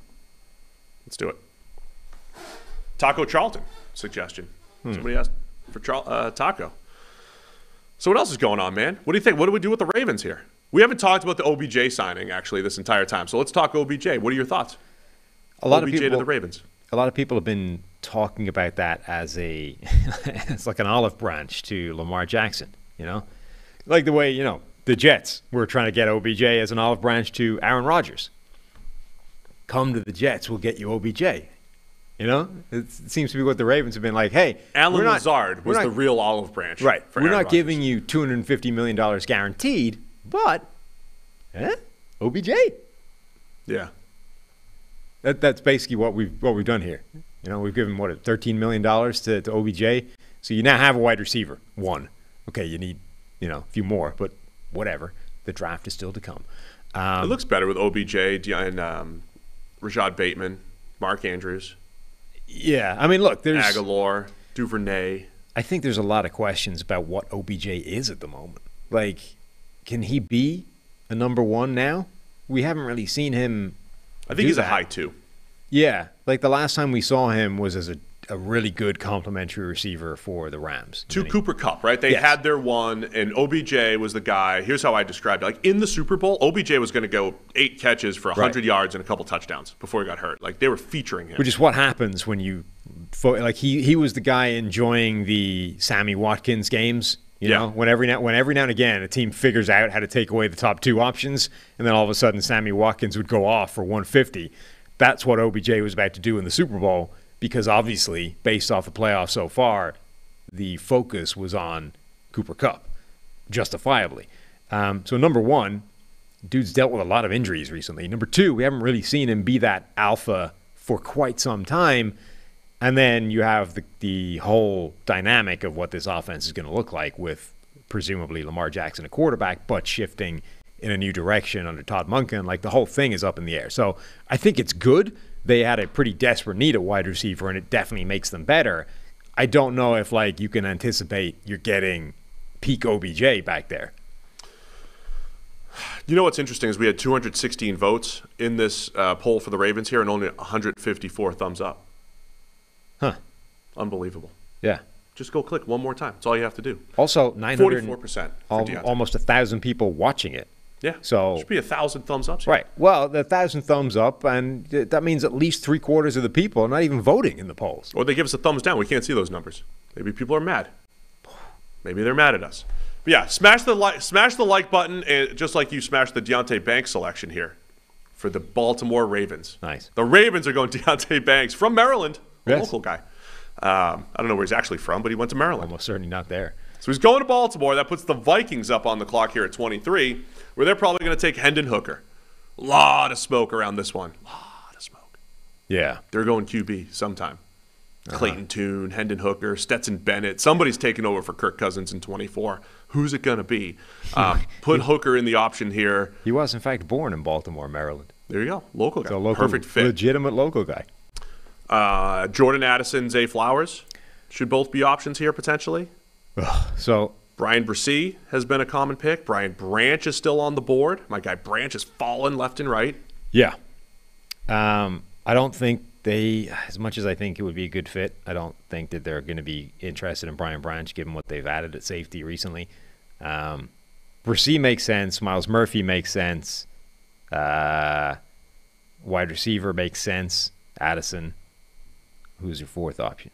Let's do it. Taco Charlton suggestion. Somebody asked for Taco. So what else is going on, man? What do you think? What do we do with the Ravens here? We haven't talked about the OBJ signing, actually, this entire time. So let's talk OBJ. What are your thoughts? OBJ to the Ravens.
A lot of people have been talking about that as it's like an olive branch to Lamar Jackson, you know? Like the way, you know, the Jets were trying to get OBJ as an olive branch to Aaron Rodgers. Come to the Jets, we'll get you OBJ. You know? It seems to be what the Ravens have been like, hey,
Alan Lazard was the real olive branch.
Right.
For
we're
Aaron
not
Rodgers.
giving you $250 million guaranteed, but OBJ.
Yeah.
That's basically what we've done here. You know, we've given $13 million to OBJ. So you now have a wide receiver. One. Okay, you need, you know, a few more, but whatever. The draft is still to come.
It looks better with OBJ and Rashad Bateman, Mark Andrews.
Yeah, I mean, look, there's
Aguilar, Duvernay.
I think there's a lot of questions about what OBJ is at the moment. Like, can he be a number one now? We haven't really seen him.
I think he's a high 2.
Yeah, like the last time we saw him was as a really good complimentary receiver for the Rams.
To Cooper Kupp, right? They had their one, and OBJ was the guy. Here's how I described it. Like, in the Super Bowl, OBJ was going to go 8 catches for 100 yards and a couple touchdowns before he got hurt. Like, they were featuring him.
Which is what happens when you like he was the guy enjoying the Sammy Watkins games. You know, when every now and again a team figures out how to take away the top 2 options, and then all of a sudden Sammy Watkins would go off for 150. That's what OBJ was about to do in the Super Bowl, because obviously, based off the playoffs so far, the focus was on Cooper Kupp, justifiably. So number one, dude's dealt with a lot of injuries recently. Number two, we haven't really seen him be that alpha for quite some time. And then you have the whole dynamic of what this offense is going to look like with presumably Lamar Jackson, a quarterback, but shifting in a new direction under Todd Monken. Like, the whole thing is up in the air. So I think it's good. They had a pretty desperate need at wide receiver, and it definitely makes them better. I don't know if, like, you can anticipate you're getting peak OBJ back there.
You know what's interesting is we had 216 votes in this poll for the Ravens here and only 154 thumbs up.
Huh.
Unbelievable.
Yeah.
Just go click one more time. That's all you have to do.
Also,
44%
almost 1,000 people watching it.
Yeah.
So
should be 1,000 thumbs up. Here.
Right. Well, the 1,000 thumbs up, and that means at least 3/4 of the people are not even voting in the polls.
Or they give us a thumbs down. We can't see those numbers. Maybe people are mad. Maybe they're mad at us. But yeah, smash the like button, and just like you smashed the Deontay Banks selection here for the Baltimore Ravens.
Nice.
The Ravens are going Deontay Banks from Maryland, a
Yes.
local guy. I don't know where he's actually from, but he went to Maryland.
Almost certainly not there.
So he's going to Baltimore. That puts the Vikings up on the clock here at 23, where they're probably going to take Hendon Hooker. A lot of smoke around this one. A lot of smoke.
Yeah.
They're going QB sometime. Clayton Tune, Hendon Hooker, Stetson Bennett. Somebody's taking over for Kirk Cousins in 24. Who's it going to be? Put Hooker in the option here.
He was, in fact, born in Baltimore, Maryland.
There you go. Local guy.
So local,
perfect fit.
Legitimate local guy.
Jordan Addison, Zay Flowers should both be options here potentially.
So
Brian Bresee has been a common pick. Brian Branch is still on the board. My guy Branch has fallen left and right.
Yeah. I don't think as much as I think it would be a good fit, I don't think that they're going to be interested in Brian Branch given what they've added at safety recently. Bresee makes sense. Miles Murphy makes sense. Wide receiver makes sense. Addison. Who's your fourth option?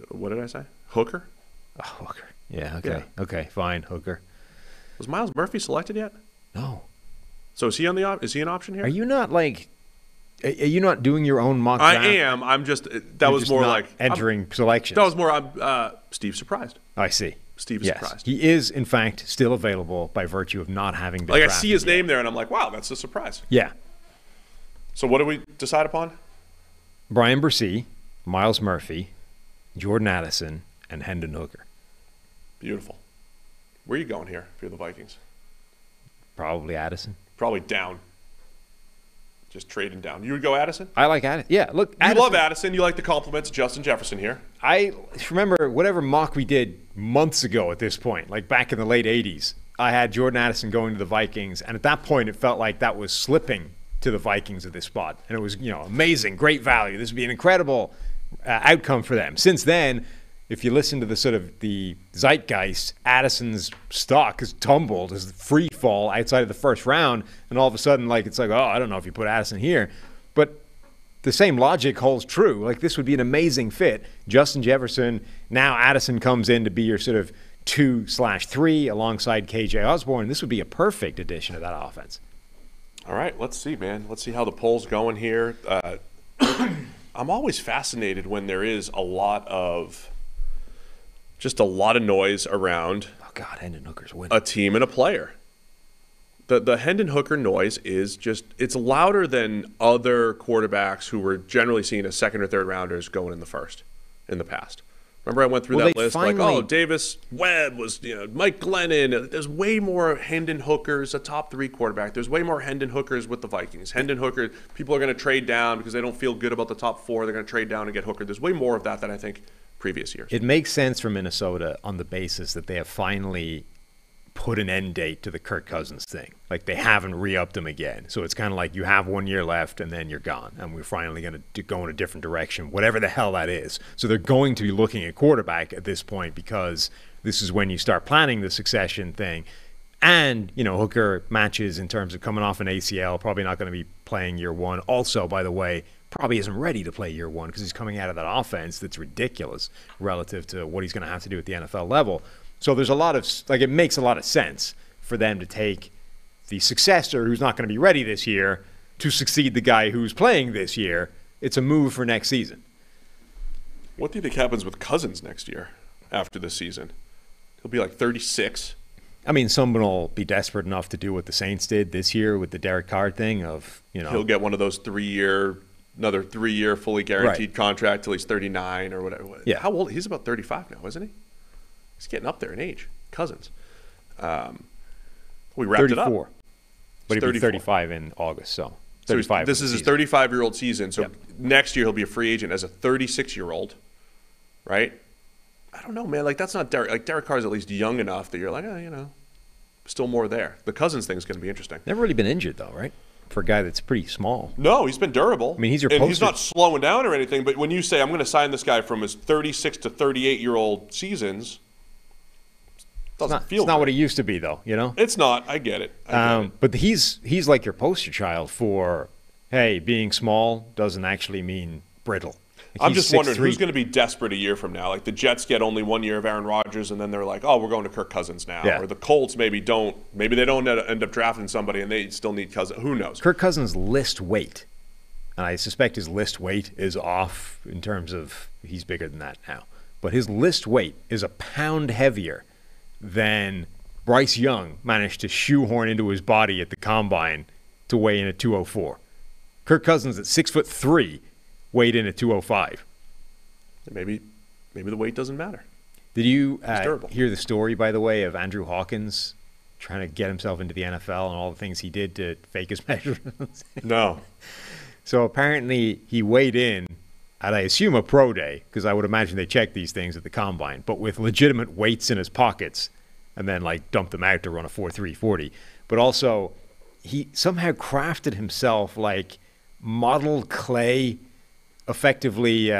What did I say? Hooker?
Oh, Hooker. Yeah, okay. Yeah. Okay, fine, Hooker.
Was Miles Murphy selected yet?
No.
So is he on the is he an option here?
Are you not doing your own mock draft?
I am. I'm just that was more like
entering selections.
That was more Steve surprised.
I see.
Steve is surprised.
He is in fact still available by virtue of not having been
like
drafted
I see his
yet.
name there and I'm like, wow, that's a surprise.
Yeah.
So what do we decide upon?
Brian Bresee, Miles Murphy, Jordan Addison, and Hendon Hooker.
Beautiful. Where are you going here if you're the Vikings?
Probably Addison.
Probably down. Just trading down. You would go Addison?
I like Addison. Yeah, look,
You love Addison. You like the compliments of Justin Jefferson here.
I remember whatever mock we did months ago at this point, like back in the late 80s, I had Jordan Addison going to the Vikings, and at that point it felt like that was slipping to the Vikings at this spot. And it was, amazing, great value. This would be an incredible outcome for them. Since then, if you listen to the sort of the zeitgeist, Addison's stock has tumbled as free fall outside of the first round, and all of a sudden, it's like, oh, I don't know if you put Addison here. But the same logic holds true. Like, this would be an amazing fit. Justin Jefferson, now Addison comes in to be your sort of 2/3 alongside KJ Osborne. This would be a perfect addition to that offense.
All right, let's see, man. Let's see how the poll's going here. I'm always fascinated when there is a lot of noise around.
Oh God, Hendon Hooker's winning.
A team and a player. The Hendon Hooker noise is it's louder than other quarterbacks who were generally seen as second or third rounders going in the first in the past. Remember I went through that list Davis Webb was, Mike Glennon. There's way more Hendon Hookers, a top 3 quarterback. There's way more Hendon Hookers with the Vikings. Hendon Hooker, people are going to trade down because they don't feel good about the top 4. They're going to trade down and get Hooker. There's way more of that than I think previous years.
It makes sense for Minnesota on the basis that they have finally put an end date to the Kirk Cousins thing. Like, they haven't re-upped him again. So it's kind of like you have 1 year left and then you're gone. And we're finally going to go in a different direction, whatever the hell that is. So they're going to be looking at quarterback at this point because this is when you start planning the succession thing. And, Hooker matches in terms of coming off an ACL, probably not going to be playing year 1. Also, by the way, probably isn't ready to play year 1 because he's coming out of that offense that's ridiculous relative to what he's going to have to do at the NFL level. So there's a lot of, it makes a lot of sense for them to take the successor who's not going to be ready this year to succeed the guy who's playing this year. It's a move for next season.
What do you think happens with Cousins next year after this season? He'll be like 36.
I mean, someone will be desperate enough to do what the Saints did this year with the Derek Carr thing of,
He'll get one of those another 3-year fully guaranteed contract till he's 39 or whatever.
Yeah.
How old? He's about 35 now, isn't he? He's getting up there in age. Cousins. We wrapped
34.
it up.
But he'll be 35 in August, so
35. This is his 35-year-old season, so next year he'll be a free agent as a 36-year-old, right? I don't know, man. That's not Derek. Derek Carr's at least young enough that you're like, still more there. The Cousins thing is going to be interesting.
Never really been injured, though, right? For a guy that's pretty small.
No, he's been durable.
I mean, he's
he's not slowing down or anything, but when you say, I'm going to sign this guy from his 36 to 38-year-old seasons,
it's not what he used to be, though.
It's not. I get it.
But he's like your poster child for, hey, being small doesn't actually mean brittle.
I'm just wondering who's going to be desperate a year from now. Like the Jets get only 1 year of Aaron Rodgers, and then they're like, oh, we're going to Kirk Cousins now.
Yeah.
Or the Colts maybe they don't end up drafting somebody, and they still need Cousins. Who knows?
Kirk Cousins' list weight, and I suspect his list weight is off in terms of he's bigger than that now. But his list weight is a pound heavier than Bryce Young managed to shoehorn into his body at the combine to weigh in at 204. Kirk Cousins at 6'3" weighed in at 205.
Maybe the weight doesn't matter.
Did you hear the story, by the way, of Andrew Hawkins trying to get himself into the NFL and all the things he did to fake his measurements?
No.
So apparently he weighed in at, I assume, a pro day, because I would imagine they check these things at the combine, but with legitimate weights in his pockets, and then dumped them out to run a 4.3 40. But also, he somehow crafted himself model clay, effectively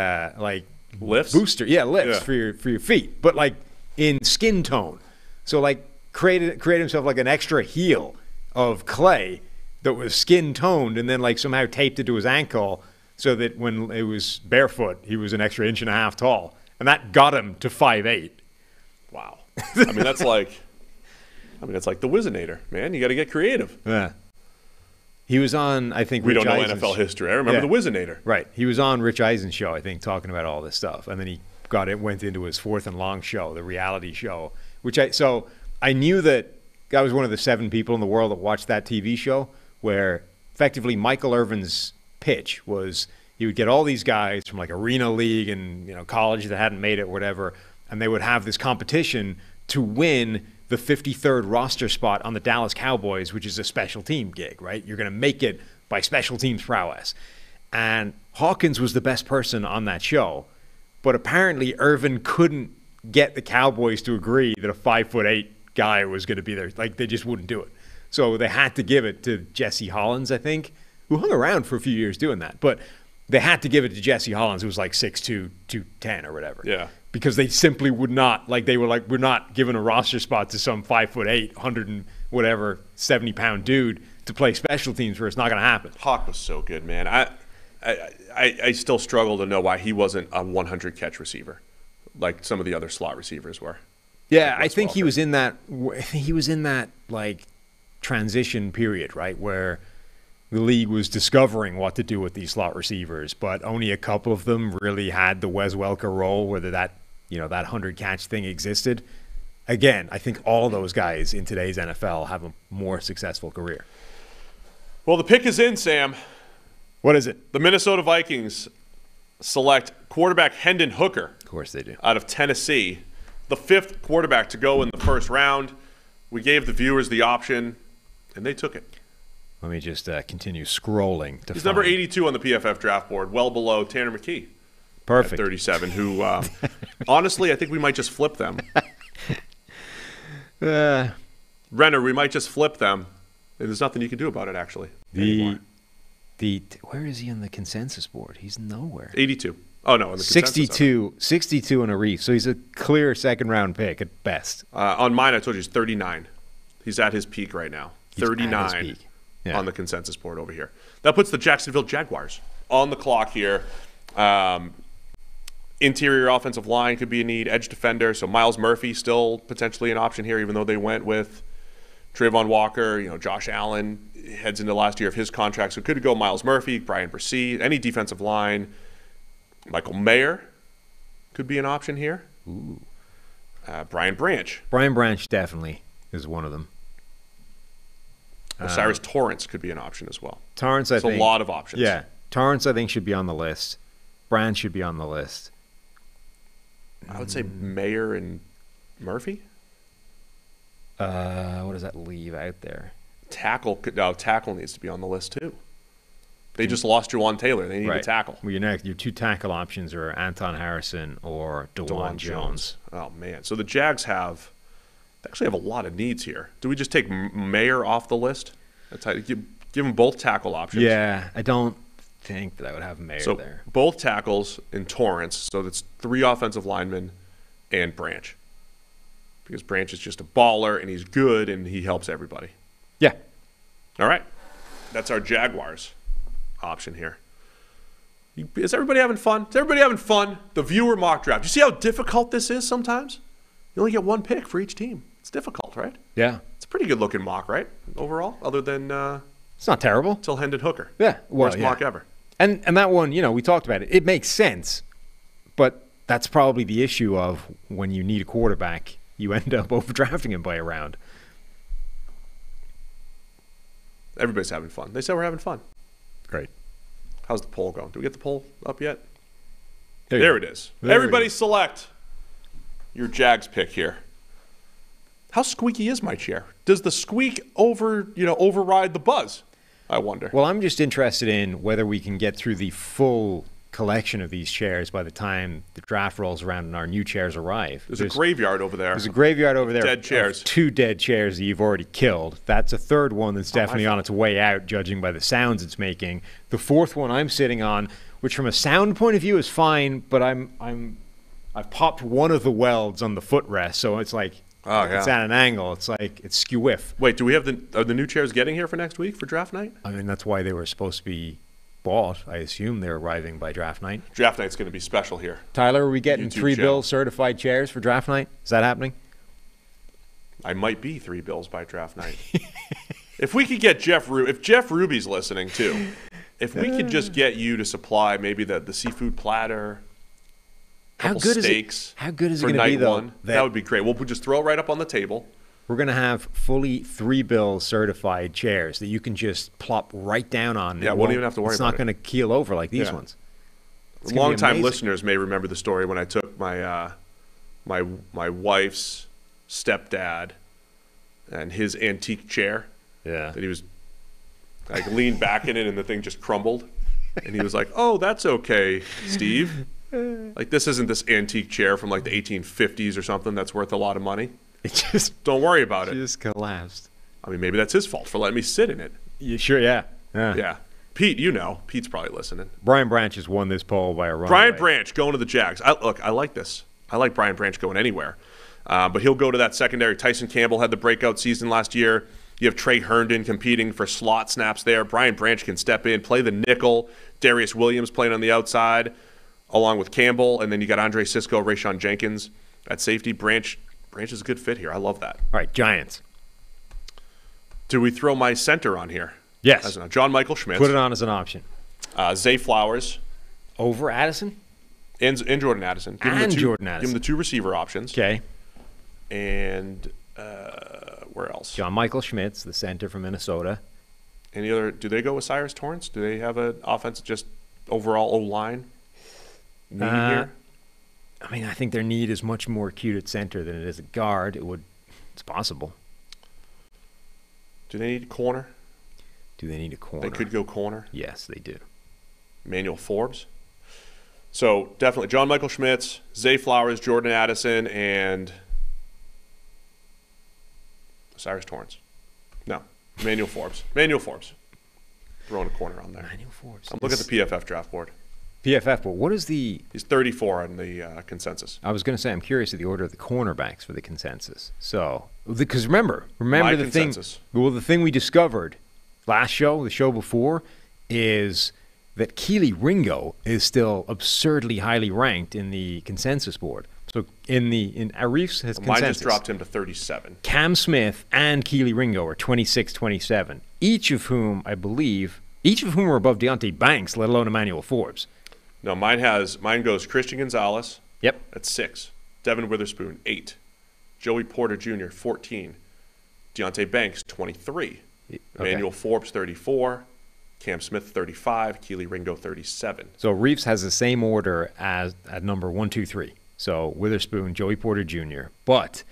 lifts,
booster, lifts for your feet, but in skin tone. So created himself an extra heel of clay that was skin toned, and then somehow taped it to his ankle so that when it was barefoot, he was an extra 1.5 inches tall, and that got him to 5'8".
Wow. I mean, that's like the Wizinator, man. You got to get creative.
Yeah. He was on, I think,
we don't know NFL history. I remember the Wizinator.
Right. He was on Rich Eisen's show, I think, talking about all this stuff, and then he went into his Fourth and Long show, the reality show, so I knew that I was one of the 7 people in the world that watched that TV show, where effectively Michael Irvin's pitch was he would get all these guys from Arena League and college that hadn't made it, whatever, and they would have this competition to win the 53rd roster spot on the Dallas Cowboys, which is a special team gig, right? You're going to make it by special teams prowess. And Hawkins was the best person on that show. But apparently Irvin couldn't get the Cowboys to agree that a 5'8" guy was going to be there. Like, they just wouldn't do it. So they had to give it to Jesse Hollins, I think, who hung around for a few years doing that. But they had to give it to Jesse Hollins, who was like 6'2", 210 or whatever.
Yeah.
Because they simply would not, like, they were like, we're not giving a roster spot to some 5'8", 100 and whatever, 70-pound dude to play special teams where it's not going to happen.
Hawk was so good, man. I still struggle to know why he wasn't a 100 catch receiver like some of the other slot receivers were.
Yeah, I think he was in that. He was in that like transition period, right, where the league was discovering what to do with these slot receivers, but only a couple of them really had the Wes Welker role, whether that 100 catch thing existed. Again, I think all those guys in today's NFL have a more successful career.
Well, the pick is in, Sam.
What is it?
The Minnesota Vikings select quarterback Hendon Hooker.
Of course they do.
Out of Tennessee. The 5th quarterback to go in the first round. We gave the viewers the option, and they took it.
Let me just continue scrolling.
He's number 82 on the PFF draft board, well below Tanner McKee.
Perfect.
At 37, who, honestly, I think we might just flip them. Renner, we might just flip them. There's nothing you can do about it, actually.
Where is he on the consensus board? He's nowhere.
82. Oh, no, on the consensus.
62 on a Reef. So he's a clear second-round pick at best.
On mine, I told you he's 39. He's at his peak right now.
He's
39
at his peak. Yeah.
On the consensus board over here. That puts the Jacksonville Jaguars on the clock here. Interior offensive line could be a need. Edge defender. So Miles Murphy still potentially an option here, even though they went with Trayvon Walker. Josh Allen heads into the last year of his contract. So it could go Miles Murphy, Brian Bresee, any defensive line. Michael Mayer could be an option here.
Ooh.
Brian Branch.
Brian Branch definitely is one of them.
Osiris Torrance could be an option as well.
Torrance, I think.
It's a lot of options.
Yeah. Torrance, I think, should be on the list. Branch should be on the list.
I would say Mayer and Murphy.
What does that leave out there?
Tackle needs to be on the list too. They just lost Juwan Taylor. They need a tackle.
Well, your 2 tackle options are Anton Harrison or DeJuan Jones.
Oh man! So the Jags actually have a lot of needs here. Do we just take Mayer off the list? Give them both tackle options.
Yeah, I don't think that I would have Mayer there.
Both tackles in Torrance. So that's 3 offensive linemen and Branch. Because Branch is just a baller and he's good and he helps everybody.
Yeah.
All right. That's our Jaguars option here. Is everybody having fun? Is everybody having fun? The viewer mock draft. You see how difficult this is sometimes? You only get 1 pick for each team. It's difficult, right?
Yeah.
It's a pretty good looking mock, right? Overall, other than
it's not terrible.
Till Hendon Hooker.
Yeah.
Worst mock ever.
And that one, we talked about it. It makes sense, but that's probably the issue of when you need a quarterback, you end up overdrafting him by a round.
Everybody's having fun. They said we're having fun.
Great.
How's the poll going? Do we get the poll up yet?
There
it is. Everybody select your Jags pick here. How squeaky is my chair? Does the squeak override the buzz? I wonder.
Well, I'm just interested in whether we can get through the full collection of these chairs by the time the draft rolls around and our new chairs arrive.
There's a graveyard over there.
There's a graveyard over there.
Dead chairs.
2 dead chairs that you've already killed. That's a 3rd one that's definitely on its way out, judging by the sounds it's making. The 4th one I'm sitting on, which from a sound point of view is fine, but I've popped one of the welds on the footrest, so it's like it's at an angle. It's like it's skew-whiff.
Wait, do we have are the new chairs getting here for next week for draft night?
I mean, that's why they were supposed to be bought. I assume they're arriving by draft night.
Draft night's going to be special here.
Tyler, are we getting
YouTube
3
channel.
Bill certified chairs for draft night? Is that happening?
I might be 3 Bills by draft night. If we could get if Jeff Ruby's listening too, if we could just get you to supply maybe the seafood platter,
How good
steaks.
How good is it
for
going to be
night
though?
one, that would be great. We'll just throw it right up on the table.
We're going to have fully 3 Bill certified chairs that you can just plop right down on.
Yeah, won't even have to worry about it.
It's not going to keel over like these ones.
Long-time listeners may remember the story when I took my my wife's stepdad and his antique chair.
Yeah.
That he was Like leaned back in it and the thing just crumbled. And he was like, "Oh, that's okay, Steve. Like this isn't this antique chair from like the 1850s or something that's worth a lot of money.
It just
Don't worry about it."
just collapsed.
I mean, maybe that's his fault for letting me sit in it.
You sure? Yeah.
Yeah. Pete, you know. Pete's probably listening.
Brian Branch has won this poll by a run.
Brian Branch going to the Jags. I like this. I like Brian Branch going anywhere. But he'll go to that secondary. Tyson Campbell had the breakout season last year. You have Trey Herndon competing for slot snaps there. Brian Branch can step in, play the nickel. Darius Williams playing on the outside along with Campbell. And then you got Andre Sisco, Rayshon Jenkins at safety. Branch is a good fit here. I love that.
All right, Giants.
Do we throw my center on here?
Yes.
John Michael Schmitz.
Put it on as an option.
Zay Flowers.
Over Addison?
And Jordan Addison.
Jordan Addison.
Give him the 2 receiver options.
Okay.
And where else?
John Michael Schmitz, the center from Minnesota.
Any other? Do they go with Cyrus Torrance? Do they have an offensive just overall O-line need here?
I mean, I think their need is much more acute at center than it is at guard. It's possible.
Do they need a corner?
Do they need a corner?
They could go corner.
Yes, they do.
Manuel Forbes. So definitely John Michael Schmitz, Zay Flowers, Jordan Addison, and Cyrus Torrance. No, Manuel Forbes. Manuel Forbes. Throwing a corner on there.
Manuel Forbes.
I'm looking at the PFF draft board.
PFF, but what is the...
He's 34 on the consensus.
I was going to say, I'm curious of the order of the cornerbacks for the consensus. So, because remember
My
the
consensus.
thing. Well, the thing we discovered last show, the show before, is that Keely Ringo is still absurdly highly ranked in the consensus board. So in Arif's has consensus.
Mine just dropped him to 37.
Cam Smith and Keely Ringo are 26, 27. Each of whom are above Deontay Banks, let alone Emmanuel Forbes.
No, mine goes Christian Gonzalez.
Yep.
At 6. Devin Witherspoon, 8. Joey Porter Jr., 14. Deontay Banks, 23.
Okay.
Emmanuel Forbes, 34. Cam Smith, 35. Keely Ringo, 37.
So Reeves has the same order as at number 1, 2, 3. So Witherspoon, Joey Porter Jr. But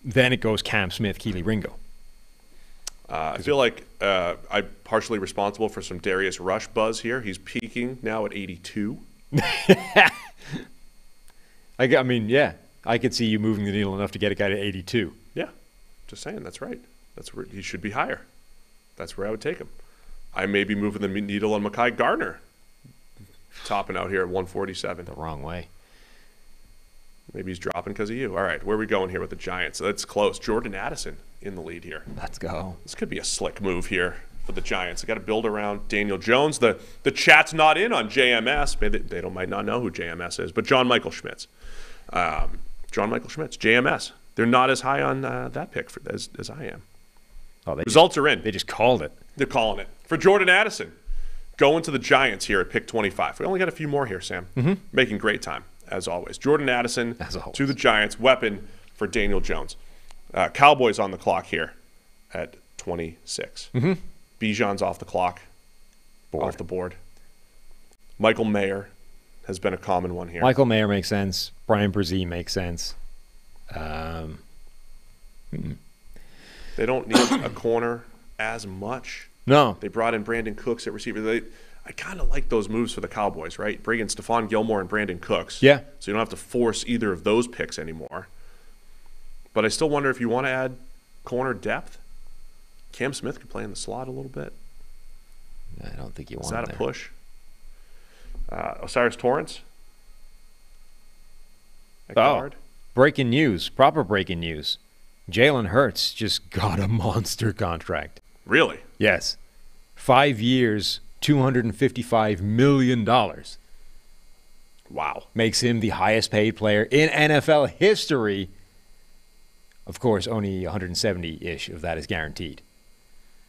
then it goes Cam Smith, Keely Ringo.
I feel like I'm partially responsible for some Darius Rush buzz here. He's peaking now at 82.
I mean, yeah. I could see you moving the needle enough to get a guy to 82.
Yeah, just saying. That's right. That's where he should be higher. That's where I would take him. I may be moving the needle on Mekhi Gardner, topping out here at 147.
The wrong way.
Maybe he's dropping because of you. All right, where are we going here with the Giants? That's close. Jordan Addison in the lead here.
Let's go.
This could be a slick move here for the Giants. They got to build around Daniel Jones. The chat's not in on JMS. Maybe they might not know who JMS is, but John Michael Schmitz. JMS. They're not as high on that pick as I am.
Oh,
Results are in.
They just called it.
They're calling it. For Jordan Addison, going to the Giants here at pick 25. We only got a few more here, Sam. Mm-hmm. Making great time, as always. Jordan Addison to the Giants. Weapon for Daniel Jones. Cowboys on the clock here at 26. Mm-hmm. Bijan's off the clock. Off the board. Michael Mayer has been a common one here.
Michael Mayer makes sense. Brian Brzee makes sense.
They don't need a corner as much.
No.
They brought in Brandon Cooks at receiver. I kind of like those moves for the Cowboys, right? Bring in Stephon Gilmore and Brandon Cooks.
Yeah.
So you don't have to force either of those picks anymore. But I still wonder if you want to add corner depth. Cam Smith could play in the slot a little bit.
I don't think you want
Is that
there.
a push? Osiris Torrance. Guard.
Breaking news. Proper breaking news. Jalen Hurts just got a monster contract.
Really?
Yes. 5 years, $255 million.
Wow.
Makes him the highest paid player in NFL history. Of course, only 170-ish of that is guaranteed.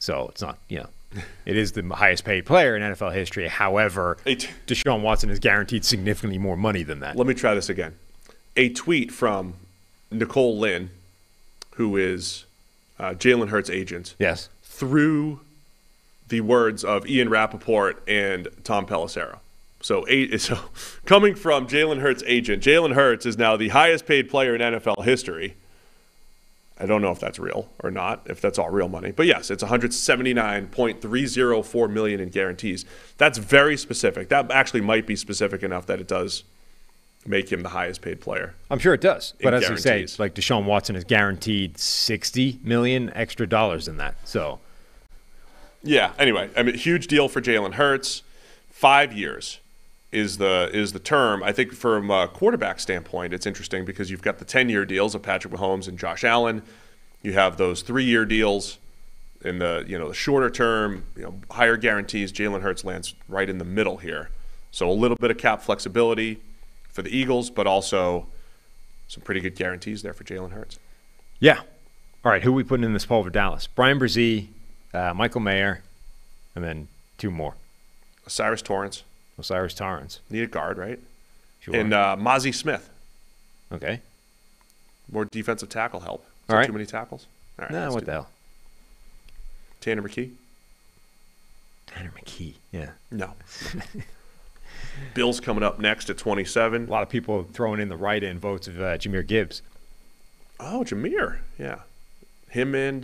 So it's not, it is the highest paid player in NFL history. However, Deshaun Watson is guaranteed significantly more money than that.
Let me try this again. A tweet from Nicole Lynn, who is Jalen Hurts' agent.
Yes.
Through the words of Ian Rappaport and Tom Pelissero. So coming from Jalen Hurts' agent, Jalen Hurts is now the highest paid player in NFL history. I don't know if that's real or not, if that's all real money. But yes, it's $179.304 million in guarantees. That's very specific. That actually might be specific enough that it does make him the highest paid player.
I'm sure it does. But as you say,
guarantees.
like Deshaun Watson is guaranteed $60 million extra dollars in that. So
Yeah, anyway, I mean, huge deal for Jalen Hurts. 5 years is the term. I think from a quarterback standpoint, it's interesting because you've got the 10-year deals of Patrick Mahomes and Josh Allen. You have those 3-year deals in the the shorter term, higher guarantees. Jalen Hurts lands right in the middle here. So a little bit of cap flexibility for the Eagles, but also some pretty good guarantees there for Jalen Hurts.
yeah. All right, who are we putting in this poll for Dallas? Brian Brzee, Michael Mayer, and then 2 more.
Osiris Torrance.
Osiris Torrance.
Need a guard, right?
Sure.
And Mozzie Smith.
Okay.
More defensive tackle help. Is
All
that
right.
too many tackles? All right,
Nah,
let's
what
do
the
that.
hell?
Tanner McKee?
Tanner McKee. Yeah.
No. Bills coming up next at 27.
A lot of people throwing in the write-in votes of Jahmyr Gibbs.
Oh, Jahmyr. Yeah. Him and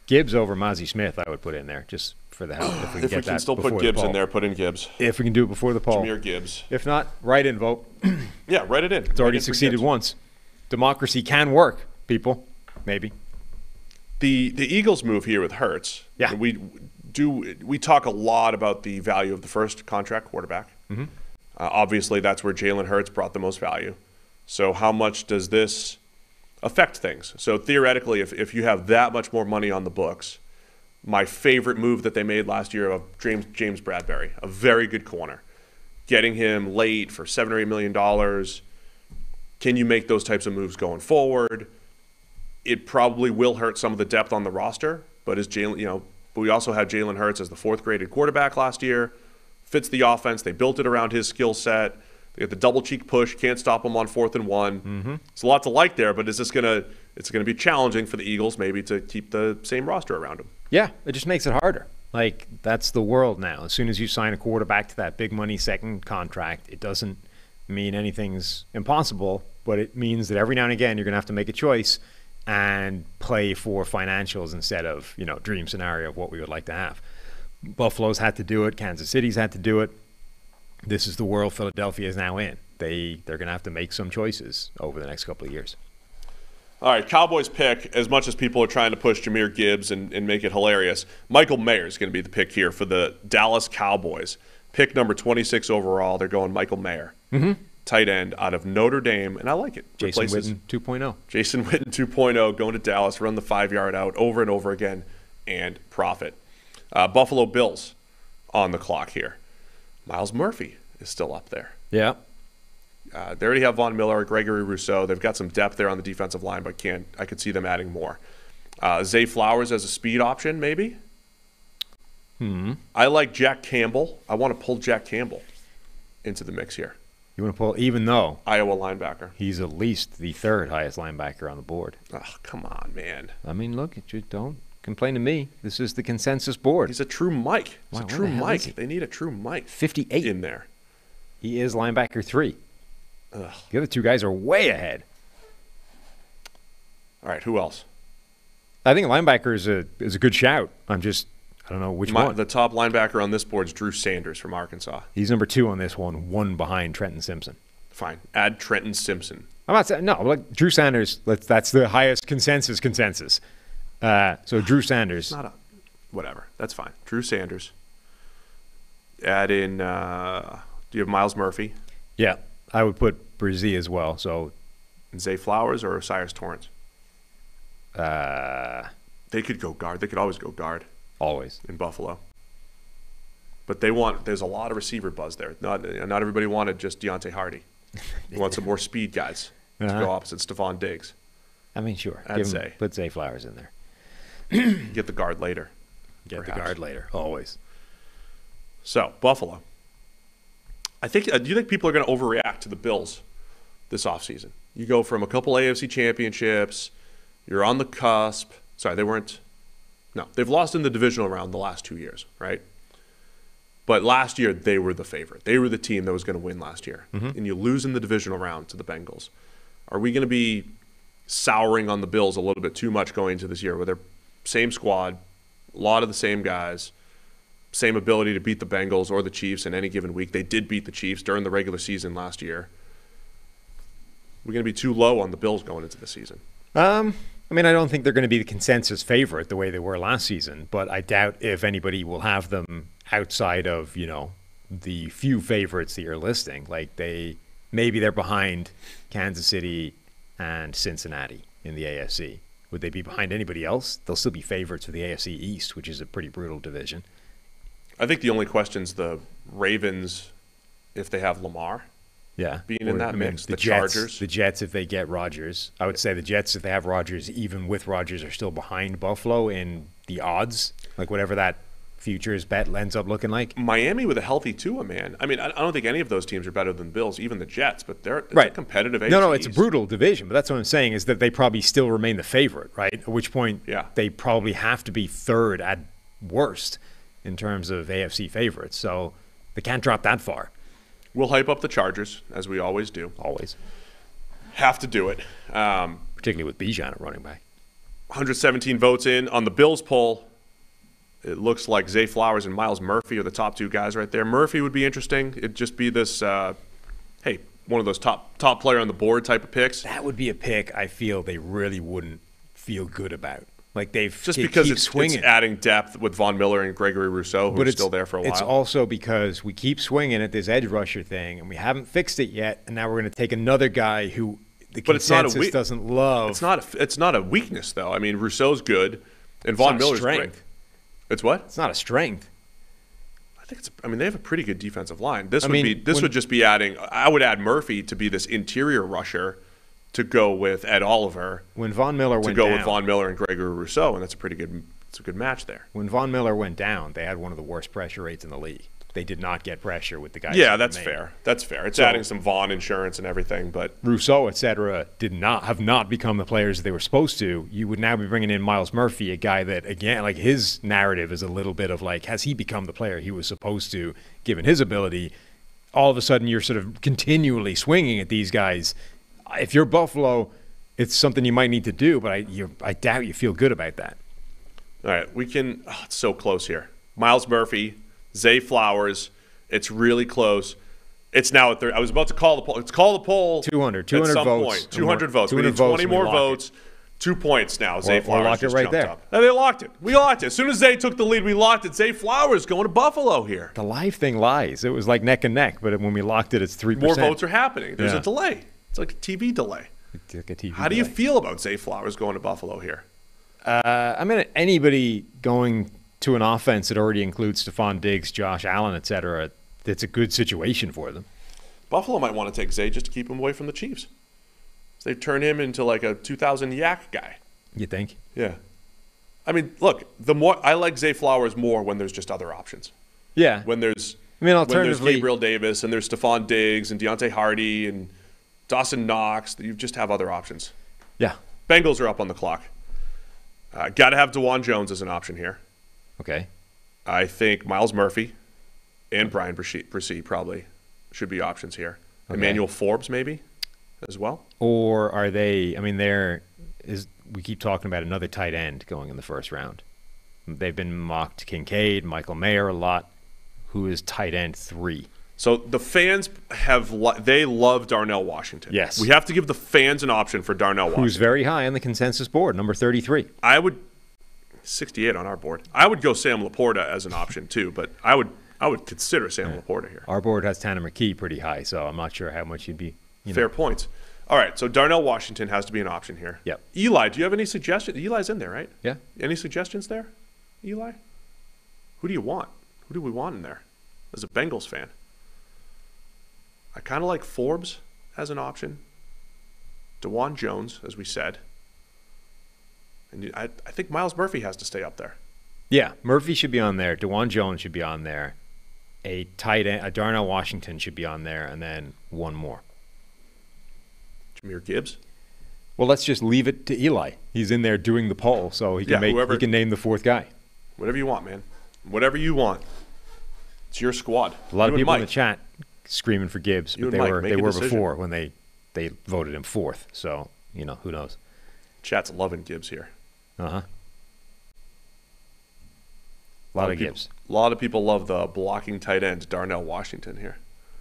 Gibbs over Mozzie Smith, I would put in there just for the hell. If we can,
if
get
we can
that
still
before
put
the
Gibbs in
poll.
there, put in Gibbs.
If we can do it before the poll.
Jahmyr Gibbs.
If not, write-in vote.
Yeah, write it in.
It's already succeeded once. Democracy can work, people. Maybe.
The Eagles move here with Hurts.
Yeah.
We talk a lot about the value of the first contract quarterback.
Mm-hmm.
Obviously, that's where Jalen Hurts brought the most value. So how much does this affect things? So theoretically, if you have that much more money on the books, my favorite move that they made last year of James Bradbury, a very good corner, getting him late for $7 or $8 million. Can you make those types of moves going forward? It probably will hurt some of the depth on the roster, but but we also had Jalen Hurts as the 4th graded quarterback last year. Fits the offense. They built it around his skill set. They got the double cheek push. Can't stop him on 4th and 1.
Mm-hmm.
It's a lot to like there, but it's gonna be challenging for the Eagles maybe to keep the same roster around him.
Yeah, it just makes it harder. Like, that's the world now. As soon as you sign a quarterback to that big money second contract, it doesn't mean anything's impossible, but it means that every now and again you're going to have to make a choice and play for financials instead of, dream scenario of what we would like to have. Buffalo's had to do it. Kansas City's had to do it. This is the world Philadelphia is now in. They're going to have to make some choices over the next couple of years.
All right, Cowboys pick, as much as people are trying to push Jahmyr Gibbs and make it hilarious, Michael Mayer is going to be the pick here for the Dallas Cowboys. Pick number 26 overall. They're going Michael Mayer.
Mm-hmm.
Tight end out of Notre Dame, and I like it.
Jason Witten 2.0.
Jason Witten 2.0 going to Dallas, run the 5-yard out over and over again, and profit. Buffalo Bills on the clock here. Miles Murphy is still up there.
Yeah.
They already have Von Miller, Gregory Rousseau. They've got some depth there on the defensive line, but I could see them adding more. Zay Flowers as a speed option, maybe. I like Jack Campbell. I want to pull Jack Campbell into the mix here.
You want to pull, even though
Iowa linebacker.
he's at least the 3rd highest linebacker on the board.
Oh, come on, man.
I mean, look, don't complain to me. This is the consensus board.
He's a true Mike. He's
Wow,
a
where
true
the hell is he?
Mike. They need a true Mike
58
in there.
He is linebacker 3.
Ugh.
The other 2 guys are way ahead.
All right, who else?
I think linebacker is a good shout. I don't know which one.
The top linebacker on this board is Drew Sanders from Arkansas.
He's number 2 on this one behind Trenton Simpson.
Fine. Add Trenton Simpson.
I'm not saying, no, like Drew Sanders, that's the highest consensus. So Drew Sanders.
Whatever. That's fine. Drew Sanders. Add in, do you have Miles Murphy?
Yeah, I would put Brzee as well. So
Zay Flowers or Osiris Torrance? They could go guard. They could always go guard
always.
in Buffalo. But there's a lot of receiver buzz there. Not everybody wanted just Deontay Hardy. You want some more speed guys to go opposite Stephon Diggs.
I mean, sure.
Add Zay.
Put Zay Flowers in there.
Get the guard later.
Get the guard later. Always.
So, Buffalo. Do you think people are going to overreact to the Bills this offseason? You go from a couple AFC championships. You're on the cusp. Sorry, they weren't. No, they've lost in the divisional round the last 2 years, right? But last year, they were the favorite. They were the team that was going to win last year. Mm-hmm. And you lose in the divisional round to the Bengals. Are we going to be souring on the Bills a little bit too much going into this year, where they're same squad, a lot of the same guys, same ability to beat the Bengals or the Chiefs in any given week. They did beat the Chiefs during the regular season last year. We're going to be too low on the Bills going into the season.
I mean, I don't think they're going to be the consensus favorite the way they were last season, but I doubt if anybody will have them outside of, the few favorites that you're listing. Like maybe they're behind Kansas City and Cincinnati in the AFC. Would they be behind anybody else? They'll still be favorites for the AFC East, which is a pretty brutal division.
I think the only question's the Ravens, if they have Lamar.
Yeah.
Being in that mix. The
Jets,
Chargers.
The Jets, if they get Rodgers. I would say the Jets, if they have Rodgers, even with Rodgers, are still behind Buffalo in the odds, like whatever that futures bet ends up looking like.
Miami with a healthy Tua, man. I mean, I don't think any of those teams are better than the Bills, even the Jets, but they're a competitive AFC.
No, it's a brutal division, but that's what I'm saying is that they probably still remain the favorite, right? At which point they probably have to be third at worst in terms of AFC favorites. So they can't drop that far.
We'll hype up the Chargers, as we always do.
Always.
Have to do it.
Particularly with Bijan at running back.
117 votes in. On the Bills poll, it looks like Zay Flowers and Miles Murphy are the top two guys right there. Murphy would be interesting. It'd just be this, one of those top player on the board type of picks.
That would be a pick I feel they really wouldn't feel good about. Like
just because it's adding depth with Von Miller and Gregory Rousseau, who's still there for a while.
It's also because we keep swinging at this edge rusher thing, and we haven't fixed it yet, and now we're going to take another guy who the consensus doesn't love.
It's not a weakness, though. I mean, Rousseau's good, and Von Miller's great. It's what?
It's not a strength.
They have a pretty good defensive line. This would just be adding. I would add Murphy to be this interior rusher to go with Ed Oliver.
When Von Miller went
down. To go
down,
with Von Miller and Gregory Rousseau, and that's a good match there.
When Von Miller went down, they had one of the worst pressure rates in the league. They did not get pressure with the guys.
Yeah, that's fair. That's fair. It's adding some Von insurance and everything, but
Rousseau, et cetera, have not become the players they were supposed to. You would now be bringing in Miles Murphy, a guy that, again, like his narrative is a little bit of like, has he become the player he was supposed to, given his ability? All of a sudden, you're sort of continually swinging at these guys. If you're Buffalo, it's something you might need to do, but I doubt you feel good about that.
All right, we can. Oh, it's so close here. Miles Murphy, Zay Flowers. It's really close. It's now at 30. I was about to call the poll. Let's call the poll.
200
at some
votes.
Point. 200 votes. We need 20 more votes. 2 points now. Zay Flowers
lock it
just
right
jumped
there.
up. And they locked it. We locked it. As soon as Zay took the lead, we locked it. Zay Flowers going to Buffalo here.
The live thing lies. It was like neck and neck, but when we locked it, it's 3%.
More votes are happening. There's a delay. It's like a TV delay. How do you feel about Zay Flowers going to Buffalo here?
Anybody going to an offense that already includes Stephon Diggs, Josh Allen, et cetera, it's a good situation for them.
Buffalo might want to take Zay just to keep him away from the Chiefs. So they turn him into like a 2000 yak guy.
You think?
Yeah. I mean, look, I like Zay Flowers more when there's just other options.
Yeah.
When there's
alternatively,
Gabriel Davis and there's Stephon Diggs and Deontay Hardy and Dawson Knox, you just have other options.
Yeah.
Bengals are up on the clock. Got to have DeJuan Jones as an option here.
Okay.
I think Miles Murphy and Brian Bresee probably should be options here. Okay. Emmanuel Forbes maybe as well.
Or are they? We keep talking about another tight end going in the first round. They've been mocked Kincaid, Michael Mayer a lot. Who is tight end 3?
So the fans they love Darnell Washington.
Yes.
We have to give the fans an option for Darnell Washington.
Who's very high on the consensus board, number 33.
68 on our board. I would go Sam Laporta as an option too, but I would consider Sam Laporta here.
Our board has Tanner McKee pretty high, so I'm not sure how much you'd be.
Fair points. All right, so Darnell Washington has to be an option here.
Yep.
Eli, do you have any suggestions? Eli's in there, right?
Yeah.
Any suggestions there, Eli? Who do you want? Who do we want in there as a Bengals fan? I kind of like Forbes as an option. DeJuan Jones, as we said. And I think Miles Murphy has to stay up there.
Yeah, Murphy should be on there. DeJuan Jones should be on there. A tight end, a Darnell Washington should be on there, and then one more.
Jahmyr Gibbs?
Well, let's just leave it to Eli. He's in there doing the poll, so he can he can name the fourth guy.
Whatever you want, man. Whatever you want. It's your squad.
A lot of people in the chat screaming for Gibbs, but they were before when they voted him fourth. So, who knows?
Chat's loving Gibbs here.
A lot of Gibbs.
A lot of people love the blocking tight end, Darnell Washington here.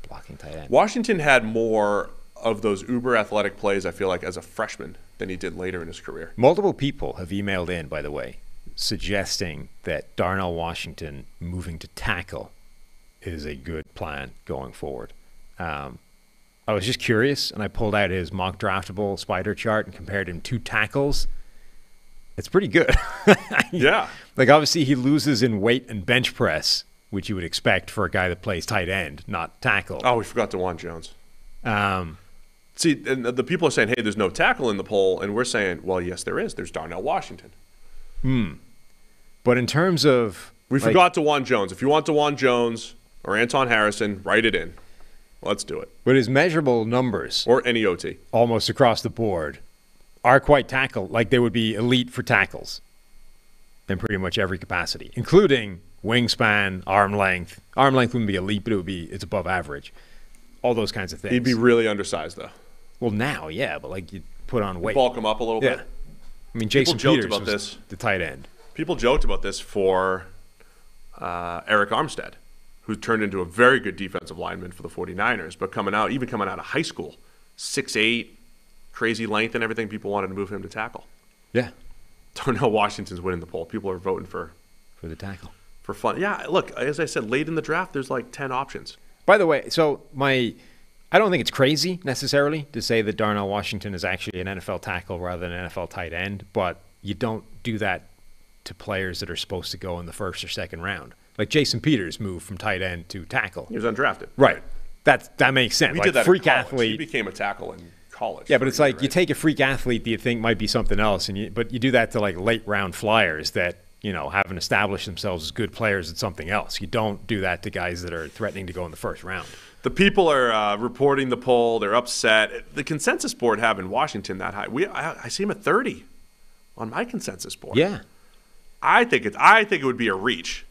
Blocking tight end.
Washington had more of those uber athletic plays, I feel like, as a freshman than he did later in his career.
Multiple people have emailed in, by the way, suggesting that Darnell Washington moving to tackle is a good plan going forward. I was just curious, and I pulled out his mock draftable spider chart and compared him to tackles. It's pretty good.
Yeah.
Like, obviously, he loses in weight and bench press, which you would expect for a guy that plays tight end, not tackle.
Oh, we forgot DeJuan Jones. See, and the people are saying, hey, there's no tackle in the poll, and we're saying, well, yes, there is. There's Darnell Washington.
But in terms of...
We forgot DeJuan Jones. If you want DeJuan Jones or Anton Harrison, write it in. Let's do it.
But his measurable numbers...
Or any OT.
Almost across the board are quite tackle. Like, they would be elite for tackles in pretty much every capacity, including wingspan, arm length. Arm length wouldn't be elite, but it's above average. All those kinds of things.
He'd be really undersized, though.
Well, now, yeah, but like you put on weight.
Bulk him up a little bit.
I mean, Jason
People
Peters
joked about
was
this.
the tight end.
People joked about this for Eric Armstead, who turned into a very good defensive lineman for the 49ers, but coming out of high school, 6'8", crazy length and everything, people wanted to move him to tackle.
Yeah.
Darnell Washington's winning the poll. People are voting for
the tackle.
For fun. Yeah, look, as I said, late in the draft, there's like 10 options.
By the way, so I don't think it's crazy necessarily to say that Darnell Washington is actually an NFL tackle rather than an NFL tight end, but you don't do that to players that are supposed to go in the first or second round. Like Jason Peters moved from tight end to tackle.
He was undrafted.
Right. That makes sense.
We
like
did that
freak
in college.
athlete.
He became a tackle in college.
Yeah, but it's like you take a freak athlete that you think might be something else, but you do that to like late round flyers that, haven't established themselves as good players at something else. You don't do that to guys that are threatening to go in the first round.
The people are reporting the poll. They're upset. The consensus board having Washington that high. I see him at 30 on my consensus board.
Yeah.
I think it would be a reach.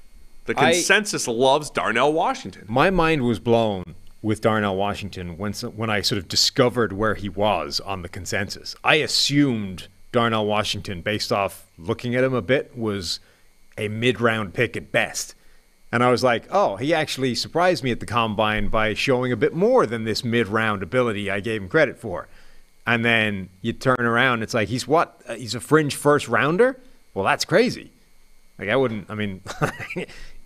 The consensus loves Darnell Washington.
My mind was blown with Darnell Washington when I sort of discovered where he was on the consensus. I assumed Darnell Washington, based off looking at him a bit, was a mid-round pick at best. And I was like, oh, he actually surprised me at the Combine by showing a bit more than this mid-round ability I gave him credit for. And then you turn around, it's like, he's what? He's a fringe first-rounder? Well, that's crazy. Like,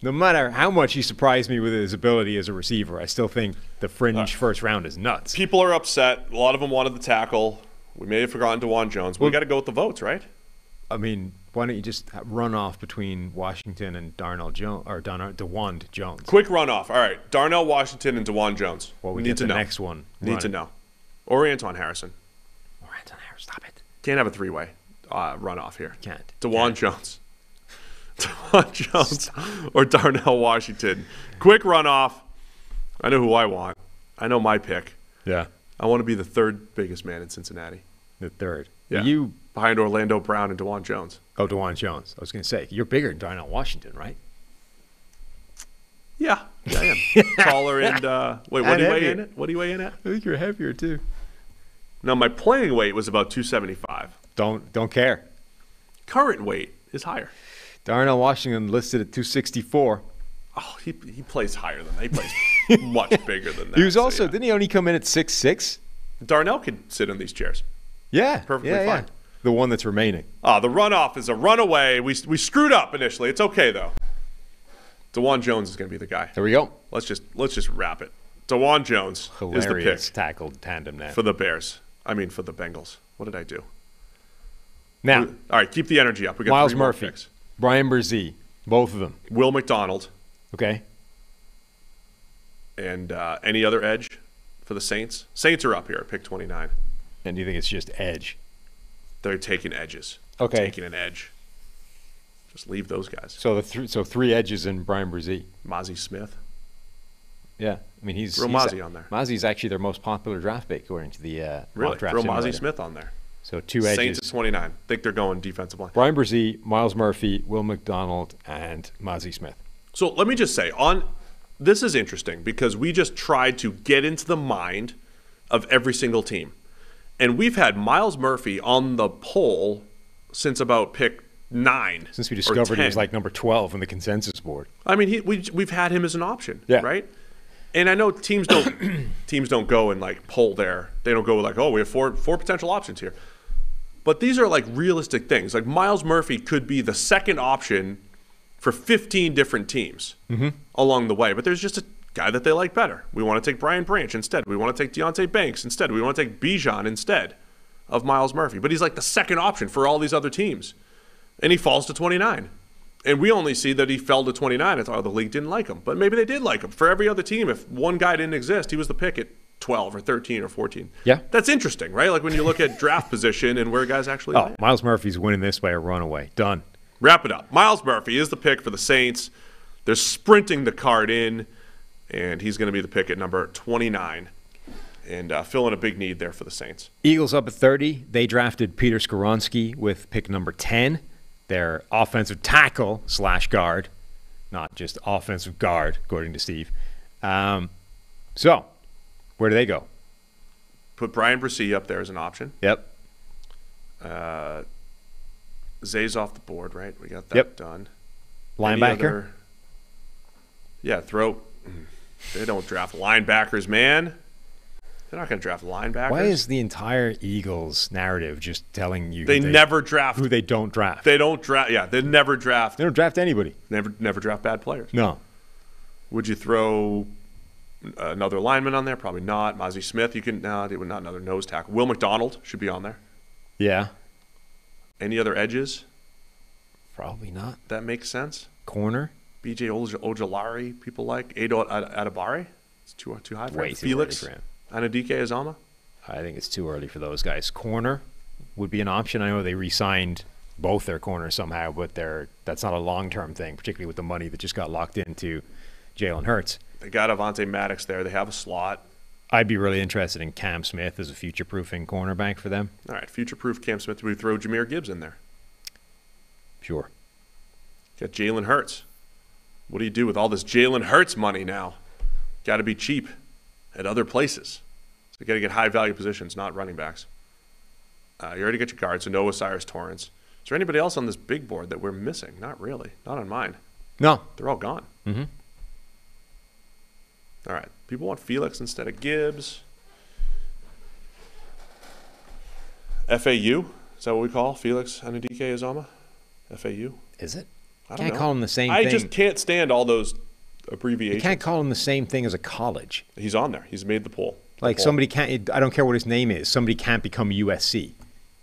no matter how much he surprised me with his ability as a receiver, I still think the fringe first round is nuts.
People are upset. A lot of them wanted the tackle. We may have forgotten DeJuan Jones. But we got to go with the votes, right?
I mean, why don't you just run off between Washington and DeJuan Jones?
Quick runoff. All right, Darnell Washington and DeJuan Jones.
Well, we
need
get
to
the
know.
Next one.
Need to know. Or Anton Harrison.
Stop it.
Can't have a three-way runoff here.
Can't.
DeJuan Jones. DeJuan Jones or Darnell Washington. Quick runoff. I know who I want. I know my pick.
Yeah.
I want to be the third biggest man in Cincinnati.
The third.
Yeah. Behind Orlando Brown and DeJuan Jones.
Oh, DeJuan Jones. I was going to say, you're bigger than Darnell Washington, right?
Yeah, I am. Taller and, wait, what do you weigh in at? What do you weigh in at?
I think you're heavier, too.
No, my playing weight was about 275.
Don't care.
Current weight is higher.
Darnell Washington listed at 264.
Oh, he plays higher than that. He plays much bigger than that.
He was also, didn't he only come in at 6'6"?
Darnell could sit in these chairs.
Yeah.
Perfectly fine.
Yeah. The one that's remaining.
The runoff is a runaway. We screwed up initially. It's okay, though. DeJuan Jones is going to be the guy.
There we go.
Let's just wrap it. DeJuan Jones is the pick.
Tackled tandem now.
For the Bears. For the Bengals. What did I do?
Now.
All right, keep the energy up. We got
Miles
3 more
Murphy.
picks.
Brian Brzee. Both of them.
Will McDonald.
Okay.
And any other edge for the Saints? Saints are up here at pick 29.
And do you think it's just edge?
They're taking edges.
Okay.
Taking an edge. Just leave those guys.
So three edges in Brian Brzee.
Mozzie Smith.
Yeah. I mean, he's
Mozzie on there.
Mozzie's actually their most popular draft pick according to the mock draft
Throw
simulator.
Mozzie Smith on there.
So 2 edges.
Saints at 29. Think they're going defensive line.
Brian Brzee, Miles Murphy, Will McDonald, and Mozzie Smith.
So let me just say, this is interesting because we just tried to get into the mind of every single team. And we've had Miles Murphy on the poll since about pick 9.
Since we discovered he was like number 12 on the consensus board.
I mean, we've had him as an option,
Yeah.
right? And I know teams don't go and like poll there. They don't go like, oh, we have four potential options here. But these are like realistic things. Like Miles Murphy could be the second option for 15 different teams along the way. But there's just a guy that they like better. We want to take Brian Branch instead. We want to take Deontay Banks instead. We want to take Bijan instead of Miles Murphy. But he's like the second option for all these other teams. And he falls to 29. And we only see that he fell to 29. I thought, oh, the league didn't like him. But maybe they did like him. For every other team, if one guy didn't exist, he was the pick at 12 or 13 or 14.
Yeah.
That's interesting, right? Like when you look at draft position and where guys actually land.
Miles Murphy's winning this by a runaway. Done.
Wrap it up. Miles Murphy is the pick for the Saints. They're sprinting the card in, and he's going to be the pick at number 29 and filling a big need there for the Saints.
Eagles up at 30. They drafted Peter Skoronski with pick number 10. Their offensive tackle / guard, not just offensive guard, according to Steve. So, where do they go?
Put Brian Bresee up there as an option.
Yep.
Zay's off the board, right? We got that done.
Linebacker?
Yeah, they don't draft linebackers, man. They're not going to draft linebackers.
Why is the entire Eagles narrative just telling you
they never draft
who they don't draft?
They don't draft. Yeah, they never draft.
They don't draft anybody.
Never draft bad players.
No.
Would you throw another lineman on there? Probably not. Mozzie Smith, not another nose tackle. Will McDonald should be on there.
Yeah.
Any other edges?
Probably not.
That makes sense.
Corner?
BJ Ojolari, people like. Ado Adabare? It's too high for him.
Way too
Felix
early for him.
Anadike Azama?
I think it's too early for those guys. Corner would be an option. I know they re-signed both their corners somehow, but that's not a long-term thing, particularly with the money that just got locked into Jalen Hurts.
They got Avonte Maddox there. They have a slot.
I'd be really interested in Cam Smith as a future-proofing cornerback for them.
All right, future-proof Cam Smith. We throw Jahmyr Gibbs in there.
Sure.
Got Jalen Hurts. What do you do with all this Jalen Hurts money now? Got to be cheap at other places. So you got to get high-value positions, not running backs. You already got your guards, so no Osiris Torrance. Is there anybody else on this big board that we're missing? Not really. Not on mine.
No.
They're all gone.
Mm-hmm.
All right. People want Felix instead of Gibbs. FAU? Is that what we call Felix Anudike Azama? FAU?
Is it?
I
Can't call him the same
I
thing.
just can't stand all those abbreviations.
You can't call him the same thing as a college.
He's on there. He's made the poll.
Like somebody can't. I don't care what his name is. Somebody can't become USC.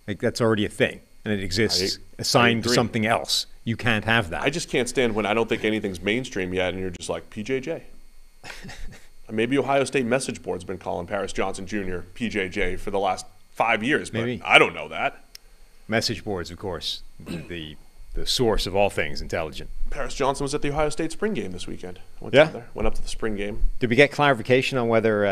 Like that's already a thing, and it exists assigned to something else. You can't have that.
I just can't stand when I don't think anything's mainstream yet, and you're just like PJJ. Maybe Ohio State message board's been calling Paris Johnson Jr. PJJ for the last 5 years, but
Maybe.
I don't know that.
Message boards, of course, the source of all things intelligent.
Paris Johnson was at the Ohio State spring game this weekend. Went up to the spring game.
Did we get clarification on whether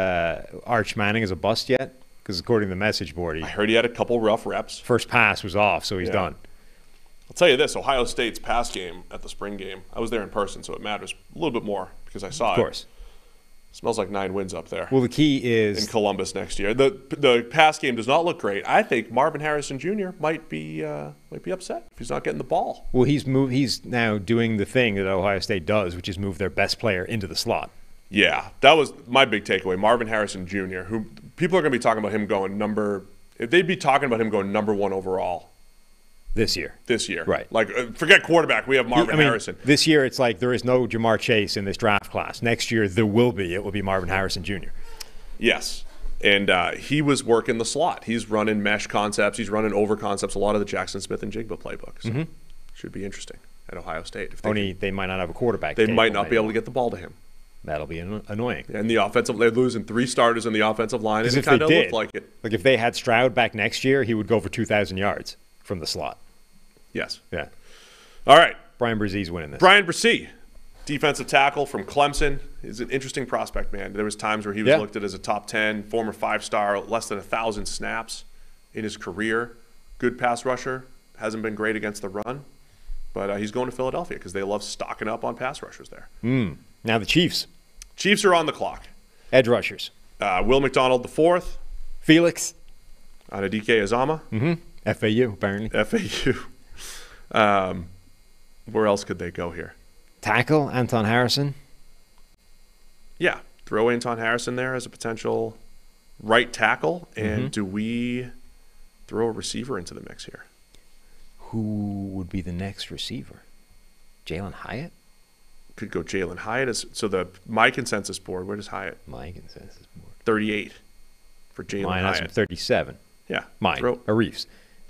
Arch Manning is a bust yet? Because according to the message board,
I heard he had a couple rough reps.
First pass was off, so he's done.
I'll tell you this, Ohio State's pass game at the spring game, I was there in person, so it matters a little bit more because I saw it.
Of course.
Smells like 9 wins up there.
Well, the key is
in Columbus next year. The pass game does not look great. I think Marvin Harrison Jr. might be upset if he's not getting the ball.
Well, he's now doing the thing that Ohio State does, which is move their best player into the slot.
Yeah, that was my big takeaway. Marvin Harrison Jr., who people are going to be talking about him going if they'd be talking about him going number 1 overall.
This year.
Right. Like, forget quarterback. We have Marvin Harrison.
This year, it's like there is no Jamar Chase in this draft class. Next year, there will be. It will be Marvin Harrison Jr.
Yes. And he was working the slot. He's running mesh concepts. He's running over concepts, a lot of the Jackson Smith and Jigba playbooks. So should be interesting at Ohio State. If
they might not have a quarterback.
They might not be able to get the ball to him.
That'll be annoying.
And the offensive, they're losing 3 starters in the offensive line. And it kind of looked like it.
Like if they had Stroud back next year, he would go for 2,000 yards from the slot.
Yes.
Yeah.
All right.
Brian Bresee's winning this.
Brian Bresee, defensive tackle from Clemson, is an interesting prospect, man. There was times where he was looked at as a top 10, former 5-star, less than 1,000 snaps in his career. Good pass rusher. Hasn't been great against the run. But he's going to Philadelphia because they love stocking up on pass rushers there.
Now the Chiefs.
Chiefs are on the clock.
Edge rushers.
Will McDonald the 4th.
Felix.
Anadike Azama.
FAU, apparently.
FAU. Where else could they go here?
Tackle, Anton Harrison.
Yeah, throw Anton Harrison there as a potential right tackle. And do we throw a receiver into the mix here?
Who would be the next receiver? Jalen Hyatt?
Could go Jalen Hyatt. My consensus board, where does Hyatt?
My consensus board.
38 for Jalen
Mine
Hyatt.
has 37.
Yeah.
Mine, Arif's.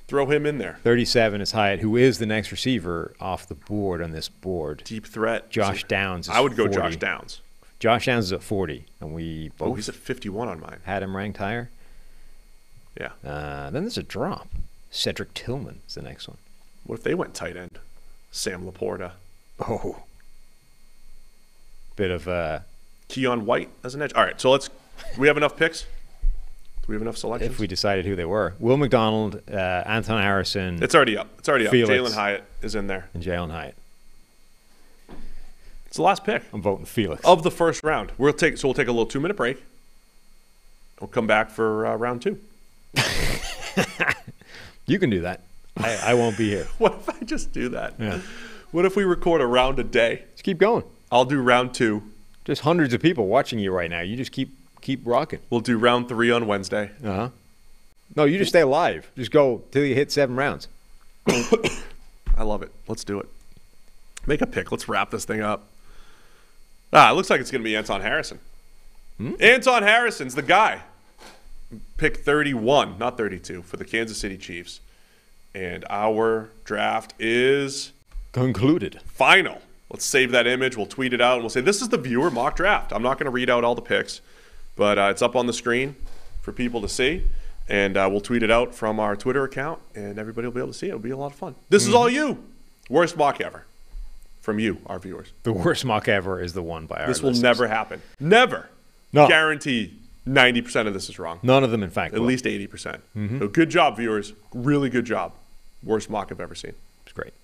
Throw him in there.
37 is Hyatt, who is the next receiver off the board on this board.
Deep threat.
Josh Downs is
I would go
40.
Josh Downs.
Josh Downs is at 40, and we both
he's at 51 on mine.
had him ranked higher.
Yeah.
Then there's a drop. Cedric Tillman is the next one.
What if they went tight end? Sam Laporta.
Oh. Bit of
Keon White as an edge. All right, so do we have enough picks? Do we have enough selections?
if we decided who they were. Will McDonald, Anton Harrison.
It's already up.
Felix.
Jalen Hyatt is in there.
And Jalen Hyatt.
It's the last pick.
I'm voting Felix.
Of the first round. We'll take a little 2-minute break. We'll come back for round 2.
You can do that. I won't be here.
What if I just do that?
Yeah.
What if we record a round a day?
Just keep going.
I'll do round 2.
There's hundreds of people watching you right now. You just keep rocking.
We'll do round 3 on Wednesday.
Uh-huh. No, you just stay alive. Just go till you hit 7 rounds.
I love it. Let's do it. Make a pick. Let's wrap this thing up. It looks like it's going to be Anton Harrison. Anton Harrison's the guy. Pick 31, not 32, for the Kansas City Chiefs. And our draft is
Concluded.
final. Let's save that image. We'll tweet it out, and we'll say, this is the viewer mock draft. I'm not going to read out all the picks, but it's up on the screen for people to see. And we'll tweet it out from our Twitter account, and everybody will be able to see it. It'll be a lot of fun. This is all you. Worst mock ever. From you, our viewers.
The worst mock ever is the one by our
This will
listeners.
never happen. Never.
No.
Guarantee 90% of this is wrong.
None of them, in fact,
At
will.
least 80%. So good job, viewers. Really good job. Worst mock I've ever seen.
It's great.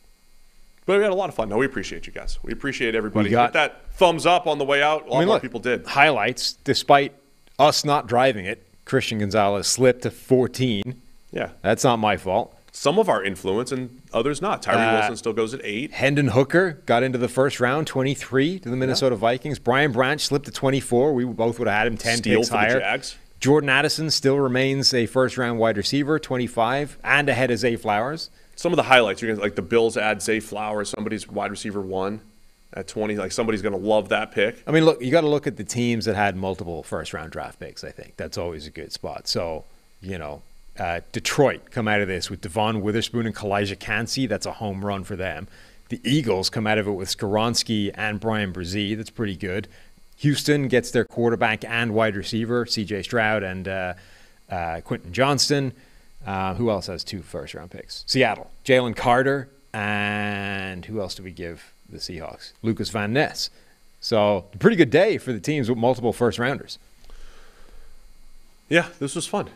But we had a lot of fun. No, we appreciate you guys. We appreciate everybody.
We got-
Hit that thumbs up on the way out. A lot more people did.
Highlights, despite us not driving it, Christian Gonzalez slipped to 14.
Yeah.
That's not my fault.
Some of our influence and others not. Tyree Wilson still goes at 8.
Hendon Hooker got into the first round, 23 to the Minnesota Vikings. Brian Branch slipped to 24. We both would have had him 10
Steal
picks
for the
higher.
Jags.
Jordan Addison still remains a first-round wide receiver, 25, and ahead of Zay Flowers.
Some of the highlights, you're gonna, like the Bills add Zay Flowers, somebody's wide receiver 1 at 20. Like somebody's going to love that pick.
I mean, look, you got to look at the teams that had multiple first-round draft picks, I think. That's always a good spot. So, Detroit come out of this with Devon Witherspoon and Kalijah Kancey. That's a home run for them. The Eagles come out of it with Skoronski and Brian Brzee. That's pretty good. Houston gets their quarterback and wide receiver, C.J. Stroud and Quentin Johnston. Who else has 2 first-round picks? Seattle. Jalen Carter. And who else do we give the Seahawks? Lucas Van Ness. So, a pretty good day for the teams with multiple first-rounders.
Yeah, this was fun.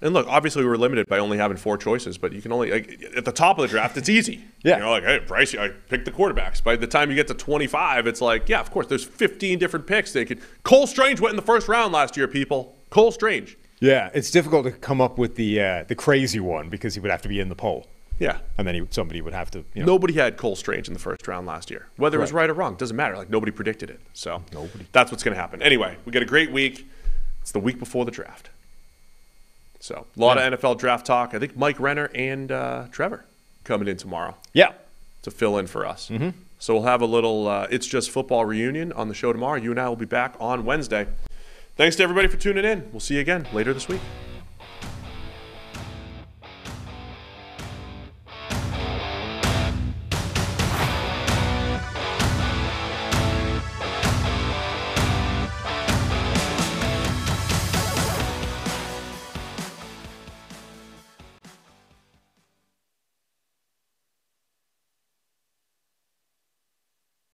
And look, obviously we were limited by only having 4 choices, but you can only, at the top of the draft, it's easy.
Yeah.
Hey, Bryce, I picked the quarterbacks. By the time you get to 25, it's like, yeah, of course, there's 15 different picks they could. Cole Strange went in the first round last year, people. Cole Strange.
Yeah, it's difficult to come up with the crazy one because he would have to be in the poll.
Yeah.
And then somebody would have to,
Nobody had Cole Strange in the first round last year. Whether it was right or wrong, doesn't matter. Like, nobody predicted it. So that's what's going to happen. Anyway, we got a great week. It's the week before the draft. So, a lot of NFL draft talk. I think Mike Renner and Trevor coming in tomorrow.
Yeah.
To fill in for us. Mm-hmm. So, we'll have a little It's Just Football reunion on the show tomorrow. You and I will be back on Wednesday. Thanks to everybody for tuning in. We'll see you again later this week.